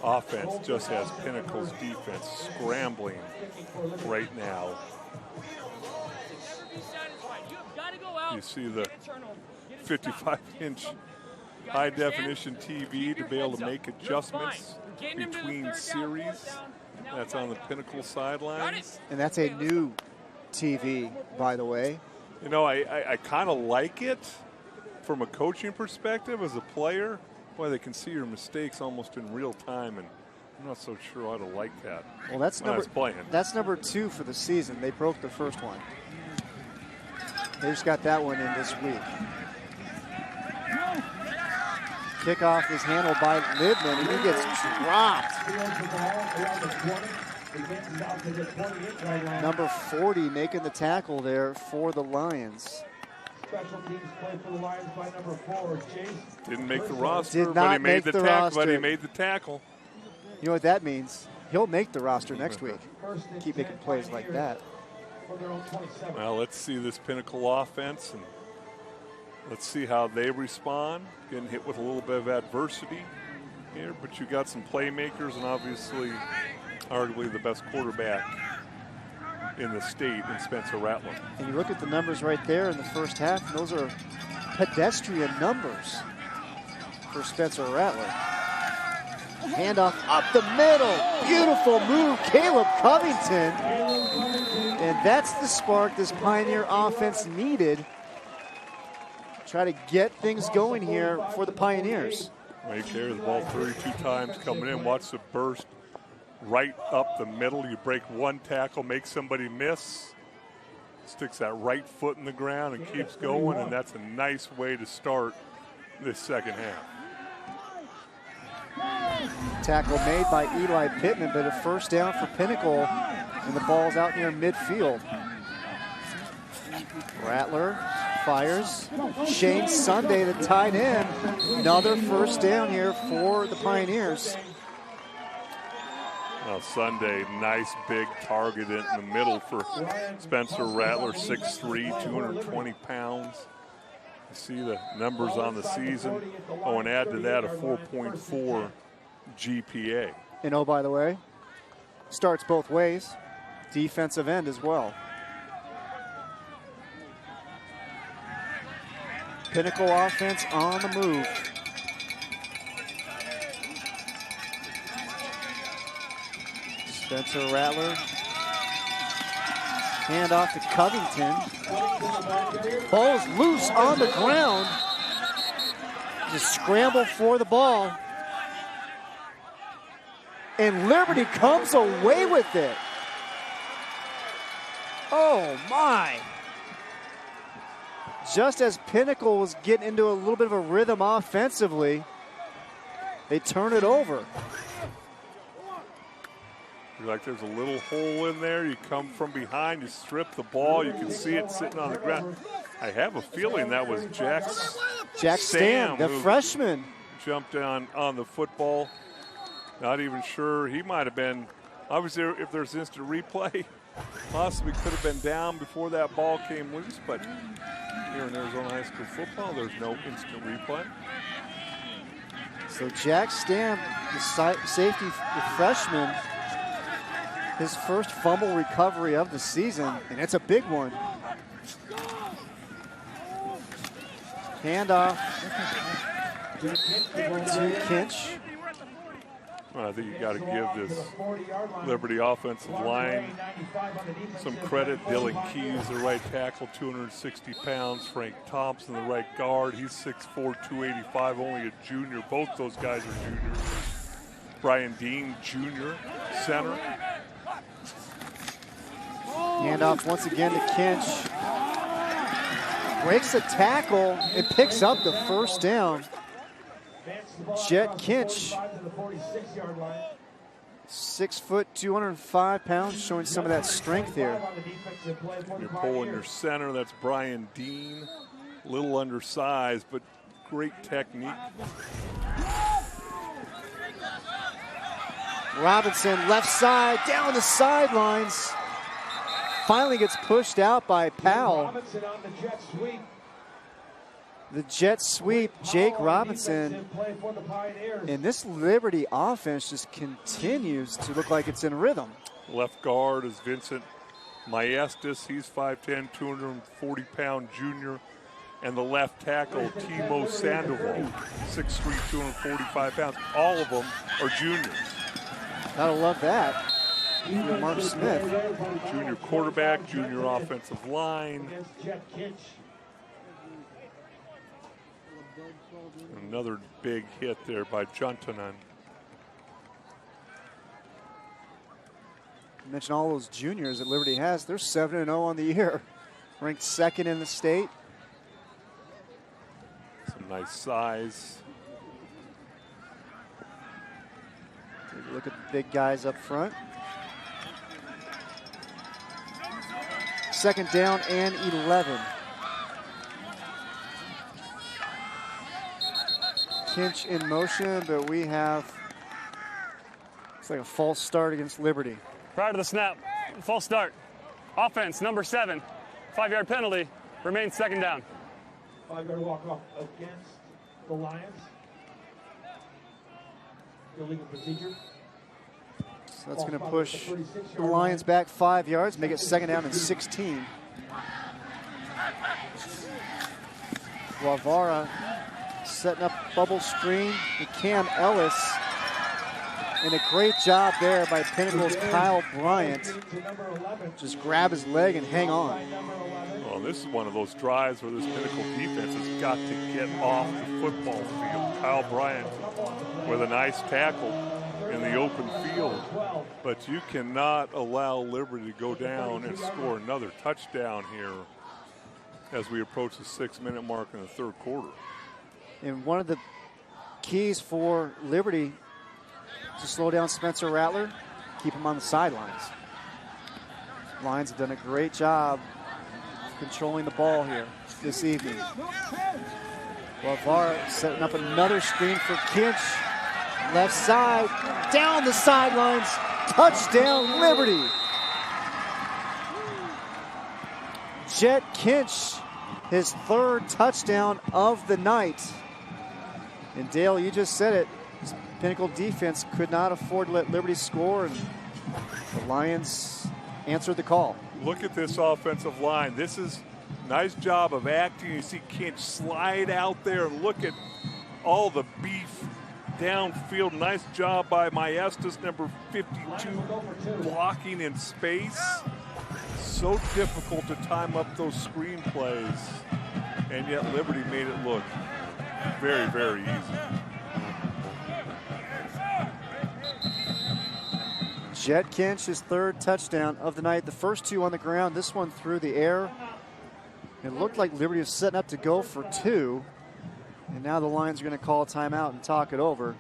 offense just has Pinnacle's defense scrambling right now. You see the 55-inch high-definition TV to be able to make adjustments between series. That's on the Pinnacle sidelines. And that's a new TV, by the way. You know, I kind of like it from a coaching perspective as a player. Boy, they can see your mistakes almost in real time, and I'm not so sure how to like that. Well, that's number 2 for the season. They broke the first one. They just got that one in this week. Kickoff is handled by Libman, and he gets dropped. Number 40 making the tackle there for the Lions. Didn't make the roster, but he made the tackle. You know what that means? He'll make the roster next week. Keep making plays like that. Well, let's see this Pinnacle offense, and let's see how they respond. Getting hit with a little bit of adversity here, but you got some playmakers and obviously arguably the best quarterback in the state in Spencer Rattler. And you look at the numbers right there in the first half, those are pedestrian numbers for Spencer Rattler. Handoff up the middle. Beautiful move, Caleb Covington. And that's the spark this Pioneer offense needed. Try to get things going here for the Pioneers. Well, you carry the ball 32 times coming in. Watch the burst right up the middle. You break one tackle, make somebody miss. Sticks that right foot in the ground and keeps going, and that's a nice way to start this second half. Tackle made by Eli Pittman, but a first down for Pinnacle, and the ball's out near midfield. Rattler fires. Shane Sunday, the tight end. Another first down here for the Pioneers. Well, Sunday, nice big target in the middle for Spencer Rattler, 6'3", 220 pounds. You see the numbers on the season. Oh, and add to that a 4.4 GPA. And oh, by the way, starts both ways. Defensive end as well. Pinnacle offense on the move. Spencer Rattler. Hand off to Covington. Ball's loose on the ground. Just scramble for the ball. And Liberty comes away with it. Oh, my. Just as Pinnacle was getting into a little bit of a rhythm offensively, they turn it over. You're like there's a little hole in there. You come from behind, you strip the ball, you can see it sitting on the ground. I have a feeling that was Jack Stam, the freshman. Jumped on the football. Not even sure. He might have been, obviously, if there's instant replay, possibly could have been down before that ball came loose, but here in Arizona high school football, there's no instant replay. So Jack Stam, the safety, the freshman, his first fumble recovery of the season, and it's a big one. Handoff to Kinch. Well, I think you got to give this Liberty offensive line some credit. Dylan Keys, the right tackle, 260 pounds. Frank Thompson, the right guard, he's 6'4", 285, only a junior. Both those guys are juniors. Brian Dean, junior, center. Handoff once again to Kinch. Breaks a tackle and picks up the first down. Jet Kinch, 6 foot, 205 pounds, showing some of that strength here. You're pulling your center, that's Brian Dean. A little undersized, but great technique. Robinson, left side, down the sidelines. Finally gets pushed out by Powell. The jet sweep, Jake Robinson. And this Liberty offense just continues to look like it's in rhythm. Left guard is Vincent Maestas. He's 5'10", 240-pound junior. And the left tackle, Timo Sandoval, 6'3", 245 pounds. All of them are juniors. Gotta love that. Mark Smith. Junior quarterback, junior offensive line. Another big hit there by Juntanen. You mentioned all those juniors that Liberty has. They're 7-0 on the year. Ranked second in the state. Some nice size. Take a look at the big guys up front. Second down and 11. Kinch in motion, but we have, it's like a false start against Liberty. Prior to the snap, false start. Offense, number 7, 5-yard penalty, remains second down. 5-yard walk-off against the Lions. Illegal procedure. So that's going to push the Lions back 5 yards, make it second down and 16. Guevara setting up bubble screen to Cam Ellis. And a great job there by Pinnacle's Kyle Bryant. Just grab his leg and hang on. Well, this is one of those drives where this Pinnacle defense has got to get off the football field. Kyle Bryant with a nice tackle in the open field. But you cannot allow Liberty to go down and score another touchdown here as we approach the 6-minute mark in the third quarter. And one of the keys for Liberty to slow down Spencer Rattler, keep him on the sidelines. Lions have done a great job of controlling the ball here this evening. Guevara setting up another screen for Kinch. Left side, down the sidelines, touchdown Liberty. Jet Kinch, his third touchdown of the night. And Dale, you just said it, this Pinnacle defense could not afford to let Liberty score, and the Lions answered the call. Look at this offensive line. This is a nice job of acting. You see Kinch slide out there, and look at all the beef downfield. Nice job by Maestas, number 52, blocking in space. So difficult to time up those screen plays, and yet Liberty made it look very, very easy. Jett Kinch, his third touchdown of the night. The first two on the ground, this one through the air. It looked like Liberty was setting up to go for two. And now the Lions are going to call a timeout and talk it over.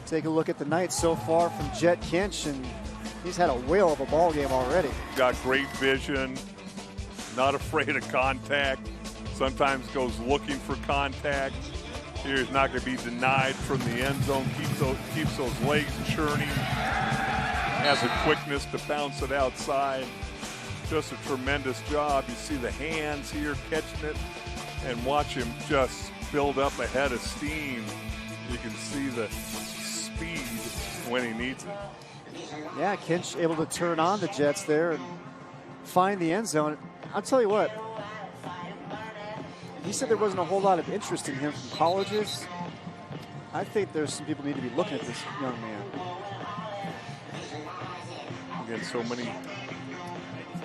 Take a look at the night so far from Jett Kinch, and he's had a whale of a ball game already. Got great vision, not afraid of contact, sometimes goes looking for contact. Here he's not going to be denied from the end zone, keeps those legs churning, has a quickness to bounce it outside. Just a tremendous job. You see the hands here catching it, and watch him just build up a head of steam. You can see the speed when he needs it. Yeah, Kinch able to turn on the Jets there and find the end zone. I'll tell you what, he said there wasn't a whole lot of interest in him from colleges. I think there's some people need to be looking at this young man. Again, so many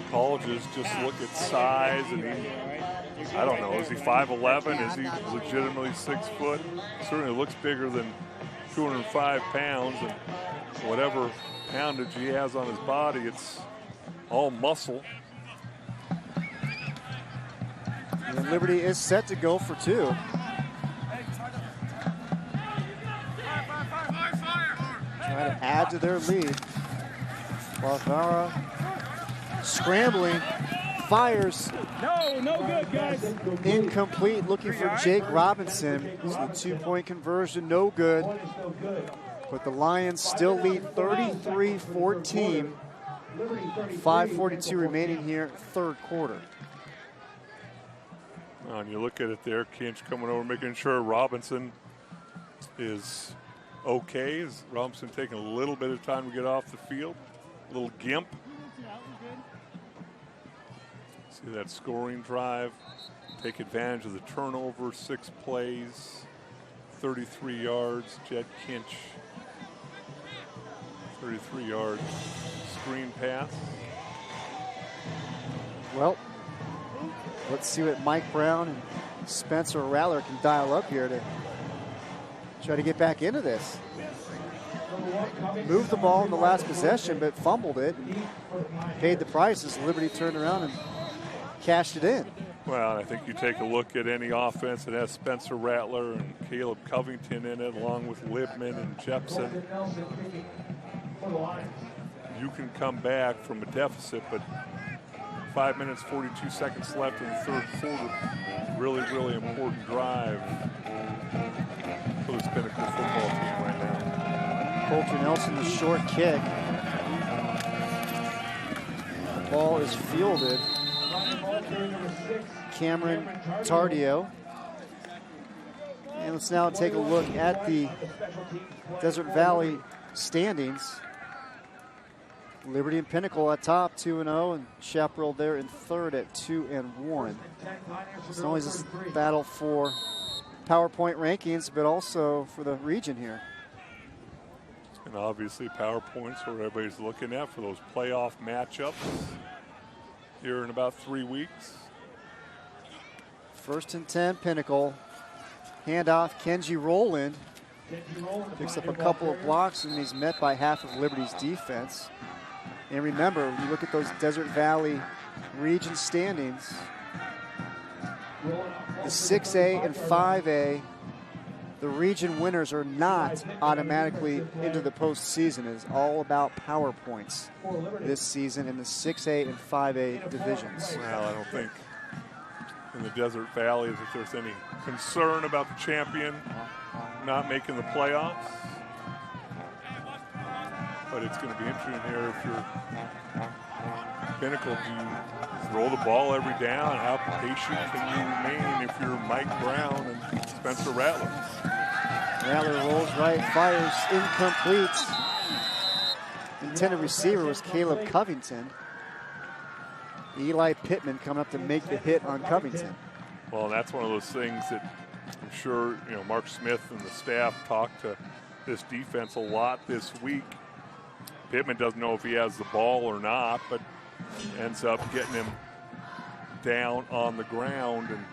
colleges just look at size, and I don't know, is he 5'11"? Is he legitimately 6 foot? Certainly looks bigger than 205 pounds, and whatever poundage he has on his body, it's all muscle. And Liberty is set to go for two. Try to add to their lead. Barbara scrambling, fires. No good, guys. Incomplete, looking for Jake Robinson. It's the two-point conversion, no good. But the Lions still lead 33-14. 5:42 remaining here, third quarter. And you look at it there, Kinch coming over, making sure Robinson is okay. Is Robinson taking a little bit of time to get off the field? A little gimp. See that scoring drive. Take advantage of the turnover, 6 plays, 33 yards. Jett Kinch, 33 yards screen pass. Well, let's see what Mike Brown and Spencer Rattler can dial up here to try to get back into this. Moved the ball in the last possession, but fumbled it. Paid the price as Liberty turned around and cashed it in. Well, I think you take a look at any offense that has Spencer Rattler and Caleb Covington in it, along with Libman and Jepson. You can come back from a deficit, but 5 minutes, 42 seconds left in the third quarter. Really, really important drive for this Pinnacle football team right now. Colter Nelson, the short kick. The ball is fielded. Cameron Tardio. And let's now take a look at the Desert Valley standings. Liberty and Pinnacle at top, 2-0, and Chaparral there in third at 2-1. It's always this battle for PowerPoint rankings, but also for the region here. And obviously PowerPoint's what everybody's looking at for those playoff matchups here in about 3 weeks. 1st and 10, Pinnacle. Handoff, Kenji Rowland. Picks up a couple of blocks, and he's met by half of Liberty's defense. And remember, you look at those Desert Valley region standings, the 6A and 5A, the region winners are not automatically into the postseason. It is all about power points this season in the 6A and 5A divisions. Well, I don't think in the Desert Valley that there's any concern about the champion not making the playoffs. But it's going to be interesting here if you're Pinnacle. Do you throw the ball every down? How patient can you remain if you're Mike Brown and Spencer Rattler? Rattler rolls right, fires, incomplete. Intended receiver was Caleb Covington. Eli Pittman coming up to make the hit on Covington. Well, that's one of those things that I'm sure, Mark Smith and the staff talked to this defense a lot this week. Pittman doesn't know if he has the ball or not, but ends up getting him down on the ground. And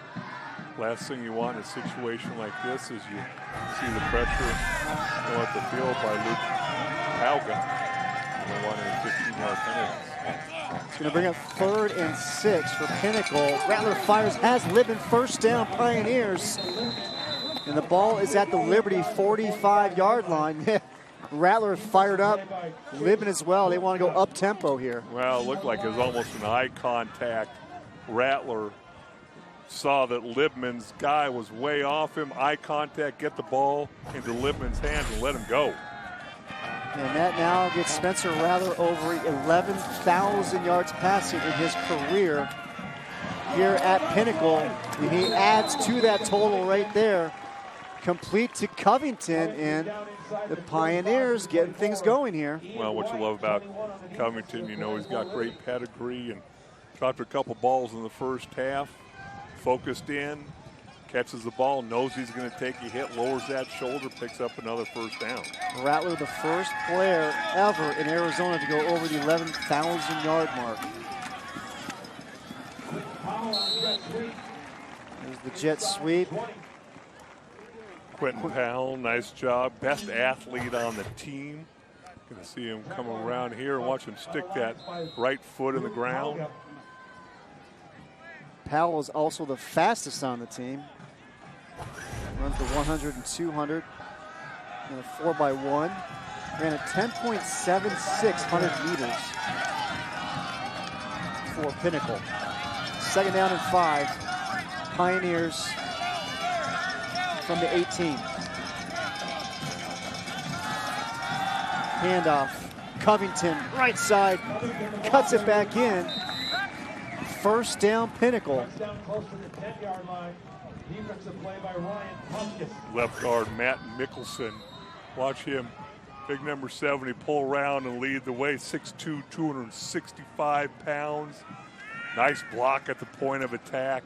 Last thing you want in a situation like this is you see the pressure go at the field by Luke Haugen. And they want a 15-yard penalty. It's going to bring up 3rd and 6 for Pinnacle. Rattler fires, has Libman first down, Pioneers. And the ball is at the Liberty 45-yard line. Rattler fired up, Libman as well. They want to go up-tempo here. Well, it looked like it was almost an eye contact. Rattler saw that Libman's guy was way off him. Eye contact, get the ball into Libman's hands and let him go. And that now gets Spencer Rattler over 11,000 yards passing in his career here at Pinnacle. And he adds to that total right there. Complete to Covington, and the Pioneers getting things going here. Well, what you love about Covington, you know, he's got great pedigree and dropped a couple balls in the first half. Focused in, catches the ball, knows he's going to take a hit, lowers that shoulder, picks up another first down. Rattler, the first player ever in Arizona to go over the 11,000-yard mark. There's the jet sweep. Quentin Powell, nice job. Best athlete on the team. Going to see him come around here and watch him stick that right foot in the ground. Powell is also the fastest on the team. Runs the 100 and 200 and a 4x1. Ran a 10.76 100 meters for Pinnacle. 2nd down and 5. Pioneers from the 18. Handoff. Covington, right side, cuts it back in. First down, Pinnacle. Left guard Matt Mickelson. Watch him, big number 70, pull around and lead the way. 6'2", 265 pounds. Nice block at the point of attack.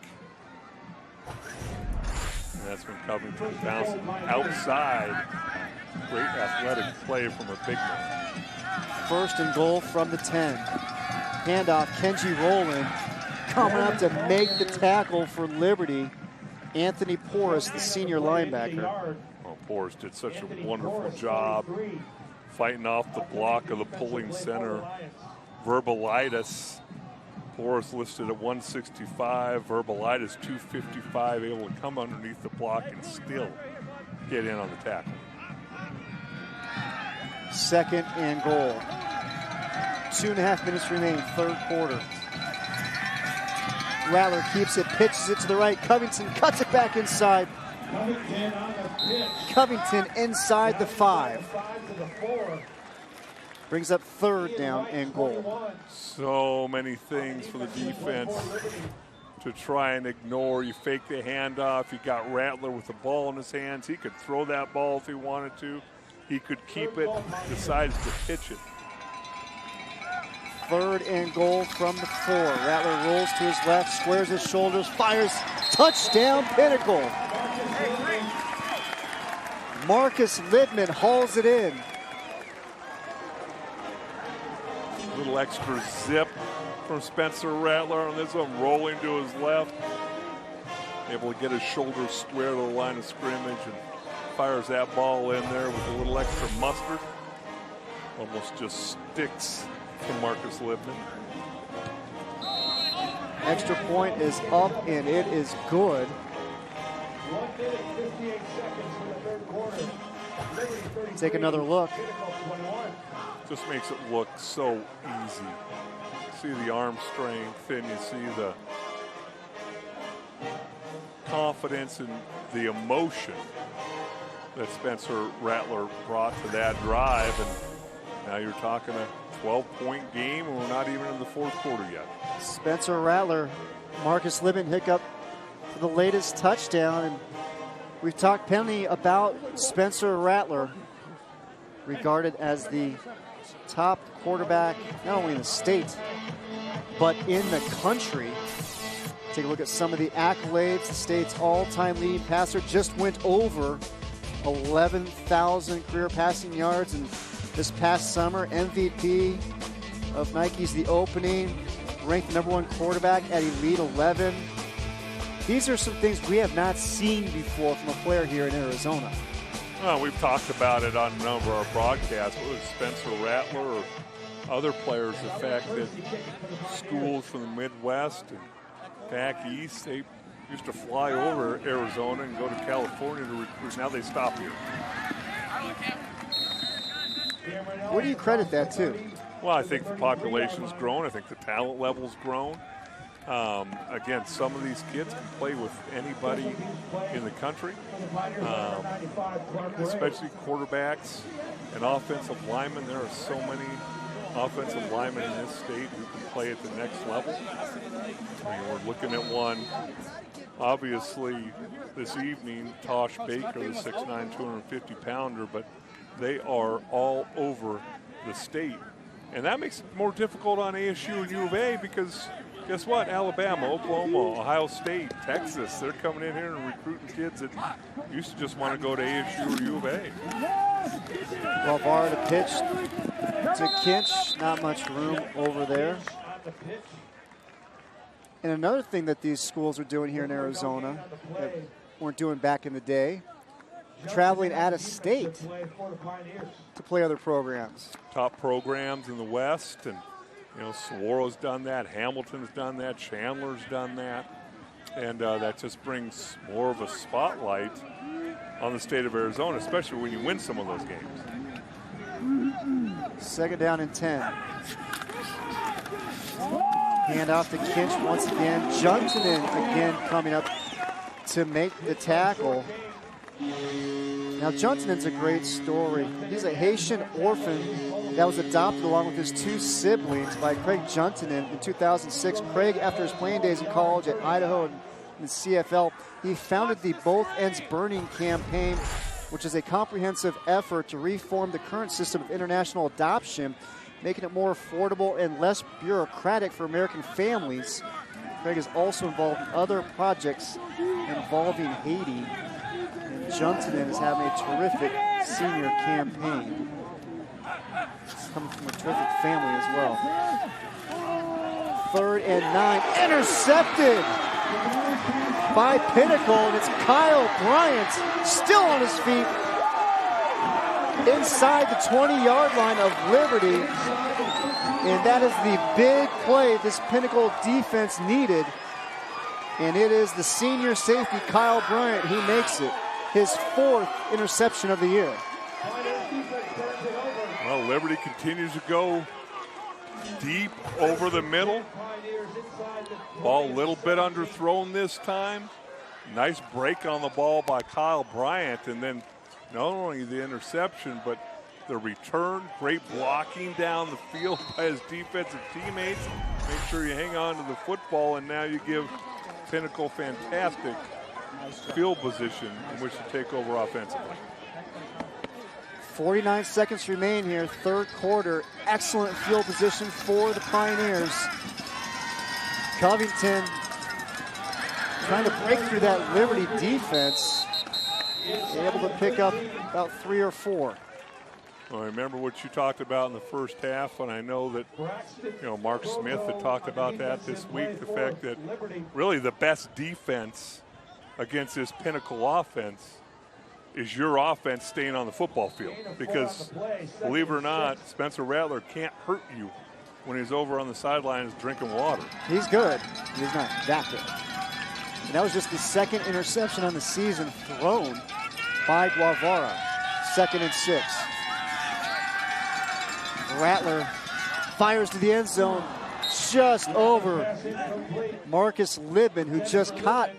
And that's when Covington bounces outside. Great athletic play from a big man. 1st and goal from the 10. Handoff, Kenji Rowland. Coming up to make the tackle for Liberty, Anthony Porras, the senior linebacker. Oh, Porras did such a wonderful job fighting off the block of the pulling center, Verbalitis. Porras listed at 165, Verbalitis 255, able to come underneath the block and still get in on the tackle. 2nd and goal. 2.5 minutes remaining, 3rd quarter. Rattler keeps it, pitches it to the right. Covington cuts it back inside. Covington inside the 5. Brings up 3rd down and goal. So many things for the defense to try and ignore. You fake the handoff. You got Rattler with the ball in his hands. He could throw that ball if he wanted to. He could keep it, decides to pitch it. 3rd and goal from the 4. Rattler rolls to his left, squares his shoulders, fires. Touchdown, Pinnacle. Marcus Libman hauls it in. A little extra zip from Spencer Rattler on this one, rolling to his left. Able to get his shoulders square to the line of scrimmage and fires that ball in there with a little extra mustard. Almost just sticks from Marcus Libman. Extra point is up and it is good. 1 minute, 58 seconds for the 3rd quarter. Take another look. Just makes it look so easy. See the arm strength and you see the confidence and the emotion that Spencer Rattler brought to that drive. And now you're talking a 12-point game and we're not even in the 4th quarter yet. Spencer Rattler, Marcus Libman hiccup for the latest touchdown. And we've talked plenty about Spencer Rattler, regarded as the top quarterback, not only in the state, but in the country. Take a look at some of the accolades. The state's all-time leading passer just went over 11,000 career passing yards, and this past summer, MVP of Nike's The Opening, ranked #1 quarterback at Elite 11. These are some things we have not seen before from a player here in Arizona. Well, we've talked about it on a number of our broadcasts, whether it's Spencer Rattler or other players, the fact that schools from the Midwest and back east, they used to fly over Arizona and go to California to recruit. Now they stop here. Where do you credit that to? Well, I think the population's grown. I think the talent level's grown. Again, some of these kids can play with anybody in the country, especially quarterbacks and offensive linemen. There are so many offensive linemen in this state who can play at the next level. I mean, we're looking at one, obviously, this evening, Tosh Baker, the 6'9", 250-pounder, but they are all over the state. And that makes it more difficult on ASU and U of A because guess what? Alabama, Oklahoma, Ohio State, Texas, they're coming in here and recruiting kids that used to just want to go to ASU or U of A. Guevara to pitch to Kinch. Not much room over there. And another thing that these schools are doing here in Arizona that weren't doing back in the day, traveling out of state to play other programs. Top programs in the West, and you know, Sawara's done that, Hamilton's done that, Chandler's done that, and that just brings more of a spotlight on the state of Arizona, especially when you win some of those games. Second down and 10. Hand off to Kinch once again. Juntonen again coming up to make the tackle. Now Juntonen's a great story. He's a Haitian orphan that was adopted along with his two siblings by Craig Juntonen in 2006. Craig, after his playing days in college at Idaho and the CFL, he founded the Both Ends Burning campaign, which is a comprehensive effort to reform the current system of international adoption, making it more affordable and less bureaucratic for American families. Craig is also involved in other projects involving Haiti. Juntonen is having a terrific senior campaign. He's coming from a terrific family as well. 3rd and 9, intercepted by Pinnacle, and it's Kyle Bryant still on his feet inside the 20-yard line of Liberty. And that is the big play this Pinnacle defense needed. And it is the senior safety, Kyle Bryant. He makes it his 4th interception of the year. Well, Liberty continues to go deep over the middle. Ball a little bit underthrown this time. Nice break on the ball by Kyle Bryant, and then not only the interception, but the return. Great blocking down the field by his defensive teammates. Make sure you hang on to the football, and now you give Pinnacle fantastic field position in which to take over offensively. 49 seconds remain here, 3rd quarter. Excellent field position for the Pioneers. Covington trying to break through that Liberty defense. Able to pick up about 3 or 4. Well, I remember what you talked about in the first half, and I know that, you know, Mark Smith had talked about that this week, the fact that really the best defense against this Pinnacle offense is your offense staying on the football field, because believe it or not, Spencer Rattler can't hurt you when he's over on the sidelines drinking water. He's good. He's not that good. And that was just the 2nd interception on the season thrown by Guevara. 2nd and 6. Rattler fires to the end zone just over Marcus Libman, who just caught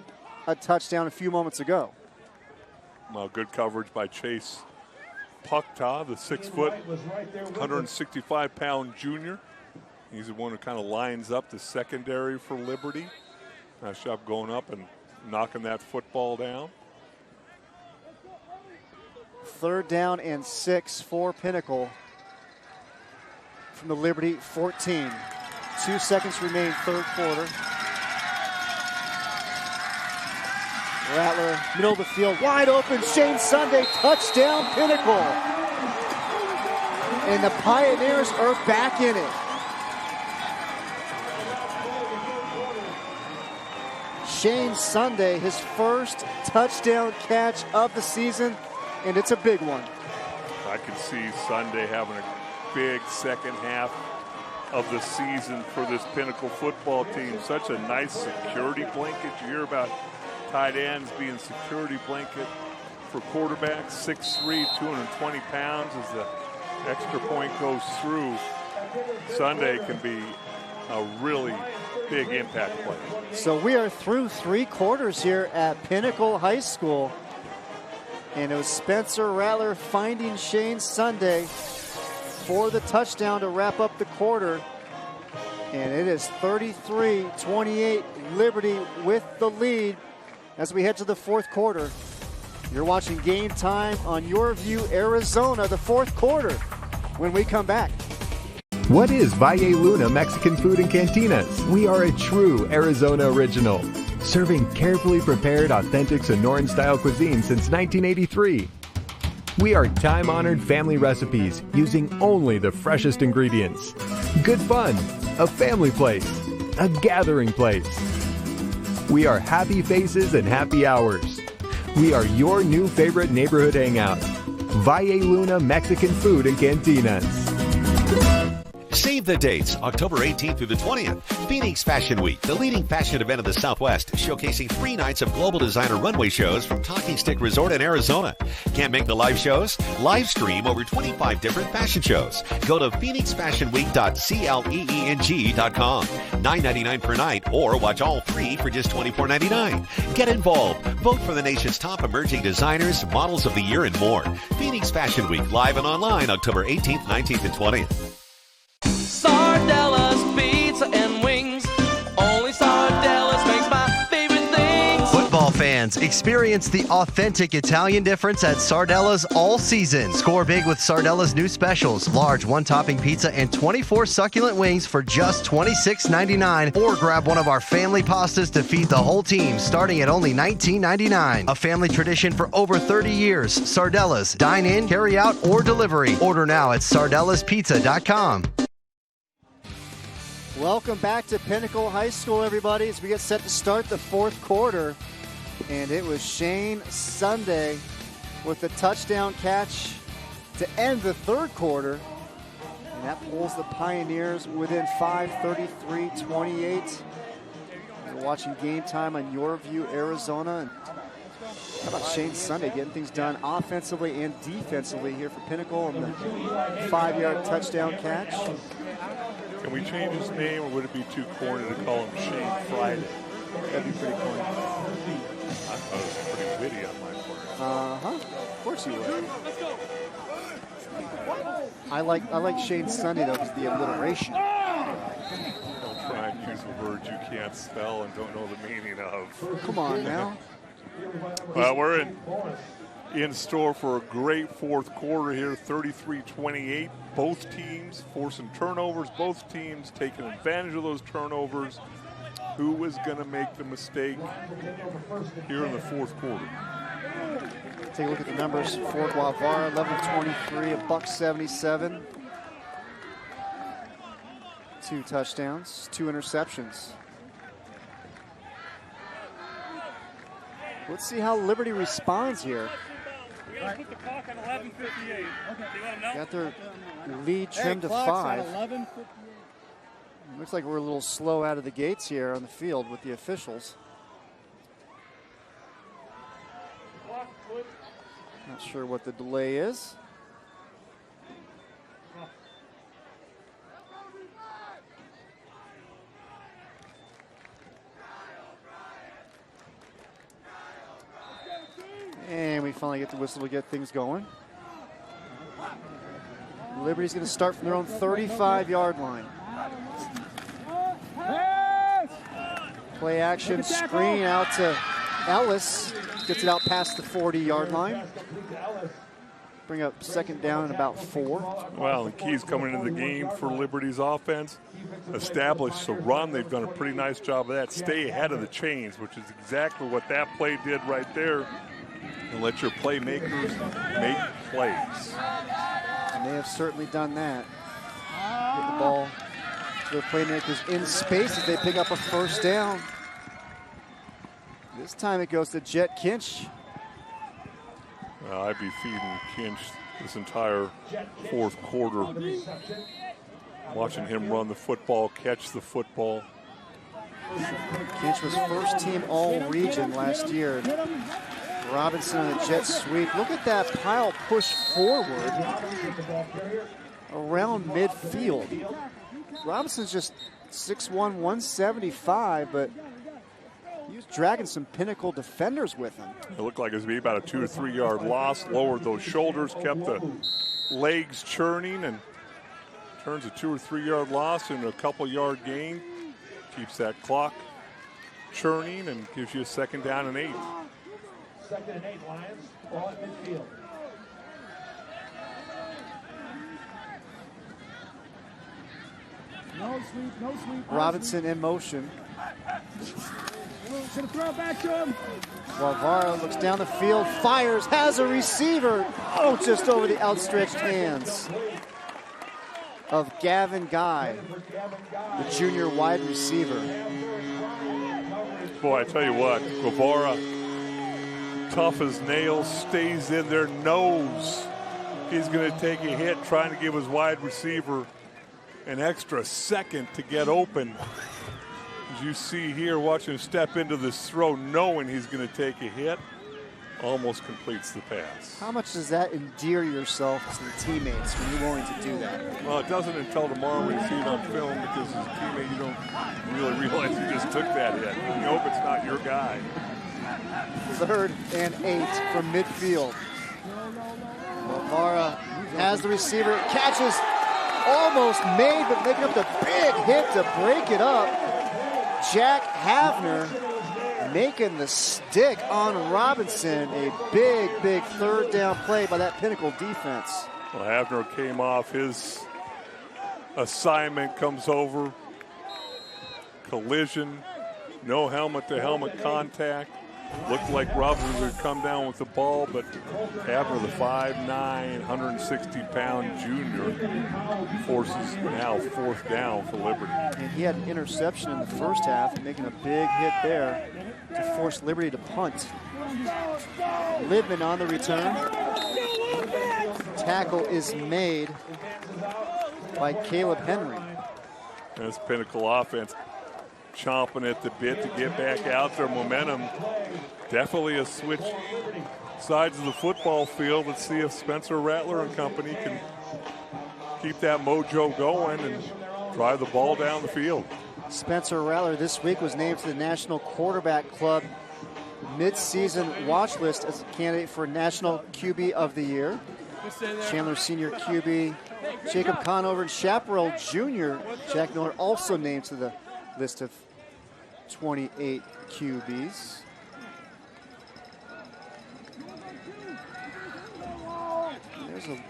a touchdown a few moments ago. Well, good coverage by Chase Pucktaw, the 6', 165-pound junior. He's the one who kind of lines up the secondary for Liberty. Nice job going up and knocking that football down. 3rd down and 6 for Pinnacle from the Liberty 14. 2 seconds remain, 3rd quarter. Rattler, middle of the field, wide open. Shane Sunday, touchdown, Pinnacle. And the Pioneers are back in it. Shane Sunday, his first touchdown catch of the season, and it's a big one. I can see Sunday having a big second half of the season for this Pinnacle football team. Such a nice security blanket. You hear about tight ends being security blanket for quarterbacks. 6'3", 220 pounds as the extra point goes through. Sunday can be a really big impact play. So we are through 3 quarters here at Pinnacle High School. And it was Spencer Rattler finding Shane Sunday for the touchdown to wrap up the quarter. And it is 33-28, Liberty with the lead as we head to the 4th quarter. You're watching Game Time on Your View, Arizona, the 4th quarter, when we come back. What is Valle Luna Mexican Food and Cantinas? We are a true Arizona original, serving carefully prepared, authentic Sonoran-style cuisine since 1983. We are time-honored family recipes using only the freshest ingredients. Good fun, a family place, a gathering place. We are happy faces and happy hours. We are your new favorite neighborhood hangout. Valle Luna Mexican Food and Cantinas. Save the dates, October 18th through the 20th. Phoenix Fashion Week, the leading fashion event of the Southwest, showcasing 3 nights of global designer runway shows from Talking Stick Resort in Arizona. Can't make the live shows? Live stream over 25 different fashion shows. Go to phoenixfashionweek.cleeng.com. $9.99 per night, or watch all 3 for just $24.99. Get involved. Vote for the nation's top emerging designers, models of the year, and more. Phoenix Fashion Week, live and online, October 18th, 19th, and 20th. Sardella's Pizza and Wings. Only Sardella's makes my favorite things. Football fans, experience the authentic Italian difference at Sardella's all season. Score big with Sardella's new specials. Large one-topping pizza and 24 succulent wings for just $26.99. Or grab one of our family pastas to feed the whole team, starting at only $19.99. A family tradition for over 30 years. Sardella's. Dine in, carry out, or delivery. Order now at sardellaspizza.com. Welcome back to Pinnacle High School, everybody, as we get set to start the 4th quarter. And it was Shane Sunday with the touchdown catch to end the 3rd quarter. And that pulls the Pioneers within 5, 33-28. You're watching Game Time on Your View, Arizona. And how about Shane Sunday getting things done offensively and defensively here for Pinnacle on the 5-yard touchdown catch? Can we change his name, or would it be too corny to call him Shane Friday? That'd be pretty corny. I thought it was pretty witty on my part. Of course you would. I like Shane Sunday, though, because of the alliteration. Don't try and use a word you can't spell and don't know the meaning of. Come on now. Well, we're in store for a great 4th quarter here, 33-28. Both teams forcing turnovers, both teams taking advantage of those turnovers. Who was going to make the mistake here in the 4th quarter? Take a look at the numbers for Guevara, 11-23, $177. 2 touchdowns, 2 interceptions. Let's see how Liberty responds here. Put the clock on 11:58. Got their lead trimmed to 5. Looks like we're a little slow out of the gates here on the field with the officials. Not sure what the delay is. And we finally get the whistle to get things going. Liberty's going to start from their own 35-yard line. Play action, screen out to Ellis. Gets it out past the 40-yard line. Bring up 2nd down and about 4. Well, the key's coming into the game for Liberty's offense. Establish the run. They've done a pretty nice job of that. Stay ahead of the chains, which is exactly what that play did right there. And let your playmakers make plays. And they have certainly done that. Get the ball to their playmakers in space as they pick up a 1st down. This time it goes to Jet Kinch. I'd be feeding Kinch this entire fourth quarter. Watching him run the football, catch the football. Kinch was first team all-region last year. Robinson on the jet sweep. Look at that pile push forward around midfield. Robinson's just 6'1", 175, but he was dragging some Pinnacle defenders with him. It looked like it was about a 2 or 3 yard loss. Lowered those shoulders, kept the legs churning, and turns a 2 or 3 yard loss into a couple yard gain. Keeps that clock churning and gives you a 2nd down and 8. 2nd and 8, Lions, ball at midfield. No sweep. Robinson in motion. Gonna throw it back to him. Guevara looks down the field, fires, has a receiver. Oh, just over the outstretched hands of Gavin Guy, the junior wide receiver. Boy, I tell you what, Guevara, tough as nails, stays in there, knows he's going to take a hit trying to give his wide receiver an extra second to get open. As you see here, watch him step into this throw knowing he's going to take a hit. Almost completes the pass. How much does that endear yourself to the teammates when you're willing to do that? Well, it doesn't until tomorrow when you see it on film, because as a teammate, you don't really realize you just took that hit. You hope it's not your guy. 3rd and 8 from midfield. Guevara has the receiver, catches, almost made, but making up the big hit to break it up. Jack Havner making the stick on Robinson. A big 3rd down play by that Pinnacle defense. Well, Havner came off his assignment, comes over, collision, no helmet-to-helmet contact. Looked like Robinson would come down with the ball, but Havner, the 5'9", 160-pound junior, forces now 4th down for Liberty. And he had an interception in the first half, making a big hit there to force Liberty to punt. Libman on the return. Tackle is made by Caleb Henry. This Pinnacle offense chomping at the bit to get back out there. Momentum, definitely a switch sides of the football field. Let's see if Spencer Rattler and company can keep that mojo going and drive the ball down the field. Spencer Rattler this week was named to the National Quarterback Club mid-season watch list as a candidate for National QB of the Year. Chandler Senior QB Jacob Conover and Chaparral Jr. Jack Miller also named to the list of 28 QBs. There's a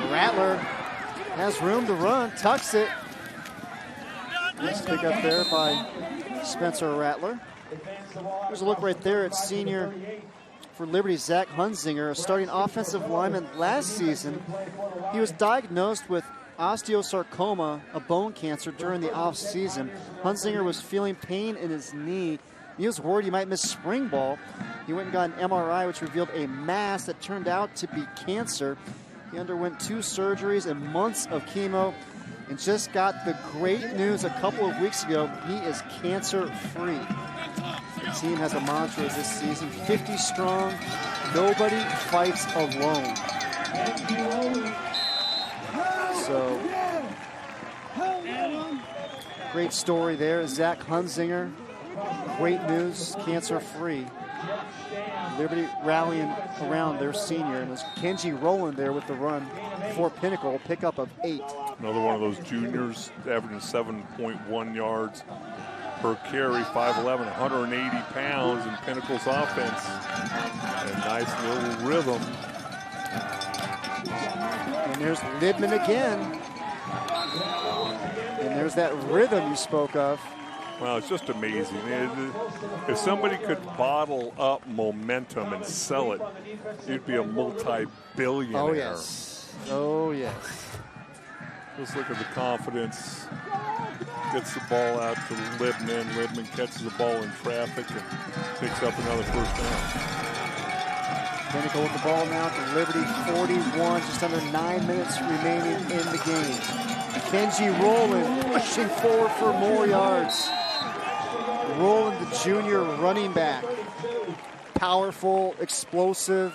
Rattler has room to run, tucks it. Nice pick up there by Spencer Rattler. There's a look right there at senior for Liberty, Zach Hunzinger, a starting offensive lineman last season. He was diagnosed with osteosarcoma, a bone cancer, during the offseason. Hunzinger was feeling pain in his knee. He was worried he might miss spring ball. He went and got an MRI, which revealed a mass that turned out to be cancer. He underwent 2 surgeries and months of chemo and just got the great news a couple of weeks ago. He is cancer-free. The team has a mantra this season, 50 strong, nobody fights alone. So, great story there. Zach Hunzinger, great news, cancer-free. Liberty rallying around their senior, and there's Kenji Rowland there with the run for Pinnacle, pickup of 8. Another one of those juniors, averaging 7.1 yards per carry, 5'11", 180 pounds in Pinnacle's offense. And a nice little rhythm. And there's Libman again. And there's that rhythm you spoke of. Well, it's just amazing. If somebody could bottle up momentum and sell it, you'd be a multi-billionaire. Oh, yes. Oh, yes. Just look at the confidence gets the ball out to Libman. Libman catches the ball in traffic and picks up another first down. Pinnacle with the ball now to Liberty, 41, just under 9 minutes remaining in the game. Kenji Rowland pushing forward for more yards. Rowland, the junior running back. Powerful, explosive.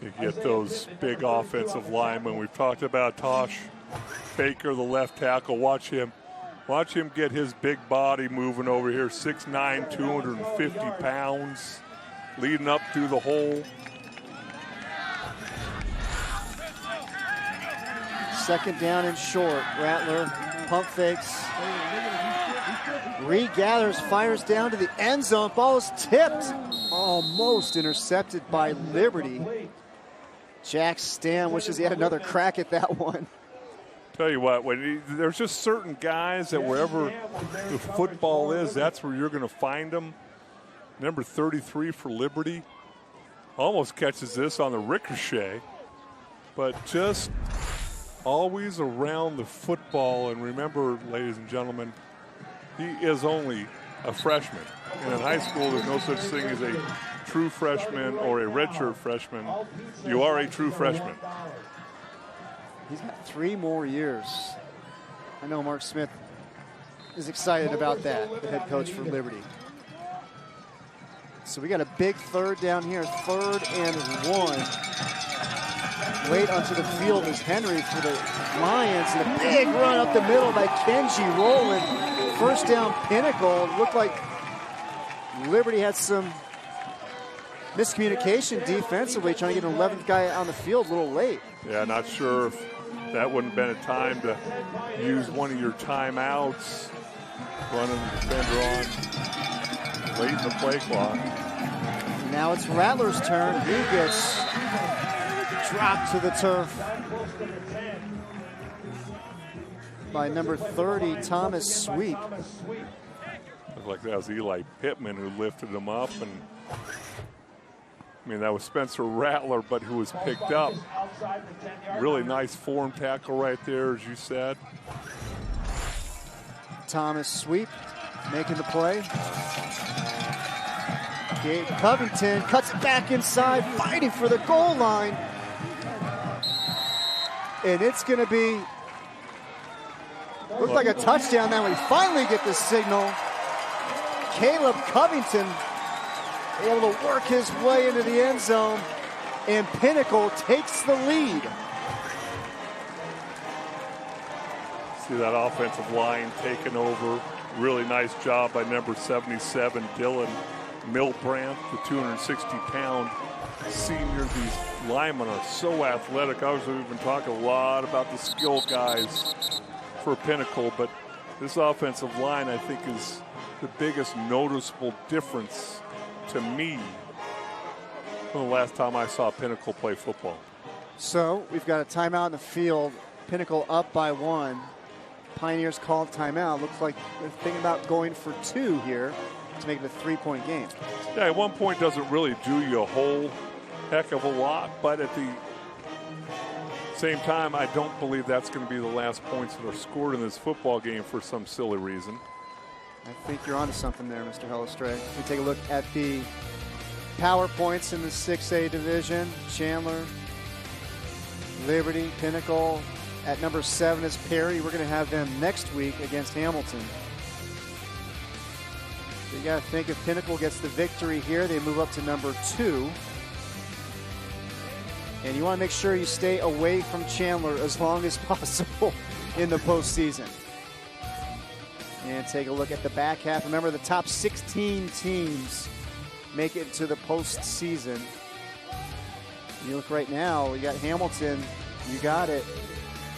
You get those big offensive linemen. We've talked about Tosh Baker, the left tackle. Watch him get his big body moving over here. 6'9", 250 pounds, leading up through the hole. Second down and short. Rattler pump fakes. Regathers, fires down to the end zone. Ball is tipped. Almost intercepted by Liberty. Jack Stam wishes he had another crack at that one. Tell you what, there's just certain guys that wherever the football is, that's where you're going to find them. Number 33 for Liberty almost catches this on the ricochet, but just always around the football. And remember, ladies and gentlemen, he is only a freshman. And in high school, there's no such thing as a true freshman or a redshirt freshman. You are a true freshman. He's got 3 more years. I know Mark Smith is excited about that, the head coach for Liberty. So we got a big third down here, 3rd and 1. Late onto the field is Henry for the Lions, and a big run up the middle by Kenji Rowland. First down, Pinnacle. Looked like Liberty had some miscommunication defensively, trying to get an 11th guy on the field a little late. Yeah, not sure if that wouldn't have been a time to use one of your timeouts, running the defender on late in the play clock. Now it's Rattler's turn. He gets dropped to the turf by number 30, Thomas Sweep. Looked like that was Eli Pittman who lifted him up, and I mean, that was Spencer Rattler, but who was picked up. Really nice form tackle right there, as you said. Thomas Sweep making the play. Gabe Covington cuts it back inside, fighting for the goal line. And it's going to be, looked like a touchdown. Now we finally get the signal. Caleb Covington able to work his way into the end zone, and Pinnacle takes the lead. See that offensive line taking over. Really nice job by number 77, Dylan Milbrandt, the 260-pound senior. These linemen are so athletic. Obviously, we've been talking a lot about the skill guys for Pinnacle, but this offensive line, I think, is the biggest noticeable difference to me from the last time I saw Pinnacle play football. So we've got a timeout in the field. Pinnacle up by 1. Pioneers called timeout. Looks like they're thinking about going for 2 here to make it a 3-point game. Yeah, at 1 point doesn't really do you a whole heck of a lot, but at the same time, I don't believe that's going to be the last points that are scored in this football game for some silly reason. I think you're onto something there, Mr. Hellestrae. We take a look at the power points in the 6A division. Chandler, Liberty, Pinnacle. At number 7 is Perry. We're going to have them next week against Hamilton. So you got to think if Pinnacle gets the victory here, they move up to number 2. And you want to make sure you stay away from Chandler as long as possible in the postseason. And take a look at the back half. Remember, the top 16 teams make it to the postseason. You look right now, we got Hamilton. You got it.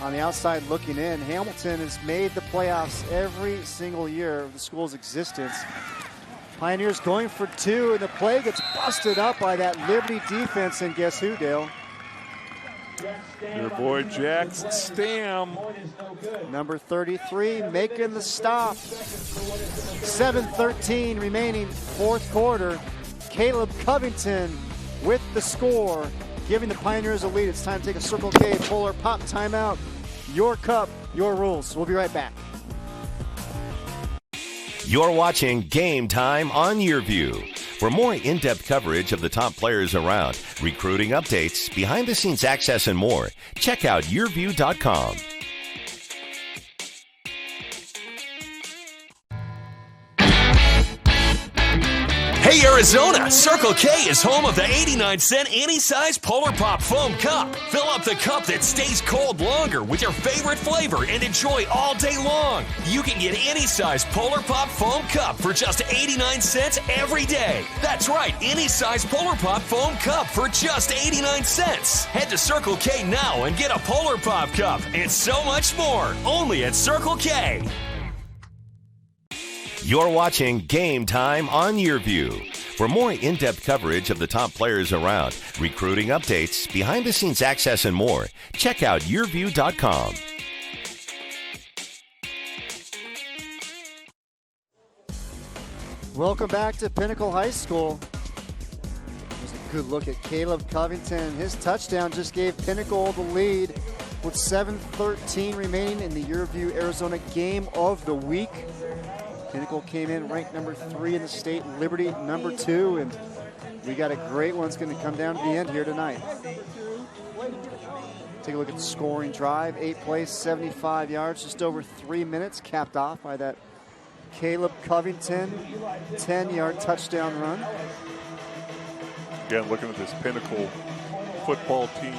On the outside looking in, Hamilton has made the playoffs every single year of the school's existence. Pioneers going for 2, and the play gets busted up by that Liberty defense, and guess who, Dale? Your boy Jack Stam. Number 33 making the stop. 7:13 remaining, 4th quarter. Caleb Covington with the score, giving the Pioneers a lead. It's time to take a Circle K Polar Pop timeout. Your cup, your rules. We'll be right back. You're watching Game Time on YourView. For more in-depth coverage of the top players around, recruiting updates, behind-the-scenes access, and more, check out YourView.com. Hey Arizona, Circle K is home of the 89-cent any-size Polar Pop Foam Cup. Fill up the cup that stays cold longer with your favorite flavor and enjoy all day long. You can get any size Polar Pop Foam Cup for just 89 cents every day. That's right, any size Polar Pop Foam Cup for just 89 cents. Head to Circle K now and get a Polar Pop Cup and so much more, only at Circle K. You're watching Game Time on YourView. For more in-depth coverage of the top players around, recruiting updates, behind-the-scenes access, and more, check out YourView.com. Welcome back to Pinnacle High School. Here's a good look at Caleb Covington. His touchdown just gave Pinnacle the lead with 7:13 remaining in the YourView Arizona Game of the Week. Pinnacle came in ranked number 3 in the state, Liberty number 2, and we got a great one. It's going to come down to the end here tonight. Take a look at the scoring drive. 8 plays, 75 yards, just over 3 minutes, capped off by that Caleb Covington 10-yard touchdown run. Again, looking at this Pinnacle football team,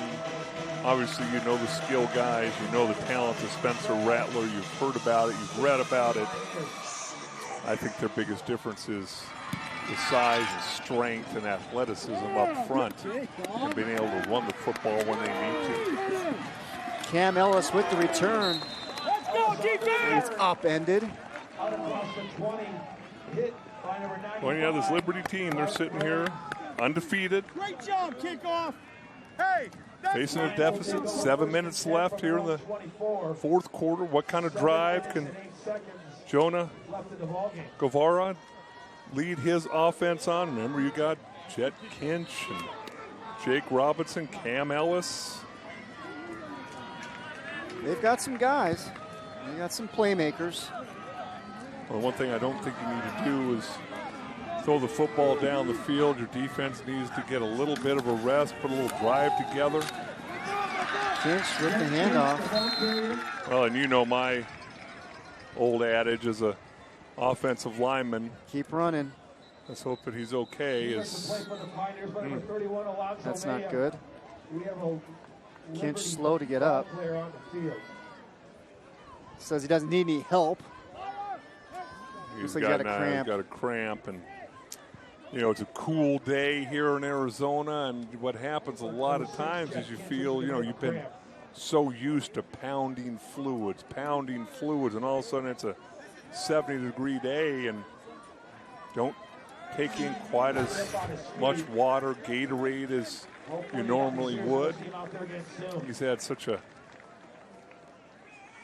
obviously you know the skill guys, you know the talent of Spencer Rattler, you've heard about it, you've read about it. I think their biggest difference is the size and strength and athleticism up front and being able to run the football when they need to. Cam Ellis with the return. Let's go, defense! It's upended. Well, yeah, this Liberty team, they're sitting here undefeated. Great job, kickoff. Hey! Facing a deficit, 7 minutes left here in the fourth quarter. What kind of drive can Jonah Guevara lead his offense on? Remember, you got Jet Kinch and Jake Robinson, Cam Ellis. They've got some guys. They got some playmakers. Well, one thing I don't think you need to do is throw the football down the field. Your defense needs to get a little bit of a rest, put a little drive together. Kinch with the handoff. Well, and you know my old adage as a offensive lineman. Keep running. Let's hope that he's okay. That's not good. Kinch slow to get up. Says he doesn't need any help. He's like got a cramp, and you know it's a cool day here in Arizona. And what happens a lot of times is you feel, you know, you've been so used to pounding fluids, and all of a sudden it's a 70-degree day, and don't take in quite as much water, Gatorade, as you normally would. He's had such a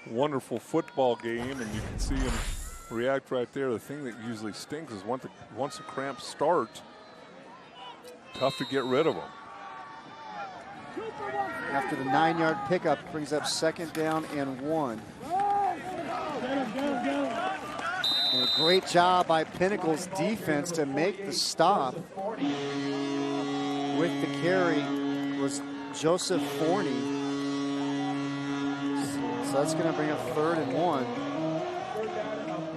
wonderful football game, and you can see him react right there. The thing that usually stinks is once the cramps start, tough to get rid of them. After the 9-yard pickup, brings up 2nd down and 1. And a great job by Pinnacle's defense to make the stop. With the carry was Joseph Forney. So that's going to bring up 3rd and 1.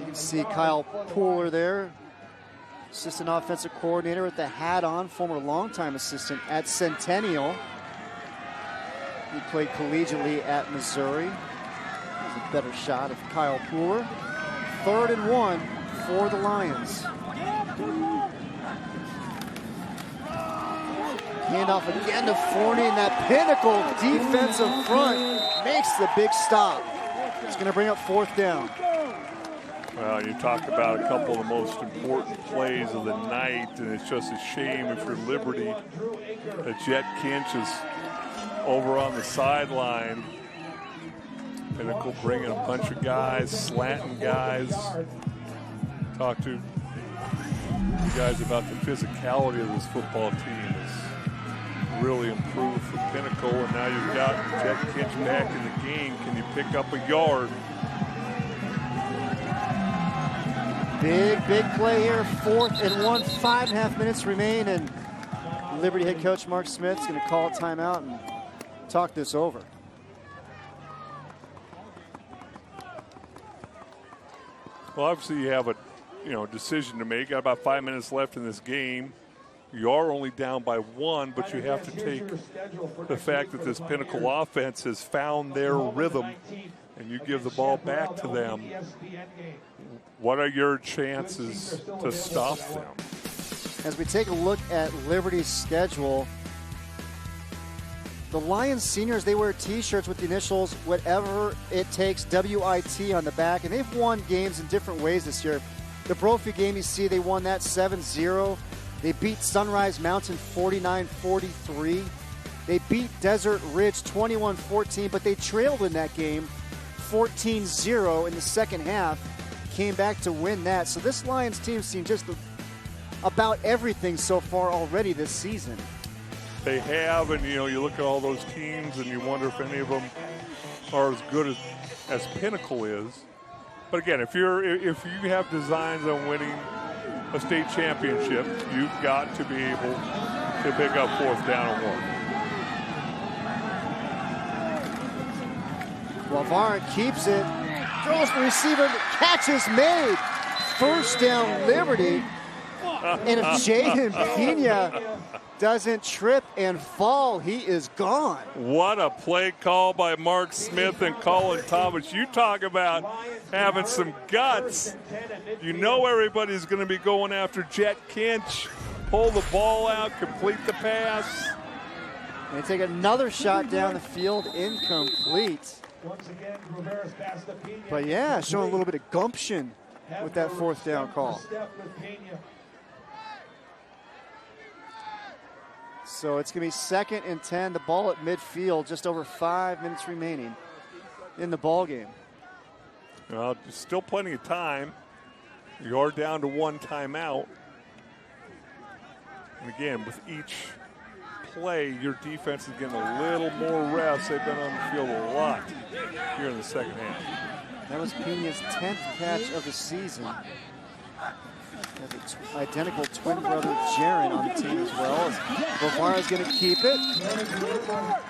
You can see Kyle Pooler there, assistant offensive coordinator with the hat on, former longtime assistant at Centennial. He played collegiately at Missouri. There's a better shot of Kyle Pooler. 3rd and 1 for the Lions. Handoff again to Forney, and that Pinnacle defensive front makes the big stop. It's going to bring up 4th down. Well, you talk about a couple of the most important plays of the night, and it's just a shame if you're Liberty that Jet Kinch is over on the sideline. Pinnacle bringing a bunch of guys, slanting guys. Talk to you guys about the physicality of this football team. really improved for Pinnacle, and now you've got Jet Kinch back in the game. Can you pick up a yard? Big play here. 4th and 1, 5.5 minutes remain, and Liberty head coach Mark Smith is going to call a timeout and talk this over. Well, obviously you have a decision to make. Got about 5 minutes left in this game. You are only down by 1, but you have to take the fact that this Pinnacle offense has found their rhythm, and you give the ball back to them. What are your chances to stop them? As we take a look at Liberty's schedule, the Lions seniors, they wear T-shirts with the initials, whatever it takes, WIT on the back, and they've won games in different ways this year. The Brophy game, you see, they won that 7-0. They beat Sunrise Mountain 49-43. They beat Desert Ridge 21-14, but they trailed in that game 14-0 in the second half. Came back to win that. So this Lions team's seen just about everything so far already this season. They have, and you look at all those teams and you wonder if any of them are as good as Pinnacle is. But again, if you have designs on winning a state championship, you've got to be able to pick up 4th down and 1. Guevara keeps it, throws the receiver, catch is made. 1st down Liberty. And if Jaden Pena doesn't trip and fall, he is gone. What a play call by Mark Smith and Colin Thomas. You talk about having some guts. You know everybody's going to be going after Jet Kinch. Pull the ball out, complete the pass. And take another shot down the field, incomplete. But yeah, showing a little bit of gumption with that 4th down call. So it's going to be 2nd and 10. The ball at midfield, just over 5 minutes remaining in the ball game. Well, still plenty of time. You are down to 1 timeout. And again, with each play, your defense is getting a little more rest. They've been on the field a lot here in the second half. That was Pena's 10th catch of the season. Identical twin brother Jaron on the team as well. Guevara's going to keep it.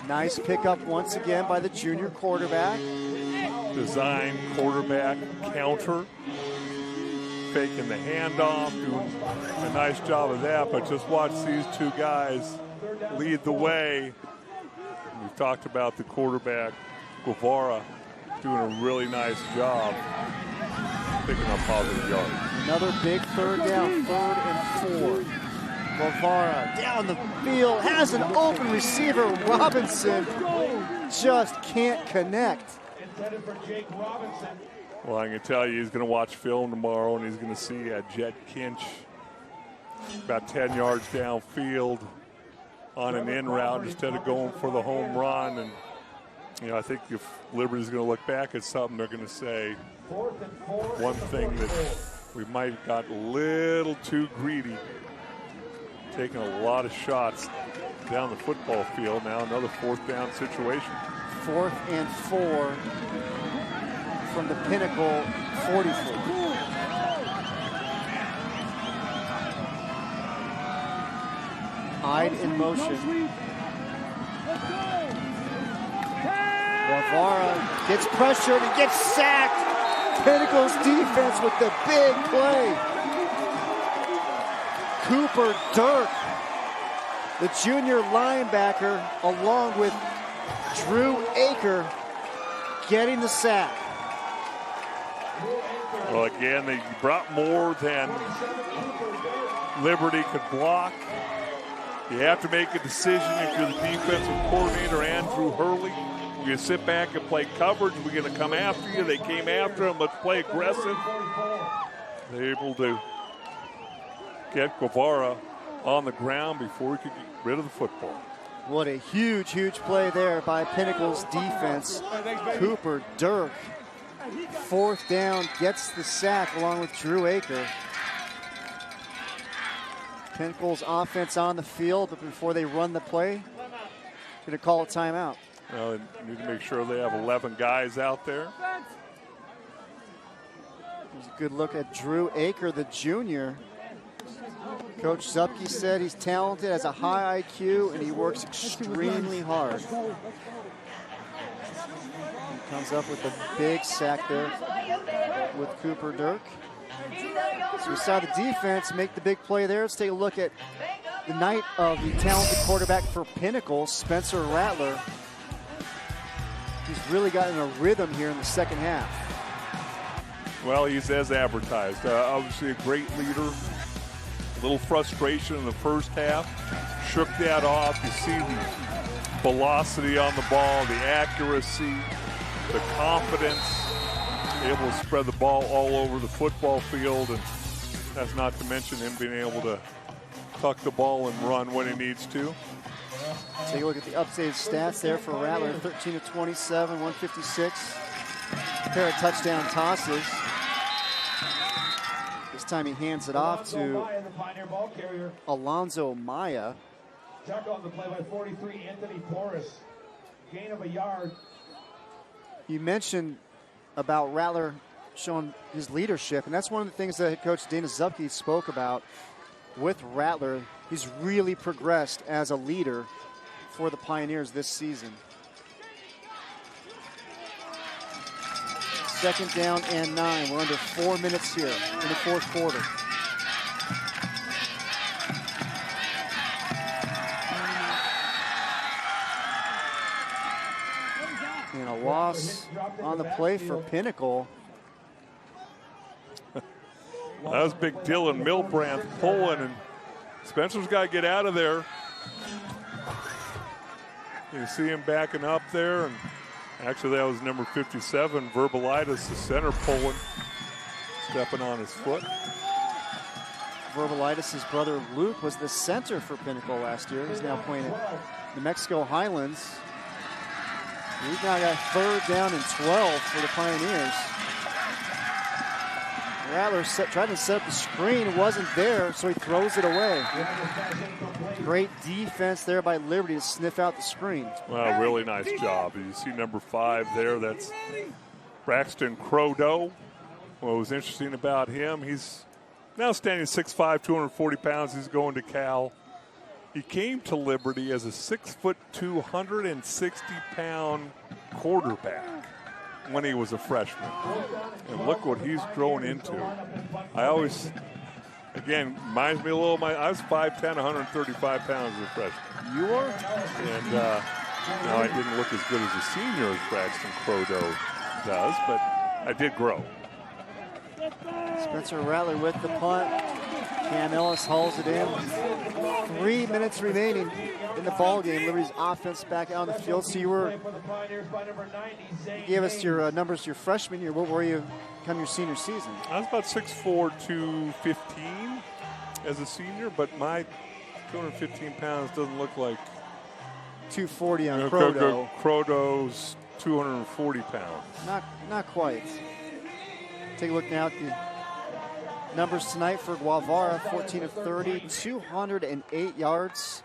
Nice pickup once again by the junior quarterback. Design quarterback counter. Faking the handoff, doing a nice job of that, but just watch these two guys lead the way. We've talked about the quarterback, Guevara, doing a really nice job picking up positive yards. Another big 3rd down, 3rd and 4. Guevara down the field, has an open receiver. Robinson just can't connect. Well, I can tell you he's going to watch film tomorrow, and he's going to see Jet Kinch about 10 yards downfield on an in route instead of going for the home run. And, I think if Liberty's going to look back at something, they're going to say one thing that we might have got a little too greedy, taking a lot of shots down the football field. Now another 4th down situation. 4th and 4 from the Pinnacle 44. Hyde in motion. Guevara gets pressured and gets sacked. Pinnacle's defense with the big play. Cooper Dirk, the junior linebacker, along with Drew Aker, getting the sack. Well, again, they brought more than Liberty could block. You have to make a decision if you're the defensive coordinator, Andrew Hurley. You sit back and play coverage. We're going to come after you. They came after him. Let's play aggressive. They're able to get Guevara on the ground before he could get rid of the football. What a huge, huge play there by Pinnacle's defense. Cooper Dirk, 4th down, gets the sack along with Drew Aker. Pinnacle's offense on the field, but before they run the play, going to call a timeout. Well, they need to make sure they have 11 guys out there. There's a good look at Drew Aker, the junior. Coach Zupke said he's talented, has a high IQ, and he works extremely hard. He comes up with a big sack there with Cooper Dirk. So we saw the defense make the big play there. Let's take a look at the night of the talented quarterback for Pinnacle, Spencer Rattler. He's really gotten a rhythm here in the second half. Well, he's as advertised. Obviously a great leader. A little frustration in the first half. Shook that off. You see the velocity on the ball, the accuracy, the confidence, able to spread the ball all over the football field, and that's not to mention him being able to tuck the ball and run when he needs to. Take a look at the updated stats there for Rattler. 13 of 27, 156. A pair of touchdown tosses. This time he hands it off to Alonzo Maya. Tackle on the play by 43, Anthony Porras. Gain of a yard. You mentioned about Rattler showing his leadership, and that's one of the things that head coach Dana Zupke spoke about with Rattler. He's really progressed as a leader for the Pioneers this season. Second down and 9. We're under 4 minutes here in the fourth quarter. And a loss on the play for Pinnacle. That was big Dylan Milbrandt pulling, and Spencer's got to get out of there. You see him backing up there, and actually that was number 57, Verbalitis, the center, pulling, stepping on his foot. Verbalitis, his brother Luke, was the center for Pinnacle last year. He's now playing at New Mexico Highlands. We've now got third down and 12 for the Pioneers. Rattler tried to set up the screen, wasn't there, so he throws it away. Great defense there by Liberty to sniff out the screen. Well, really nice job. You see number 5 there, that's Braxton Crodo. What was interesting about him, he's now standing 6'5", 240 pounds. He's going to Cal. He came to Liberty as a 6'2", 160-pound quarterback when he was a freshman. And look what he's grown into. I always, again, reminds me a little of I was 5'10", 135 pounds as a freshman. You were? And now I didn't look as good as a senior as Braxton Crodo does, but I did grow. Spencer Rattler with the punt. Cam Ellis hauls it in. 3 minutes remaining in the ball game. Liberty's offense back out on the field. So you gave us your numbers your freshman year. What were you come your senior season? I was about 6'4", 215 as a senior, but my 215 pounds doesn't look like 240 on Crodo. Crodo's 240 pounds. Not quite. Take a look now at the numbers tonight for Guevara. 14 of 30, 208 yards,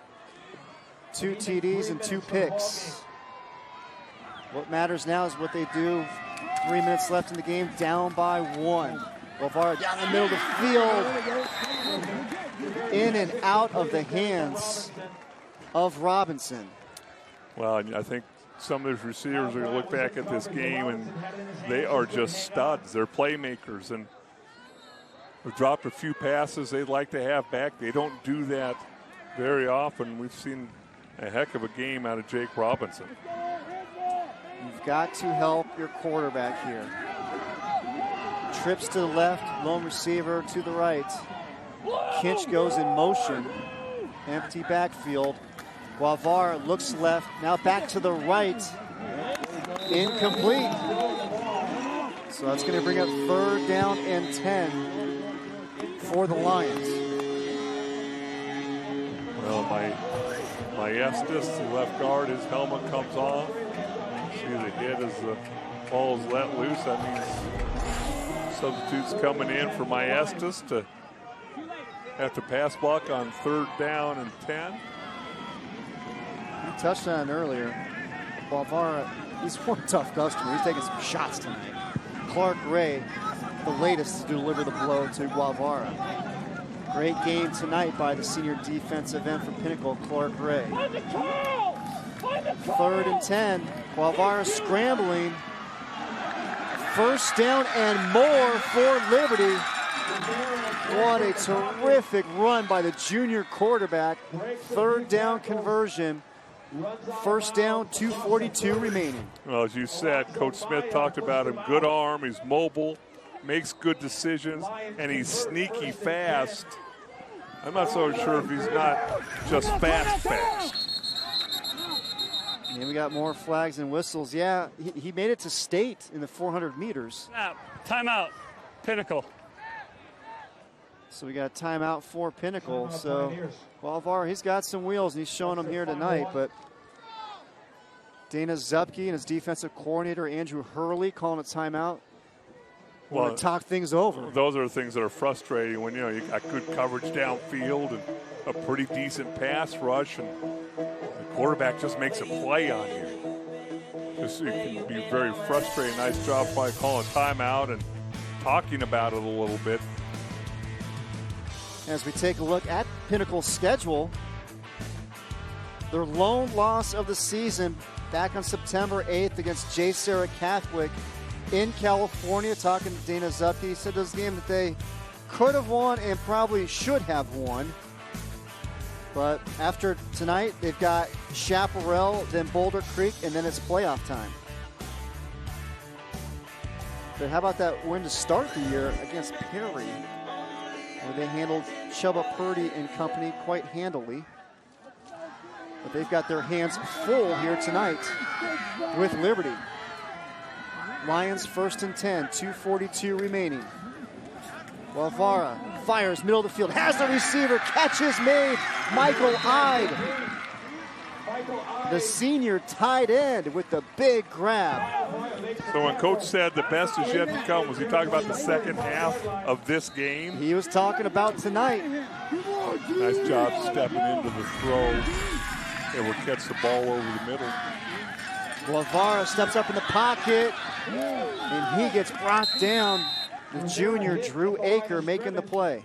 2 TDs, and 2 picks. What matters now is what they do. 3 minutes left in the game, down by 1. Guevara down the middle of the field, in and out of the hands of Robinson. Well, I think some of those receivers are going to look back at this game, and they are just studs. They're playmakers, and they've dropped a few passes they'd like to have back. They don't do that very often. We've seen a heck of a game out of Jake Robinson. You've got to help your quarterback here. Trips to the left, lone receiver to the right. Kinch goes in motion. Empty backfield. Guevara looks left, now back to the right. Incomplete. So that's going to bring up third down and 10 for the Lions. Well, my Estes, the left guard, his helmet comes off. See the hit as the ball is let loose. That means substitutes coming in for my Estes to At the pass block on 3rd down and 10. He touched on it earlier. Guevara, he's one tough customer. He's taking some shots tonight. Clark Ray, the latest to deliver the blow to Guevara. Great game tonight by the senior defensive end for Pinnacle, Clark Ray. 3rd and 10. Guevara scrambling. 1st down and more for Liberty. What a terrific run by the junior quarterback. 3rd down conversion. 1st down, 2:42 remaining. Well, as you said, Coach Smith talked about him. Good arm, he's mobile, makes good decisions, and he's sneaky fast. I'm not so sure if he's not just fast. And we got more flags and whistles. Yeah, he made it to state in the 400 meters. Timeout, Pinnacle. So we got a timeout for Pinnacle. So Guevara, he's got some wheels, and he's showing them here tonight. But Dana Zupke and his defensive coordinator, Andrew Hurley, calling a timeout. Want to talk things over. Those are the things that are frustrating when, you got good coverage downfield and a pretty decent pass rush, and the quarterback just makes a play on you. It can be very frustrating. Nice job by calling timeout and talking about it a little bit. As we take a look at Pinnacle's schedule, their lone loss of the season back on September 8th against J. Sarah Catholic in California. Talking to Dana Zupke, he said this game that they could have won and probably should have won. But after tonight, they've got Chaparral, then Boulder Creek, and then it's playoff time. But how about that win to start the year against Perry, where they handled Chubba Purdy and company quite handily. But they've got their hands full here tonight with Liberty. Lions 1st and 10, 2:42 remaining. Guevara fires middle of the field, has the receiver, catch is made. Michael Ide, the senior tight end, with the big grab. So when Coach said the best is yet to come, was he talking about the second half of this game? He was talking about tonight. Nice job stepping into the throw. It will catch the ball over the middle. Guevara steps up in the pocket, and he gets brought down. The junior Drew Aker making the play.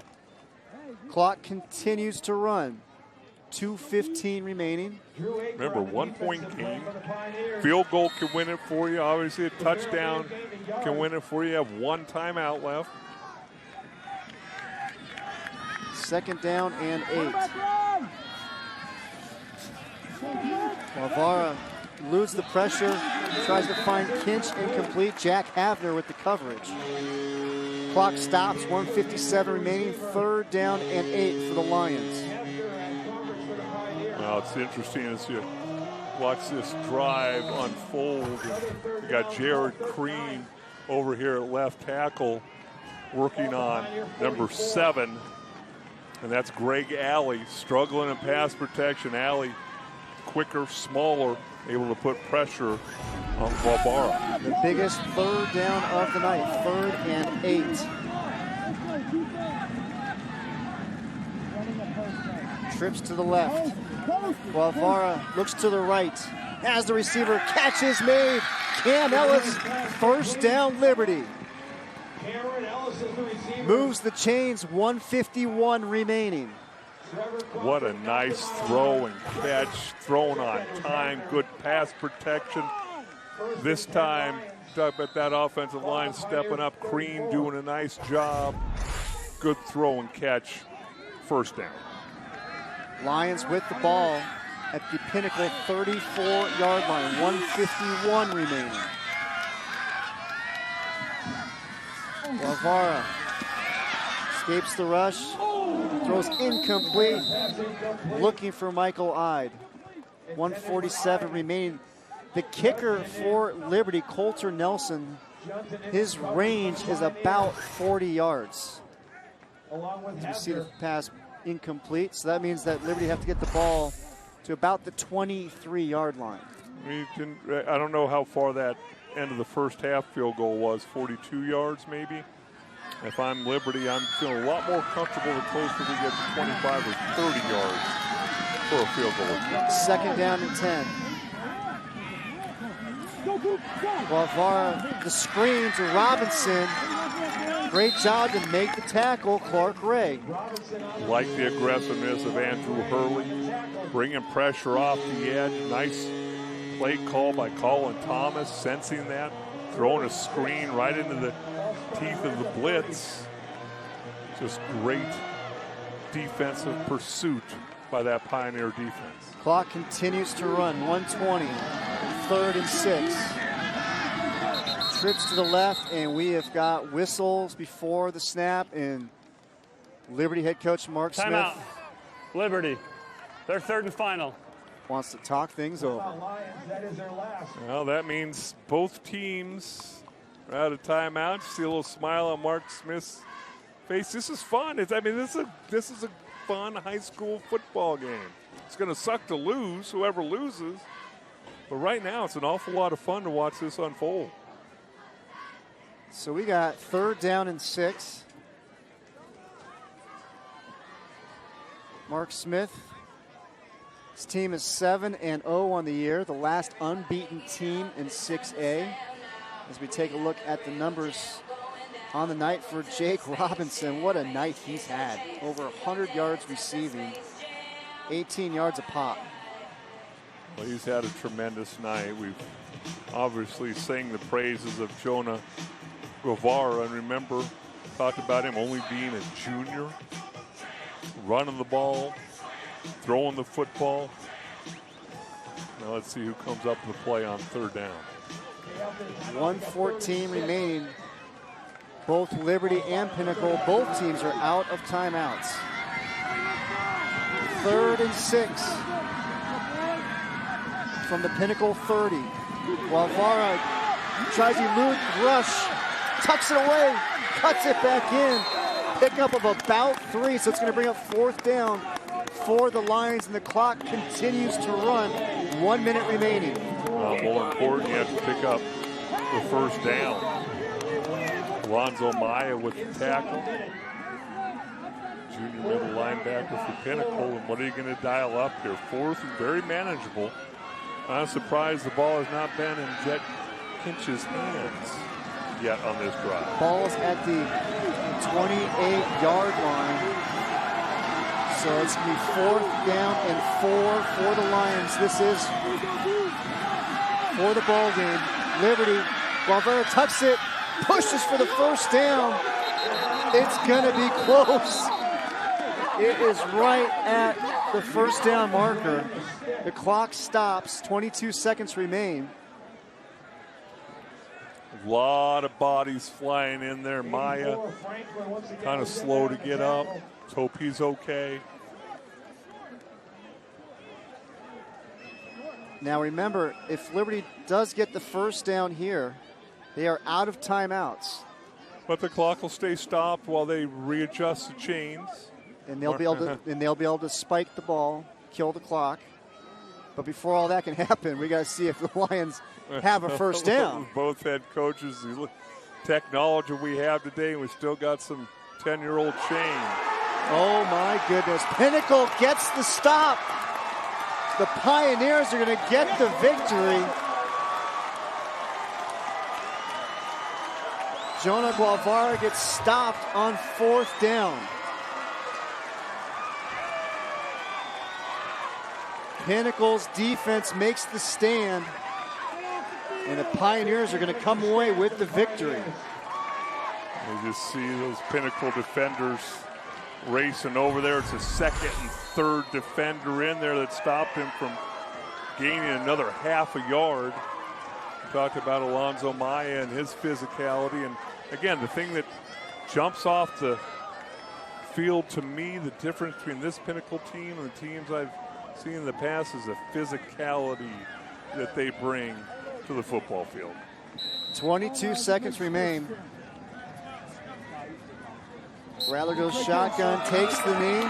Clock continues to run. 2:15 remaining. Remember, 1-point game. Field goal can win it for you. Obviously, a touchdown can win it for you. You have one timeout left. 2nd down and 8. Guevara eludes the pressure, tries to find Kinch, incomplete. Jack Havner with the coverage. Clock stops, 1:57 remaining. 3rd down and 8 for the Lions. Well, it's interesting as you watch this drive unfold. You got Jared Crean over here at left tackle working on number 7, and that's Greg Alley, struggling in pass protection. Alley, quicker, smaller, able to put pressure on Guevara. The biggest 3rd down of the night, 3rd and 8. Trips to the left. Guevara looks to the right. Has the receiver, catch is made. Cam Ellis, 1st down Liberty. Moves the chains, 1:51 remaining. What a nice throw and catch, thrown on time, good pass protection. This time, talk about that offensive line stepping up, Crean doing a nice job. Good throw and catch, 1st down. Lions with the ball at the Pinnacle 34-yard line, 1:51 remaining. Guevara escapes the rush, throws incomplete, looking for Michael Ide. 1:47 remaining. The kicker for Liberty, Coulter Nelson, his range is about 40 yards. As you see the pass incomplete, so that means that Liberty have to get the ball to about the 23-yard line. I don't know how far that end of the first half field goal was, 42 yards maybe? If I'm Liberty, I'm feeling a lot more comfortable the closer we get to 25 or 30 yards for a field goal. Second down and 10. Guevara, the screen to Robinson. Great job to make the tackle, Clark Ray. Like the aggressiveness of Andrew Hurley, bringing pressure off the edge. Nice play call by Colin Thomas, sensing that, throwing a screen right into the teeth of the blitz. Just great defensive pursuit by that Pioneer defense. Clock continues to run, 1:20, 3rd and 6. Trips to the left, and we have got whistles before the snap, and Liberty head coach Mark Smith. Timeout. Liberty. They're 3rd and final. Wants to talk things over. Well, that means both teams are out of timeout. See a little smile on Mark Smith's face. This is fun. This is a fun high school football game. It's going to suck to lose, whoever loses. But right now, it's an awful lot of fun to watch this unfold. So we got 3rd down and 6. Mark Smith. His team is 7-0 on the year, the last unbeaten team in 6A. As we take a look at the numbers on the night for Jake Robinson, what a night he's had. Over 100 yards receiving, 18 yards a pop. Well, he's had a tremendous night. We've obviously sang the praises of Jonah Guevara, and remember, talked about him only being a junior, running the ball, throwing the football. Now let's see who comes up with the play on 3rd down. 1:14 remaining. Both Liberty and Pinnacle, both teams are out of timeouts. 3rd and 6 from the Pinnacle 30. Guevara tries to elude rush, tucks it away, cuts it back in. Pickup of about 3, so it's going to bring up 4th down for the Lions, and the clock continues to run. 1 minute remaining. More important, you have to pick up the 1st down. Alonzo Maya with the tackle. Junior middle linebacker for Pinnacle. And what are you going to dial up here? 4th and very manageable. I'm surprised the ball has not been in Jet Kinch's hands yet on this drive. Ball's at the 28-yard line. So it's going to be 4th down and 4 for the Lions. This is for the ball game. Liberty, Guevara tucks it, pushes for the 1st down. It's going to be close. It is right at the 1st down marker. The clock stops, 22 seconds remain. A lot of bodies flying in there. Maya kind of slow to get up. Let's hope he's okay. Now remember, if Liberty does get the 1st down here, they are out of timeouts. But the clock will stay stopped while they readjust the chains. And they'll be able to spike the ball, kill the clock. But before all that can happen, we got to see if the Lions have a 1st down. Both head coaches, the technology we have today, and we still got some 10-year-old chain. Oh my goodness. Pinnacle gets the stop. The Pioneers are going to get the victory. Jonah Guevara gets stopped on 4th down. Pinnacle's defense makes the stand, and the Pioneers are going to come away with the victory. You just see those Pinnacle defenders racing over there. It's a 2nd and 3rd defender in there that stopped him from gaining another half a yard. We talked about Alonzo Maya and his physicality. And again, the thing that jumps off the field to me, the difference between this Pinnacle team and the teams I've seen in the past is the physicality that they bring to the football field. 22 seconds remain. Rattler goes shotgun, takes the knee,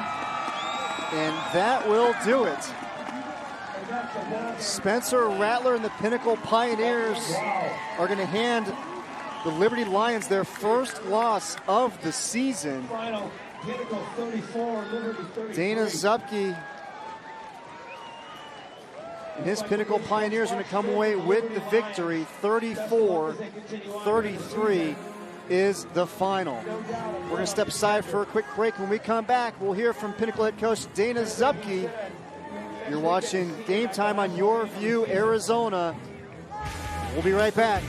and that will do it. Spencer Rattler and the Pinnacle Pioneers are going to hand The Liberty Lions, their first loss of the season. Final, Pinnacle 34, Liberty 33. Dana Zupke and his Pinnacle Pioneers are going to come away with the victory. 34-33 is the final. We're going to step aside for a quick break. When we come back, we'll hear from Pinnacle head coach Dana Zupke. You're watching Game Time on Your View, Arizona. We'll be right back.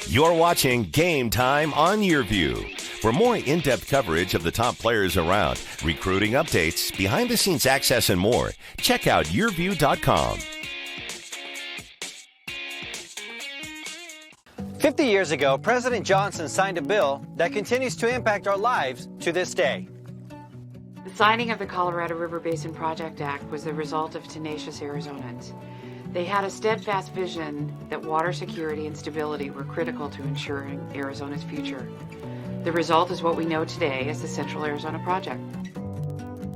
You're watching Game Time on Your View. For more in-depth coverage of the top players around, recruiting updates, behind-the-scenes access, and more, check out yourview.com. 50 years ago, President Johnson signed a bill that continues to impact our lives to this day. The signing of the Colorado River Basin Project Act was the result of tenacious Arizonans. They had a steadfast vision that water security and stability were critical to ensuring Arizona's future. The result is what we know today as the Central Arizona Project.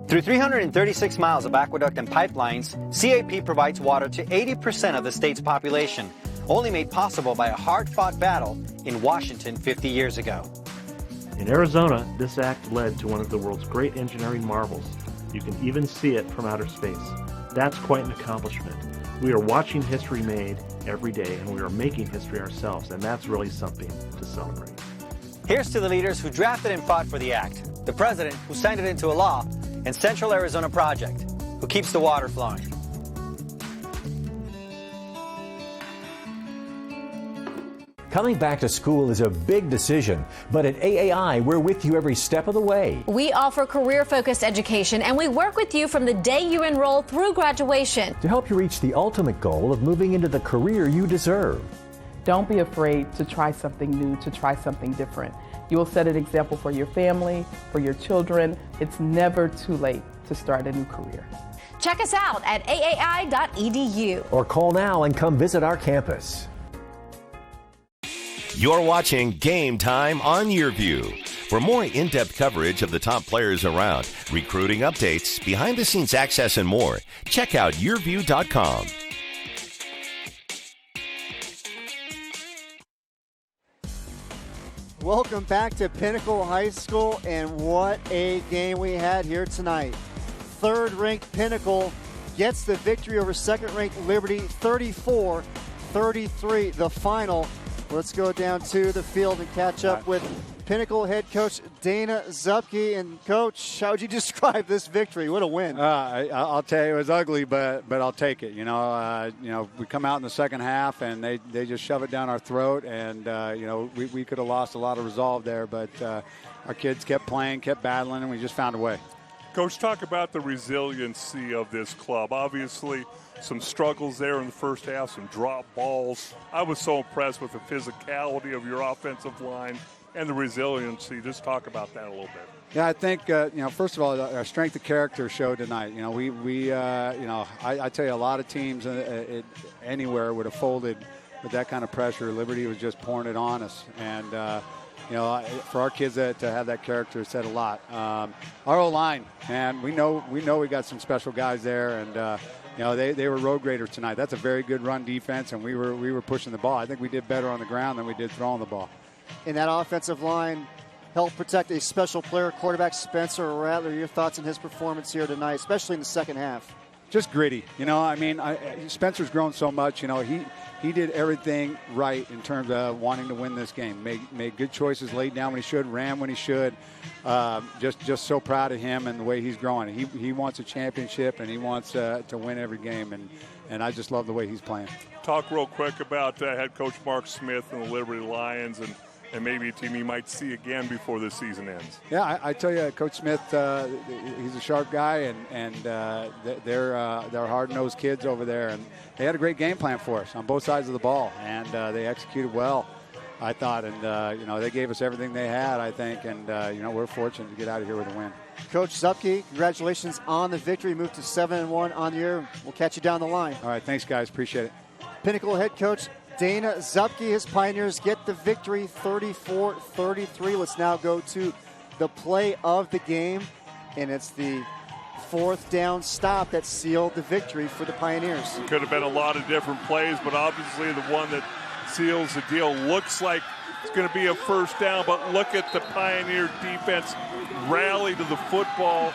Through 336 miles of aqueduct and pipelines, CAP provides water to 80% of the state's population, only made possible by a hard-fought battle in Washington 50 years ago. In Arizona, this act led to one of the world's great engineering marvels. You can even see it from outer space. That's quite an accomplishment. We are watching history made every day, and we are making history ourselves, and that's really something to celebrate. Here's to the leaders who drafted and fought for the act, the president who signed it into a law, and Central Arizona Project, who keeps the water flowing. Coming back to school is a big decision, but at AAI, we're with you every step of the way. We offer career-focused education, and we work with you from the day you enroll through graduation To help you reach the ultimate goal of moving into the career you deserve. Don't be afraid to try something new, to try something different. You will set an example for your family, for your children. It's never too late to start a new career. Check us out at aai.edu. Or call now and come visit our campus. You're watching Game Time on Your View. For more in-depth coverage of the top players around, recruiting updates, behind-the-scenes access, and more, check out yourview.com. Welcome back to Pinnacle High School, and what a game we had here tonight. Third-ranked Pinnacle gets the victory over second-ranked Liberty, 34-33, the final. Let's go down to the field and catch up with Pinnacle head coach Dana Zupke. And, Coach, how would you describe this victory? What a win. I'll tell you, it was ugly, but I'll take it. You know, we come out in the second half, and they just shove it down our throat. And, we could have lost a lot of resolve there, but our kids kept playing, kept battling, and we just found a way. Coach, talk about the resiliency of this club. Obviously, some struggles there in the first half, some drop balls. I was so impressed with the physicality of your offensive line and the resiliency. Just talk about that a little bit. Yeah, I think, first of all, our strength of character showed tonight. I tell you, a lot of teams anywhere would have folded with that kind of pressure. Liberty was just pouring it on us. And, for our kids to have that character said a lot. Our O-line, man, we know we got some special guys there, and they were road graders tonight. That's a very good run defense, and we were pushing the ball. I think we did better on the ground than we did throwing the ball. And that offensive line helped protect a special player, quarterback Spencer Rattler. Your thoughts on his performance here tonight, especially in the second half? Just gritty. Spencer's grown so much. He did everything right in terms of wanting to win this game. Made good choices, laid down when he should, ran when he should. Just so proud of him and the way he's growing. He wants a championship, and he wants to win every game, and I just love the way he's playing. Talk real quick about head coach Mark Smith and the Liberty Lions, and maybe a team you might see again before the season ends. Yeah, I tell you, Coach Smith, he's a sharp guy, and they're hard-nosed kids over there, and they had a great game plan for us on both sides of the ball, and they executed well, I thought, and they gave us everything they had, I think, and we're fortunate to get out of here with a win. Coach Zupke, congratulations on the victory. Moved to 7-1 on the year. We'll catch you down the line. All right, thanks, guys. Appreciate it. Pinnacle head coach Dana Zupke, his Pioneers get the victory, 34-33. Let's now go to the play of the game, and it's the fourth down stop that sealed the victory for the Pioneers. Could have been a lot of different plays, but obviously the one that seals the deal looks like it's going to be a first down, but look at the Pioneer defense rally to the football.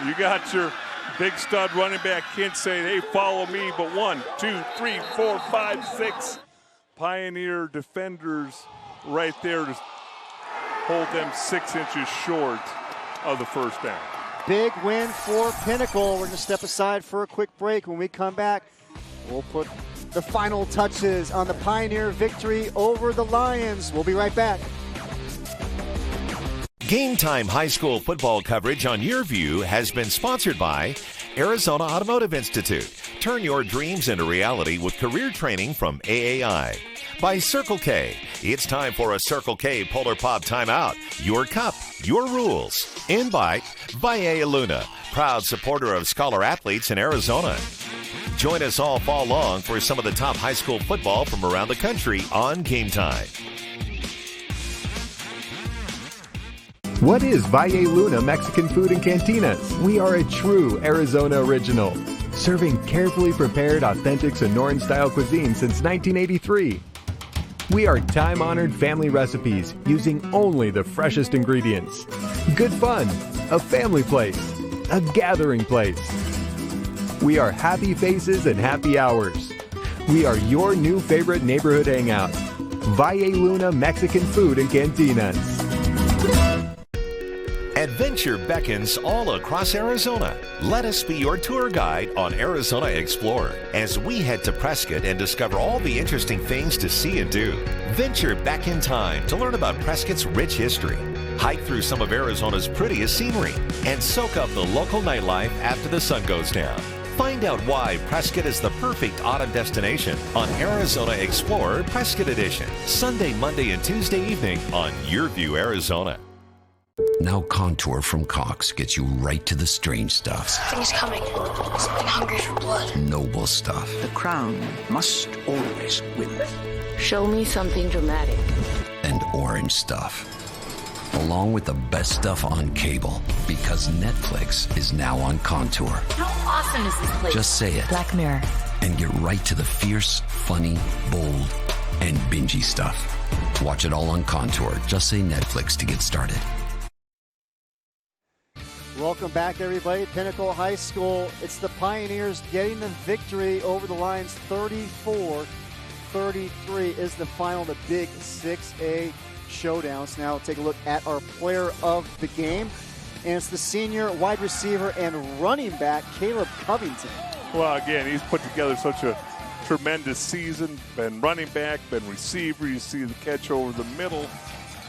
You got your big stud running back Kent saying, hey, follow me, but 1, 2, 3, 4, 5, 6 Pioneer defenders right there to hold them 6 inches short of the first down. Big win for Pinnacle. We're going to step aside for a quick break. When we come back, we'll put the final touches on the Pioneer victory over the Lions. We'll be right back. Game Time High School football coverage on Your View has been sponsored by Arizona Automotive Institute. Turn your dreams into reality with career training from AAI. By Circle K. It's time for a Circle K Polar Pop timeout. Your cup, your rules. And by Valle Luna, proud supporter of scholar athletes in Arizona. Join us all fall long for some of the top high school football from around the country on Game Time. What is Valle Luna Mexican Food and Cantinas? We are a true Arizona original, serving carefully prepared, authentic Sonoran-style cuisine since 1983. We are time-honored family recipes using only the freshest ingredients. Good fun, a family place, a gathering place. We are happy faces and happy hours. We are your new favorite neighborhood hangout. Valle Luna Mexican Food and Cantinas. Adventure beckons all across Arizona. Let us be your tour guide on Arizona Explorer as we head to Prescott and discover all the interesting things to see and do. Venture back in time to learn about Prescott's rich history. Hike through some of Arizona's prettiest scenery and soak up the local nightlife after the sun goes down. Find out why Prescott is the perfect autumn destination on Arizona Explorer Prescott Edition. Sunday, Monday, and Tuesday evening on Your View, Arizona. Now Contour from Cox gets you right to the strange stuff. Something's coming. Something hungry for blood. Noble stuff. The crown must always win. Show me something dramatic. And orange stuff. Along with the best stuff on cable. Because Netflix is now on Contour. How awesome is this place? Just say it. Black Mirror. And get right to the fierce, funny, bold, and bingey stuff. Watch it all on Contour. Just say Netflix to get started. Welcome back, everybody. Pinnacle High School. It's the Pioneers getting the victory over the Lions. 34-33 is the final, the big 6A showdown. So now take a look at our player of the game. And it's the senior wide receiver and running back, Caleb Covington. Well, again, he's put together such a tremendous season. Been running back, been receiver. You see the catch over the middle.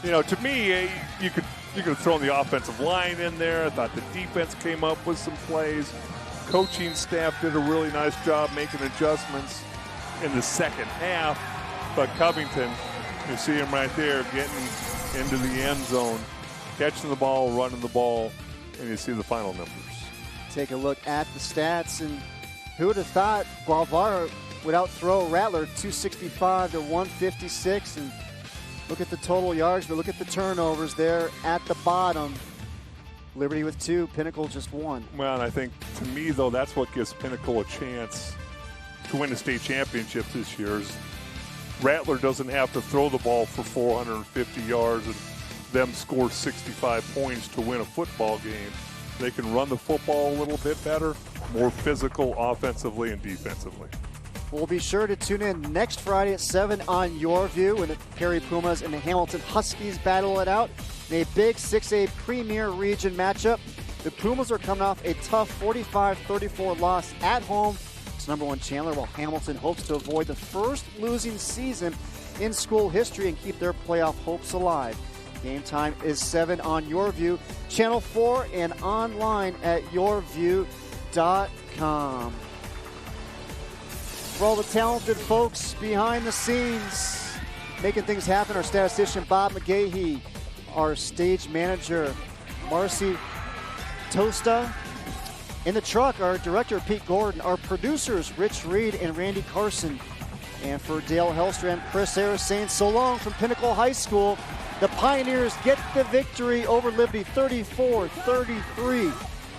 You know, to me, you could have thrown the offensive line in there. I thought the defense came up with some plays. Coaching staff did a really nice job making adjustments in the second half. But Covington, you see him right there getting into the end zone, catching the ball, running the ball, and you see the final numbers. Take a look at the stats, and who would have thought Guevara would outthrow Rattler 265 to 156, and look at the total yards, but look at the turnovers there at the bottom. Liberty with 2, Pinnacle just 1. Well, and I think, to me, though, that's what gives Pinnacle a chance to win a state championship this year. Is Rattler doesn't have to throw the ball for 450 yards and them score 65 points to win a football game. They can run the football a little bit better, more physical offensively and defensively. We'll be sure to tune in next Friday at 7 on Your View when the Perry Pumas and the Hamilton Huskies battle it out in a big 6A Premier Region matchup. The Pumas are coming off a tough 45-34 loss at home to number 1 Chandler, while Hamilton hopes to avoid the first losing season in school history and keep their playoff hopes alive. Game time is 7 on Your View, Channel 4, and online at yourview.com. For all the talented folks behind the scenes making things happen, our statistician Bob McGahee, our stage manager Marcy Tosta, in the truck our director Pete Gordon, our producers Rich Reed and Randy Carson, and for Dale Helstra and Chris Harris saying so long from Pinnacle High School. The Pioneers get the victory over Liberty 34-33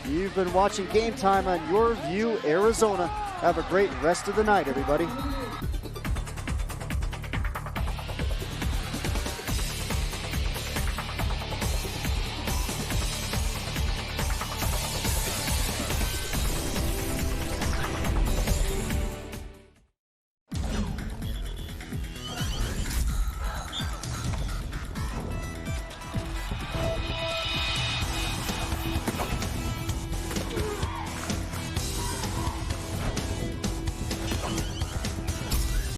You've been watching Game Time on Your View, Arizona. Have a great rest of the night, everybody.